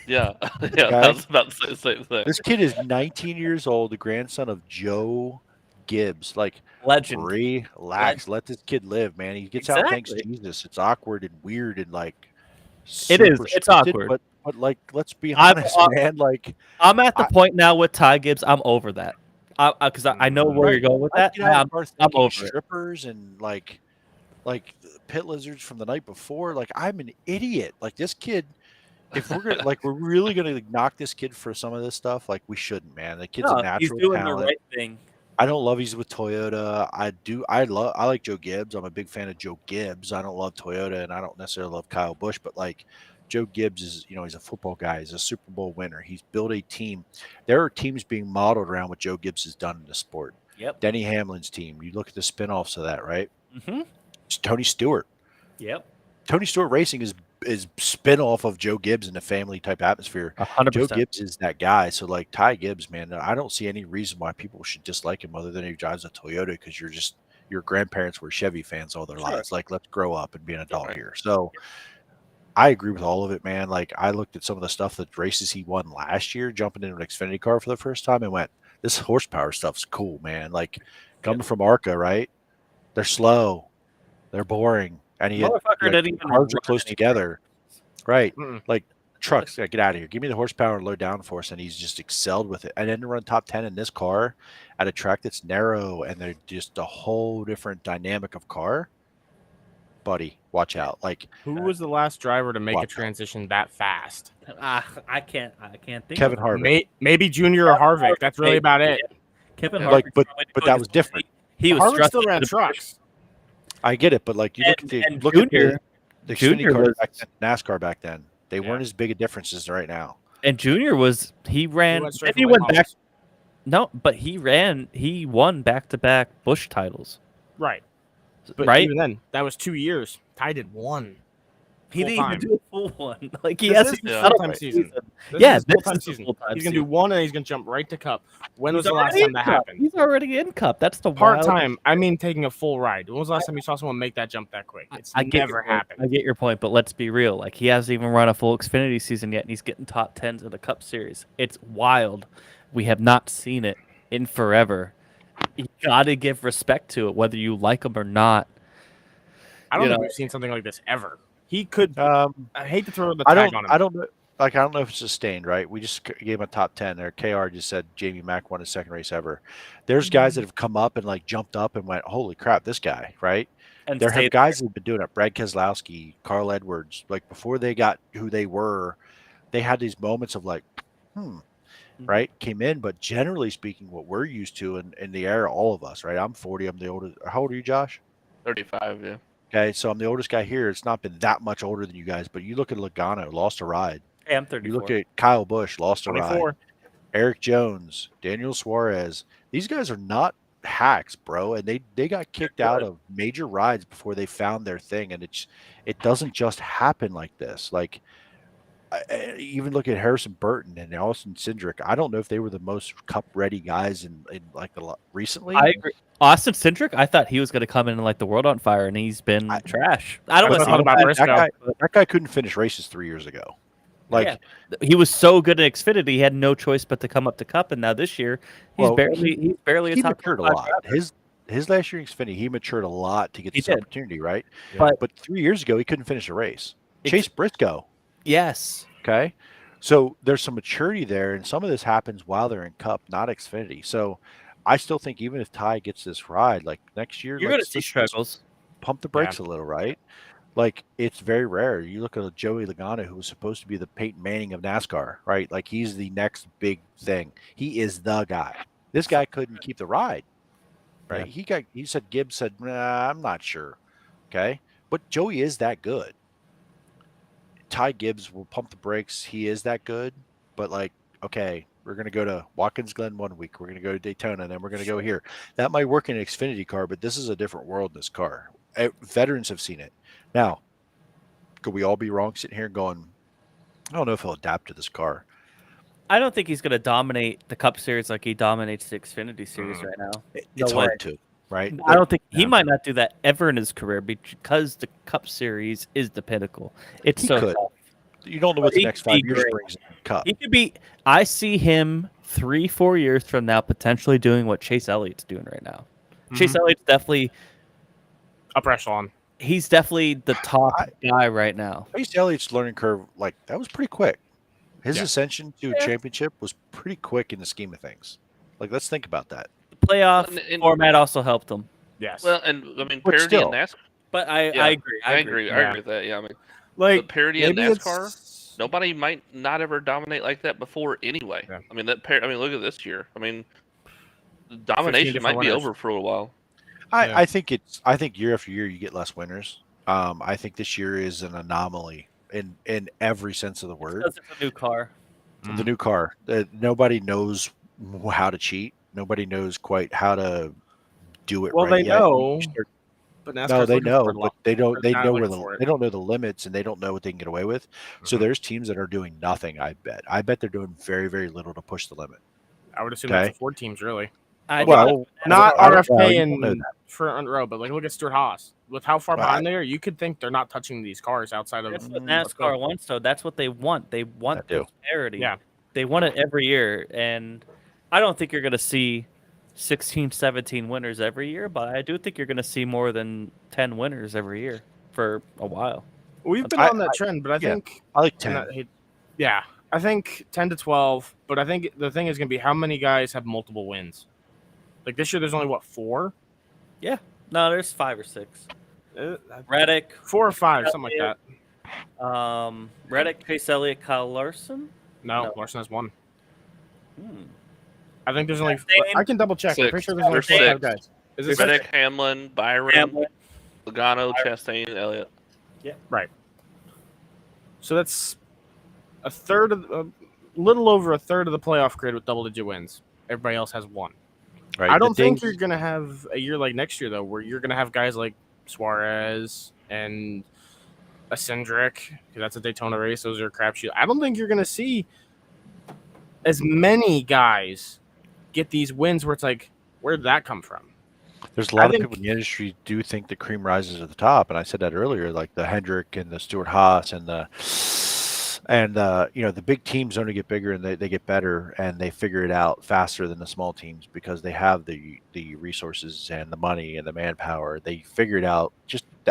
Yeah, yeah. Okay. I was about to say the same thing. This kid is 19 years old, the grandson of Joe Gibbs. Like, Legend. relax. Let this kid live, man. He gets out, thanks Exactly. Jesus. It's awkward and weird and like It is. super It's scripted, awkward. But like, let's be I'm- honest, man. Like, I'm at the point now with Ty Gibbs. I'm over that. Because I know where you're going with I that. get out I'm and start I'm thinking over it. strippers and like pit lizards from the night before. Like, I'm an idiot. Like this kid. If we're gonna we're really gonna knock this kid for some of this stuff, like we shouldn't, man. The kid's a No, he's natural doing talent. the right thing. I don't love he's with Toyota. I like Joe Gibbs. I'm a big fan of Joe Gibbs. I don't love Toyota and I don't necessarily love Kyle Busch, but like Joe Gibbs is, he's a football guy. He's a Super Bowl winner. He's built a team. There are teams being modeled around what Joe Gibbs has done in the sport. Yep. Denny Hamlin's team. You look at the spinoffs of that, right? Mm-hmm. It's Tony Stewart. Yep. Tony Stewart Racing is spin-off of Joe Gibbs in a family type atmosphere. 100%. Joe Gibbs is that guy. So like Ty Gibbs, man, I don't see any reason why people should dislike him other than he drives a Toyota because your grandparents were Chevy fans all their lives. Like, let's grow up and be an adult here. So I agree with all of it, man. Like I looked at some of the stuff, the races he won last year, jumping into an Xfinity car for the first time and went, this horsepower stuff's cool, man. Like coming from ARCA, right? They're slow. They're boring. And he had, Motherfucker didn't even cars are run close any together. Right. Mm-mm. Like trucks, get out of here. Give me the horsepower and low downforce. And he's just excelled with it. And then to run top 10 in this car at a track that's narrow and they're just a whole different dynamic of car. Buddy, watch out. Like Who was the last driver to make a Watch out. transition that fast? I can't think. Kevin of Harvick. Maybe Junior or Harvick. That's really about it. Kevin Yeah. Harvick. Like, but that was different. He was Harvick still thrusted ran to the trucks. I get it, but like you look at the And look Junior- at the Junior Xfinity cars was- back then, NASCAR back then. They Yeah. weren't as big a difference as right now. And Junior he ran. went straight He from went late back. models. No, but he won back-to-back Busch titles. Right. But Right? even then, that was 2 years. Ty did one. He didn't full-time. even do a full one. Like he This has is his the full-time full-time season. This Yeah, is this full-time is the season. full-time He's gonna do season. one and he's gonna jump right to Cup. When was He's the last already time in that Cup. happened? He's already in Cup. That's the Part wild- time. I mean, taking a full ride. When was the last time you saw someone make that jump that quick? It's I get never your point. happened. I get your point, but let's be real. Like he hasn't even run a full Xfinity season yet, and he's getting top 10s in the Cup Series. It's wild. We have not seen it in forever. You gotta give respect to it, whether you like him or not. I don't you think know. we've seen something like this ever. He could. I hate to throw the I tag don't. on him. I don't know. Like I don't know if it's sustained. Right. We just gave him a top 10 there. KR just said Jamie Mack won his second race ever. There's guys that have come up and like jumped up and went, holy crap, this guy. Right. And There stay have guys who've been doing it. Brad Keselowski, Carl Edwards. Like before they got who they were, they had these moments of like, right, came in. But generally speaking, what we're used to in the era, all of us, right? I'm 40. I'm the oldest. How old are you, Josh? 35, yeah. Okay, so I'm the oldest guy here. It's not been that much older than you guys, but you look at Logano, lost a ride. Hey, I'm You 34. look at Kyle Busch, lost a 24. ride. Eric Jones, Daniel Suarez. These guys are not hacks, bro, and they got kicked out of major rides before they found their thing, and it doesn't just happen like this. Like even look at Harrison Burton and Austin Cindric. I don't know if they were the most cup ready guys in like recently. I agree. Austin Cindric, I thought he was going to come in and light the world on fire, and he's been trash. I don't Let's know talk about Briscoe. that guy couldn't finish races 3 years ago. Like Yeah. He was so good at Xfinity, he had no choice but to come up to Cup, and now this year he's Well, barely a he top matured a 25 lot. driver. His last year in Xfinity, he matured a lot to get He this did. opportunity, right? But 3 years ago, he couldn't finish a race. Ex- Chase Briscoe. yes, Okay. So there's some maturity there, and some of this happens while they're in Cup, not Xfinity. So I still think even if Ty gets this ride, like next year, you're like, going to see struggles. pump the brakes a little, right? Like it's very rare. You look at Joey Logano, who was supposed to be the Peyton Manning of NASCAR, right? Like he's the next big thing. He is the guy. This guy couldn't keep the ride, right? He said Gibbs said, nah, I'm not sure. Okay. But Joey is that good. Ty Gibbs will pump the brakes. He is that good. But like, okay, We're going to go to Watkins Glen one week. We're going to go to Daytona, and then we're going to go here. That might work in an Xfinity car, but this is a different world in this car. Veterans have seen it. Now, could we all be wrong sitting here going, I don't know if he'll adapt to this car. I don't think he's going to dominate the Cup Series like he dominates the Xfinity Series right now. It's way. hard to, right? I don't think he Yeah. might not do that ever in his career because the Cup Series is the pinnacle. It's He so could. tough. You don't know what He the next could 5 be years great. brings in the Cup. He could be. I see him 3-4 years from now potentially doing what Chase Elliott's doing right now. Chase Elliott's definitely Upper echelon. he's definitely the top guy right now. Chase Elliott's learning curve, like, that was pretty quick. His Yeah. ascension to a championship was pretty quick in the scheme of things. Like, let's think about that. The playoff And- format also helped him. Yes. Well, and I mean, But parity still. in NASCAR. But I agree. I agree. I Yeah. agree with that. Yeah, I mean, like the parity in maybe NASCAR. it's- Nobody might not ever dominate like that before anyway. Yeah. I mean, I mean, look at this year. I mean, the domination might different be winners. over for a while. I think year after year you get less winners. I think this year is an anomaly in every sense of the word. Because it's a new car. The new car. Nobody knows how to cheat. Nobody knows quite how to do it Well, right they yet. know, but No, NASCAR's they looking know, for it a but lot. they don't. They They're not know where looking for it. they don't know the limits, and they don't know what they can get away with. So there's teams that are doing nothing. I bet they're doing very, very little to push the limit. I would assume Okay. that's the Ford teams, really. I Well, Not I don't RFK know, you don't know and front row, but like look at Stuart Haas. With how far Well, behind they are, you could think they're not touching these cars outside of. That's what let's go. NASCAR wants, though. That's what they want. They want They do. this parity. Yeah. They want it every year. And I don't think you're going to see 16, 17 winners every year, but I do think you're going to see more than 10 winners every year for a while. We've been I- on that trend, but I yeah. think I like and 10. yeah, I think 10 to 12. But I think the thing is going to be how many guys have multiple wins. Like this year, there's only 4. No, there's 5 or 6. Uh, Reddick, 4 or 5, something like Yeah. that. Reddick, Chase Elliott, Kyle Larson. No, No. Larson has 1. Hmm. I think there's only. Chastain? I can double check. I'm Six. pretty sure there's only There's 4 or 5 six. guys. Is it Reddick, six? Hamlin, Byron, Hamlin. Logano, Chastain, Elliott. Right. So that's a little over a third of the playoff grid with double-digit wins. Everybody else has 1. Right. I don't The think thing- you're going to have a year like next year, though, where you're going to have guys like Suarez and a Cindric, because that's a Daytona race. Those are crapshoot. I don't think you're going to see as many guys get these wins where it's like, where did that come from? There's a lot of think- people in the industry do think the cream rises at the top, and I said that earlier, like the Hendrick and the Stuart Haas and the big teams only get bigger and they get better and they figure it out faster than the small teams because they have the resources and the money and the manpower. They figure it out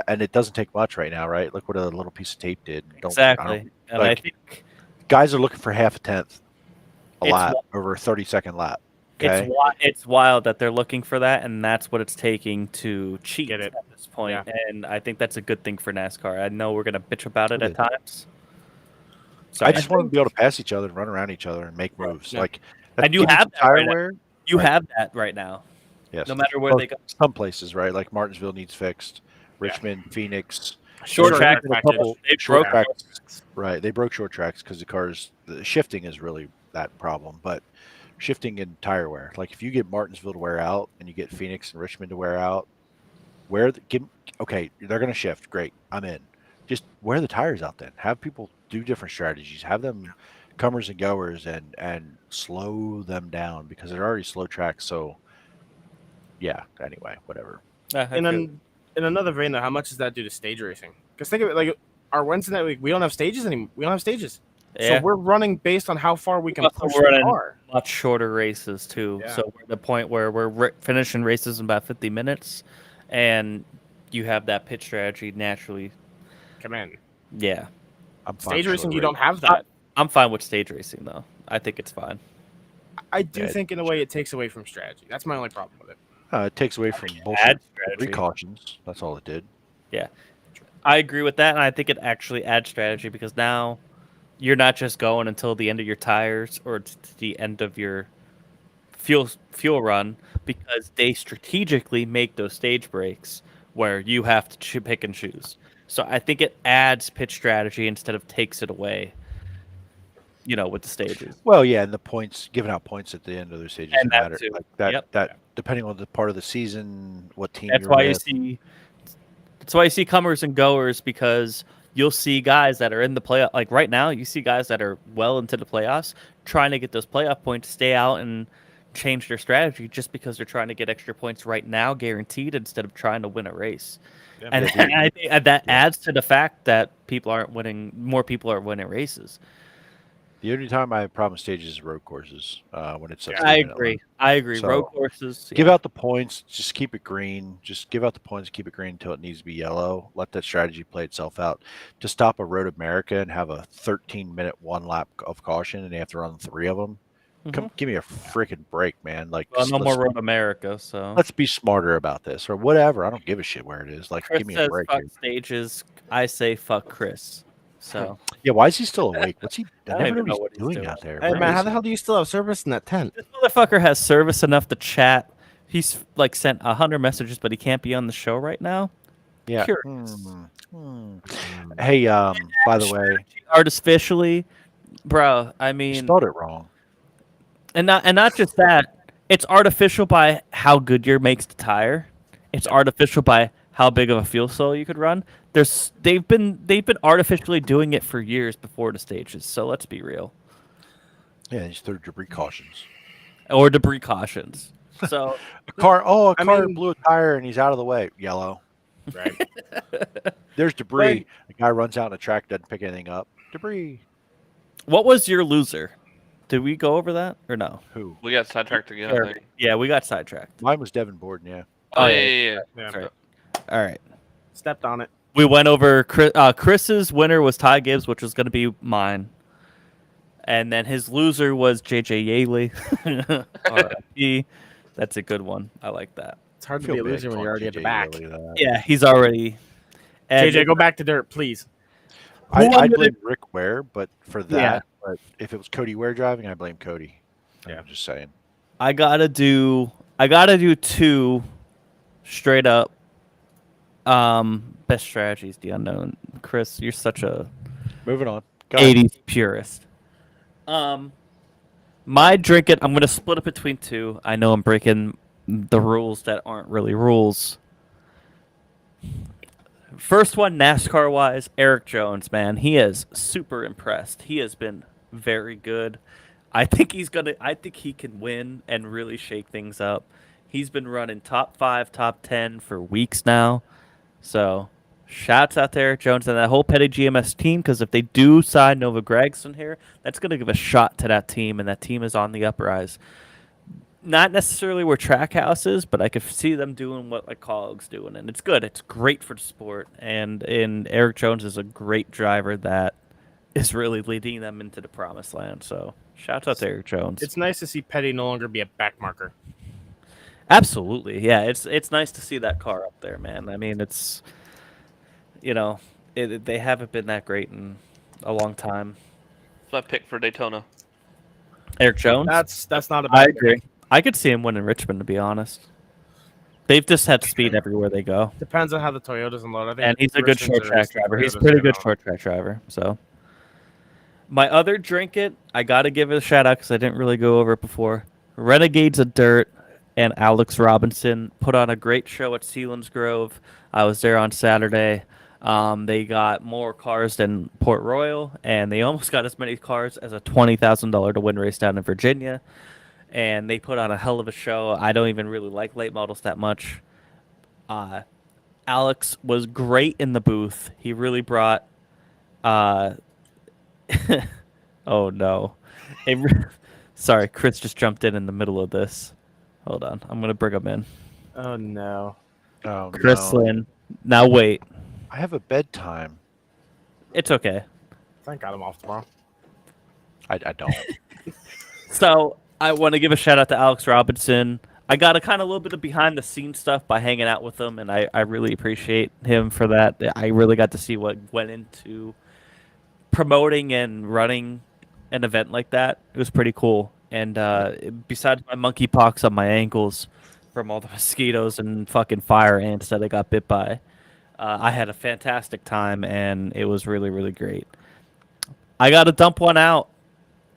and it doesn't take much right now, right? Look what a little piece of tape did. Exactly. And I like, think Guys are looking for half a tenth a It's lap wi- over a 30-second lap. Okay. it's wild that they're looking for that, and that's what it's taking to cheat Get it. at this point. Yeah. And I think that's a good thing for NASCAR. I know we're going to bitch about it It at is. times. I Sorry. just want to be able to pass each other and run around each other and make moves. Yeah. Like, And you give me have some that tire right now. wear. You Right. have that right now. Yes. No matter where Well, they go. Some places, right? Like Martinsville needs fixed. Richmond, Phoenix. Short Short track, track a couple they short broke tracks. Right. They broke short tracks because the shifting is really that problem. But shifting in tire wear, like if you get Martinsville to wear out and you get Phoenix and Richmond to wear out, okay, they're going to shift. Great. I'm in. Just wear the tires out then. Have people do different strategies. Have them comers and goers and slow them down because they're already slow tracks. So, yeah, anyway, whatever. In another vein, though, how much does that do to stage racing? Because think of it like our Wednesday night week, we don't have stages anymore. We don't have stages. Yeah. So we're running based on how far we can Also push running- the car. much shorter races too. Yeah. So we're at the point where we're finishing races in about 50 minutes, and you have that pit strategy naturally. Come in. Yeah, I'm fine Stage with racing, short you don't race. have that. I'm fine with stage racing though. I think it's fine. I do Yeah, think in a way it takes away from strategy. That's my only problem with it. It takes away from Add bullshit strategy. precautions. That's all it did. I agree with that, and I think it actually adds strategy because now you're not just going until the end of your tires or to the end of your fuel run, because they strategically make those stage breaks where you have to pick and choose. So I think it adds pitch strategy instead of takes it away. with the stages. Well, yeah, and the points, giving out points at the end of the stages And that matter. too. Like that, Yep. that depending on the part of the season, what team That's you're why with. that's why you see comers and goers, because you'll see guys that are in the playoff. Like right now, you see guys that are well into the playoffs trying to get those playoff points, stay out and change their strategy just because they're trying to get extra points right now, guaranteed, instead of trying to win a race. Yeah, And, Yeah, and I think that adds to the fact that people aren't winning. More people are winning races. The only time I have problem with stages is road courses. When it's a I 3-minute agree. limit. I agree. So, Road courses. Give yeah. out the points. Just keep it green. Just give out the points. Keep it green until it needs to be yellow. Let that strategy play itself out. To stop a Road America and have a 13-minute one lap of caution, and they have to run 3 of them. Come, give me a freaking break, man! Like, Well, no more let's, Road America. So let's be smarter about this, or whatever. I don't give a shit where it is. Like, Chris give me a says break. fuck Here. stages. I say fuck Chris. So Yeah, why is he still awake? What's he? I don't never even know know what he's doing doing. out there. Hey Where man, is how the he? hell do you still have service in that tent? this motherfucker has service enough to chat. He's like sent 100 messages, but he can't be on the show right now. Yeah. Curious. Hey, by the way, Artificially, bro. I you mean, spelled it wrong. and not just that. It's artificial by how Goodyear makes the tire. It's artificial by how big of a fuel cell you could run. They've been artificially doing it for years before the stages. So let's be real. Yeah, just threw debris cautions. Or debris cautions. So A car mean- blew a tire and he's out of the way. Yellow. Right. There's debris. Right. The guy runs out on the track, doesn't pick anything up. Debris. what was your loser? Did we go over that or no? Who? We got sidetracked again. Or- I think. yeah, we got sidetracked. Mine was Devin Borden, yeah. Oh, Oh, yeah, yeah, yeah, yeah. Yeah. That's right. All right. Stepped on it. We went over Chris's winner was Ty Gibbs, which was going to be mine. And then his loser was JJ Yaley. R.I.P. That's a good one. I like that. It's hard to Feel be a bad loser when calling you're already at the JJ back. Yeley that. Yeah, he's already. And JJ, go back to dirt, please. Who I won the- blame Rick Ware, but for that, Yeah. but if it was Cody Ware driving, I blame Cody. Yeah. I'm just saying. I gotta do 2 straight up. Best strategies, the unknown. Chris, you're such a Moving on. Go ahead. 80s purist. My drink it. I'm gonna split it between 2. I know I'm breaking the rules that aren't really rules. First one, NASCAR wise, Eric Jones, man, he is super impressed. He has been very good. I think he can win and really shake things up. He's been running top 5, top 10 for weeks now. So, shouts out to Eric Jones and that whole Petty GMS team, because if they do sign Nova Gregson here, that's going to give a shot to that team, and that team is on the uprise. Not necessarily where Trackhouse is, but I could see them doing what like Cog's doing, and it's good. It's great for the sport, and Eric Jones is a great driver that is really leading them into the promised land. So, shouts out to Eric Jones. It's nice to see Petty no longer be a back marker. Absolutely, yeah. It's nice to see that car up there, man. I mean, it's they haven't been that great in a long time. That's my pick for Daytona. Eric Jones. That's not a I bad agree. I could see him winning Richmond, to be honest. They've just had speed everywhere they go, Depends on how the Toyotas unload. I think and he's a good short Richmond's track race, the driver. He's a Toyotas pretty get good on. short track driver. So, my other drink it, I got to give it a shout out because I didn't really go over it before. Renegades of Dirt and Alex Robinson put on a great show at Sealands Grove. I was there on Saturday. They got more cars than Port Royal, and they almost got as many cars as a $20,000 to win race down in Virginia. And they put on a hell of a show. I don't even really like late models that much. Alex was great in the booth. He really brought. Oh no! Sorry, Chris just jumped in the middle of this. Hold on, I'm gonna bring him in. Oh no. Oh, Chris no. Lynn. Now wait, I have a bedtime. it's okay. Thank God I'm off tomorrow. I don't. So I want to give a shout out to Alex Robinson. I got a kind of little bit of behind the scenes stuff by hanging out with him, and I really appreciate him for that. I really got to see what went into promoting and running an event like that. It was pretty cool. And besides my monkeypox on my ankles from all the mosquitoes and fucking fire ants that I got bit by, I had a fantastic time, and it was really, really great. I got to dump one out.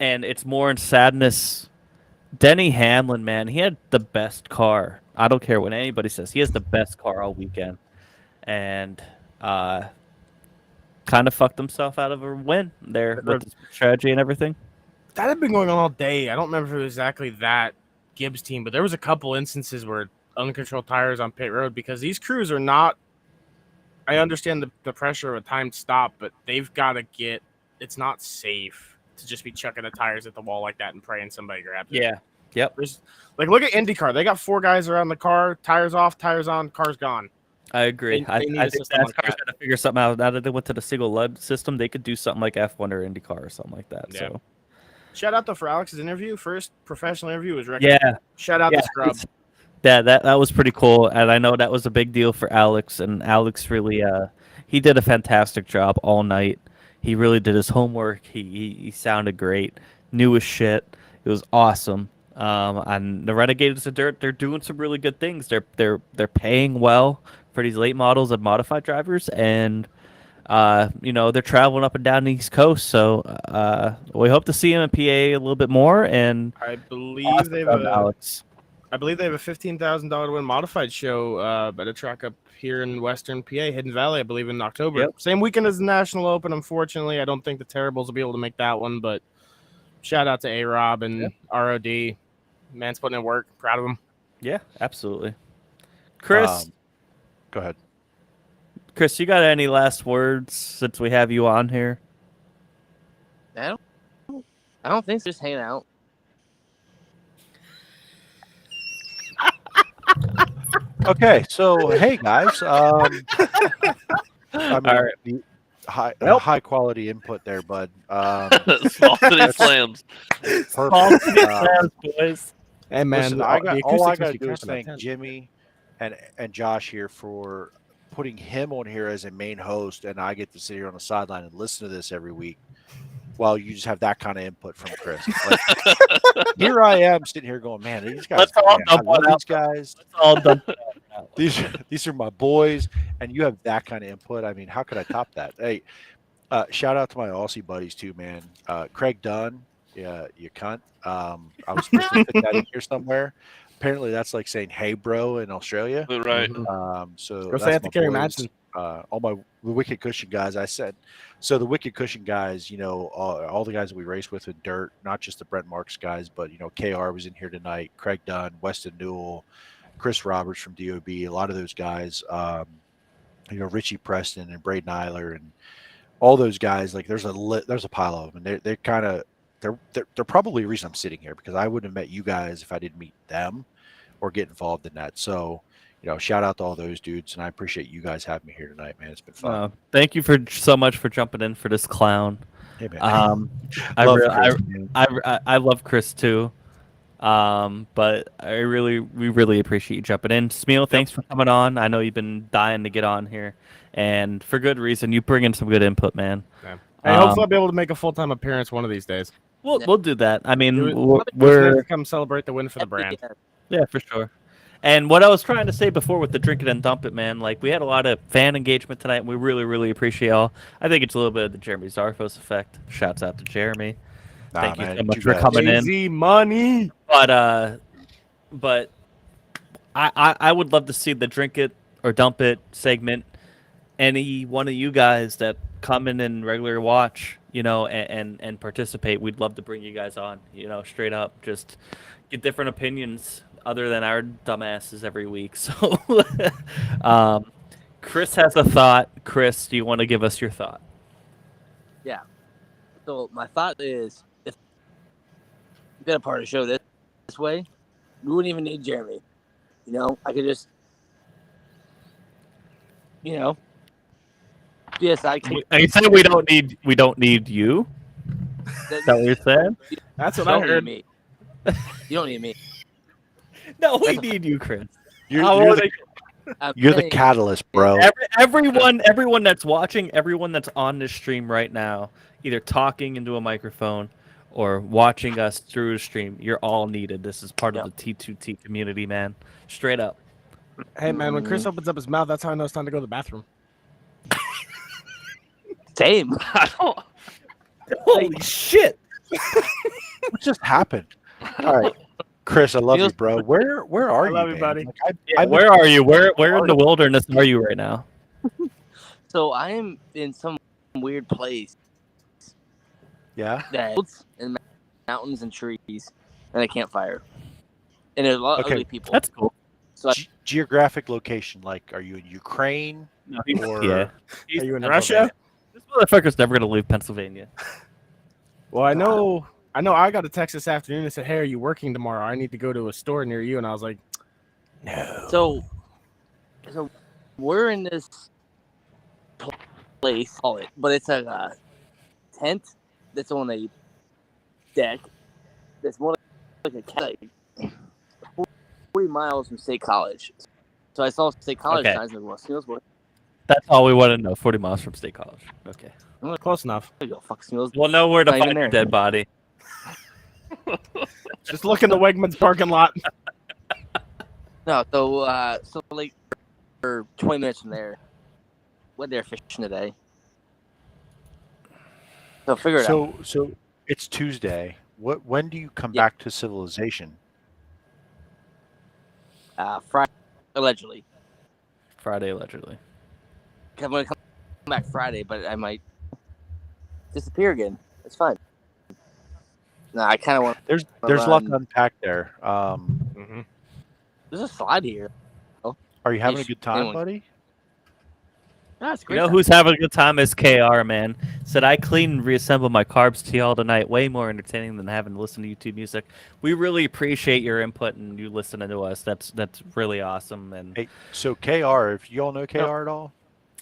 and it's more in sadness. Denny Hamlin, man, he had the best car. I don't care what anybody says. He has the best car all weekend, and kind of fucked himself out of a win there with his strategy and everything. That had been going on all day. I don't remember if it was exactly that Gibbs team, but there was a couple instances where uncontrolled tires on pit road because these crews are not. I understand the pressure of a timed stop, but they've got to get. It's not safe to just be chucking the tires at the wall like that and praying somebody grabs it. Yeah. Yep. Like, look at IndyCar. They got 4 guys around the car, tires off, tires on, car's gone. I agree. They I need a think system like NASCAR's that. got to figure something out. Now that they went to the single LUD system, they could do something like F1 or IndyCar or something like that. Yeah. So, Shout out though for Alex's interview. First professional interview was record. yeah. Shout out to Scrub. Yeah, that was pretty cool, and I know that was a big deal for Alex. And Alex really, he did a fantastic job all night. He really did his homework. He sounded great, knew his shit. It was awesome. And the Renegades of Dirt, they're doing some really good things. They're paying well for these late models and modified drivers, and they're traveling up and down the East Coast. So we hope to see him in PA a little bit more. And I believe awesome they job, have Alex. I believe they have a $15,000 to win modified show at a track up here in Western PA, Hidden Valley, I believe in October. Yep. Same weekend as the National Open. Unfortunately, I don't think the Terribles will be able to make that one, but shout out to A-Rob and ROD. Man's putting in work. Proud of him. Yeah, absolutely. Chris, Go ahead. Chris, you got any last words since we have you on here? I don't think so. Just hanging out. Okay, so hey guys, I mean, All right. the high quality input there, bud. Small City Slams. Perfect. Boys. Hey, man. Listen, the all I acoustics got to must be do is crapping out thank there. Jimmy and Josh here for putting him on here as a main host, and I get to sit here on the sideline and listen to this every week. While you just have that kind of input from Chris. Like, here I am sitting here going, man, these guys, Let's all man, I dump love one these guys. All done. These are my boys, and you have that kind of input. I mean, how could I top that? Hey, shout out to my Aussie buddies too, man. Craig Dunn, yeah, you cunt. I was supposed to fit that in here somewhere. Apparently, that's like saying "Hey, bro" in Australia. Right. So Go that's say it to my Kerry boys. Madsen. All my Wicked Cushion guys, I said. So the Wicked Cushion guys, all the guys that we race with in dirt, not just the Brent Marks guys, but KR was in here tonight, Craig Dunn, Weston Newell, Chris Roberts from DOB, a lot of those guys, Richie Preston and Braden Eiler and all those guys. Like there's a pile of them, and they're probably the reason I'm sitting here, because I wouldn't have met you guys if I didn't meet them or get involved in that. So shout out to all those dudes, and I appreciate you guys having me here tonight, man. It's been fun. Thank you so much for jumping in for this clown. Hey, man. I love Chris too. But we really appreciate you jumping in. Smeal, thanks for coming on. I know you've been dying to get on here, and for good reason. You bring in some good input, man. Yeah. Hey, hopefully I'll be able to make a full-time appearance one of these days. We'll do that. I mean, we're come celebrate the win for the brand. Yeah, for sure. And what I was trying to say before with the drink it and dump it, man, like we had a lot of fan engagement tonight, and we really appreciate all. I think it's a little bit of the Jeremy Zarfos effect. Shouts out to Jeremy. Thank you so much for coming in. Easy money. But I would love to see the drink it or dump it segment. Any one of you guys that come in and regular watch, and participate, we'd love to bring you guys on. Straight up, just get different opinions other than our dumbasses every week. So, Chris has a thought. Chris, do you want to give us your thought? Yeah. So my thought is, if we got a part of the show this way, we wouldn't even need Jeremy. I could just, yes, I can. Are you saying we don't need you? Is that what you're saying? That's what You I don't heard. need me. You don't need me. No, we need you, Chris. You're I'm the saying- catalyst, bro. Everyone that's watching, everyone that's on this stream right now, either talking into a microphone or watching us through the stream, you're all needed. This is part of the T2T community, man. Straight up. Hey, man, when Chris opens up his mouth, that's how I know it's time to go to the bathroom. Same. I don't. Holy shit! What just happened? All right, Chris, I love you, Feels- bro. Where are I you, love you, man? buddy. Like, Yeah, where are you? Where in the wilderness are you right now? So I am in some weird place Yeah. that's in mountains and trees and a campfire. And there's a lot of Okay. ugly people. That's cool. So Geographic location, like, are you in Ukraine or Yeah. Are you in Pennsylvania? Russia? This motherfucker's never gonna leave Pennsylvania. Well, I know. I got a text this afternoon that said, "Hey, are you working tomorrow? I need to go to a store near you." And I was like, "No." So we're in this place, call it, but it's a tent that's on a deck that's more like a cabin, 40 miles from State College. So I saw State College Okay. signs and I was like, That's all we want to know. 40 miles from State College. Okay. Close enough. there you go, fuck Smeals. We'll know where to Not even find your there. dead body. Just look in the Wegmans parking lot. No, so like for 20 minutes from there, went there fishing today. So figure it out. So it's Tuesday. When do you come Yeah. back to civilization? Friday, allegedly. Friday, allegedly. I'm gonna come back Friday, but I might disappear again. It's fine. No, I kind of want. There's a lot to run. unpack there. There's a slide here. Are you having a Ish. good time, Anyone. buddy? No, it's You great. know time. who's having a good time is KR, man. Said I clean and reassemble my carbs tea all tonight. Way more entertaining than having to listen to YouTube music. We really appreciate your input and you listening to us. That's really awesome. And Hey, so KR, if you all know KR at all,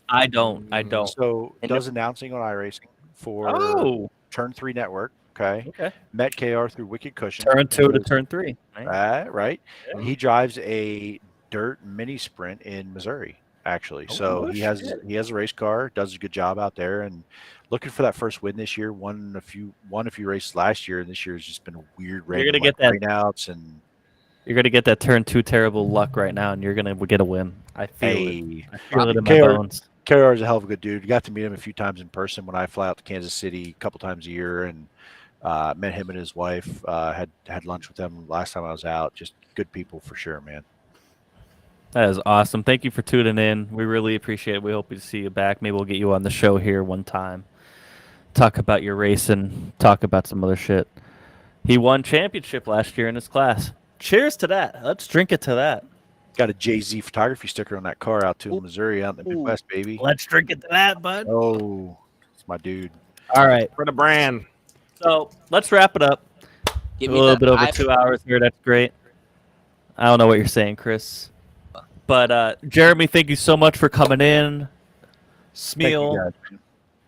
I don't. so I does announcing on iRacing for Oh, Turn 3 Network. Okay, okay. met KR through Wicked Cushion. Turn 2 to turn 3. Right. Yeah. He drives a dirt mini sprint in Missouri, actually. Oh, So no he has shit. a race car, does a good job out there, and looking for that first win this year. Won a few races last year, and this year has just been a weird You're random gonna get that- rainouts and You're gonna get that turn 2 terrible luck right now, and you're gonna get a win. I feel it. hey. I feel it in my KR bones. KR is a hell of a good dude. Got to meet him a few times in person when I fly out to Kansas City a couple times a year, and met him and his wife. Had lunch with them last time I was out. Just good people for sure, man. That is awesome. Thank you for tuning in. We really appreciate it. We hope to see you back. Maybe we'll get you on the show here one time. Talk about your racing. Talk about some other shit. He won championship last year in his class. Cheers to that. Let's drink it to that. Got a Jay-Z photography sticker on that car out to Missouri, out in the Midwest, baby. Let's drink it to that, bud. Oh, it's my dude. All right. For the brand. So let's wrap it up. Give A me little that bit over eye- 2 hours here. That's great. I don't know what you're saying, Chris. But Jeremy, thank you so much for coming in. Thank you, Smeal, guys.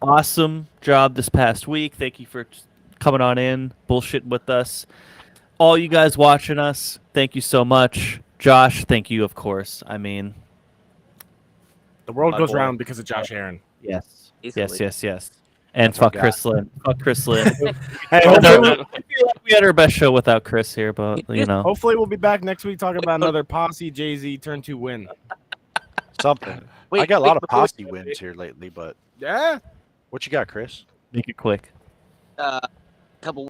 awesome job this past week. Thank you for coming on in, bullshitting with us. All you guys watching us, thank you so much. Josh, thank you, of course. I mean, The world My goes boy. round because of Josh Aaron. yes. Easily. Yes. And That's our fuck Chris Lynn. Fuck Chris Lynn. Hey, I hopefully, feel like we had our best show without Chris here, but you know. hopefully we'll be back next week talking about another Posse Jay-Z Turn 2 win. Something. Wait, I got a lot of before- posse wins here lately, but Yeah. what you got, Chris? Make it quick. couple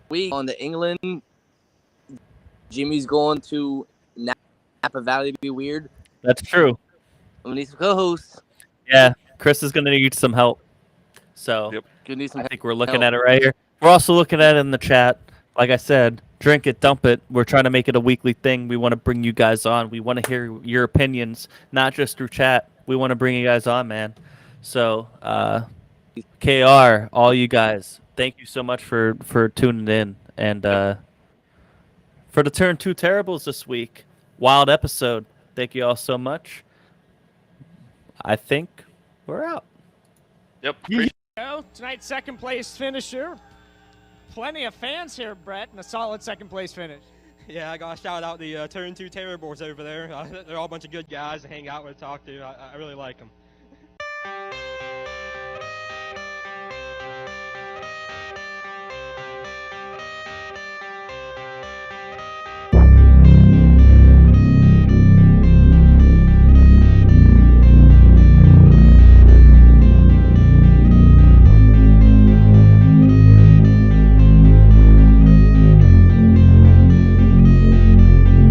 weeks on to England. Jimmy's going to Napa Valley to be weird. That's true. I'm gonna need some co-hosts. Yeah, Chris is going to need some help. So Yep. Gonna need some I think we're looking help. at it right here. We're also looking at it in the chat. Like I said, drink it, dump it. We're trying to make it a weekly thing. We want to bring you guys on. We want to hear your opinions, not just through chat. We want to bring you guys on, man. So, KR, all you guys, thank you so much for tuning in. And for the Turn 2 Terribles this week, wild episode. Thank you all so much. I think we're out. Yep. Go. Tonight's second place finisher. Plenty of fans here, Brett, and a solid second place finish. Yeah, I got to shout out the Turn 2 Terror Boards over there. They're all a bunch of good guys to hang out with, talk to. I really like them.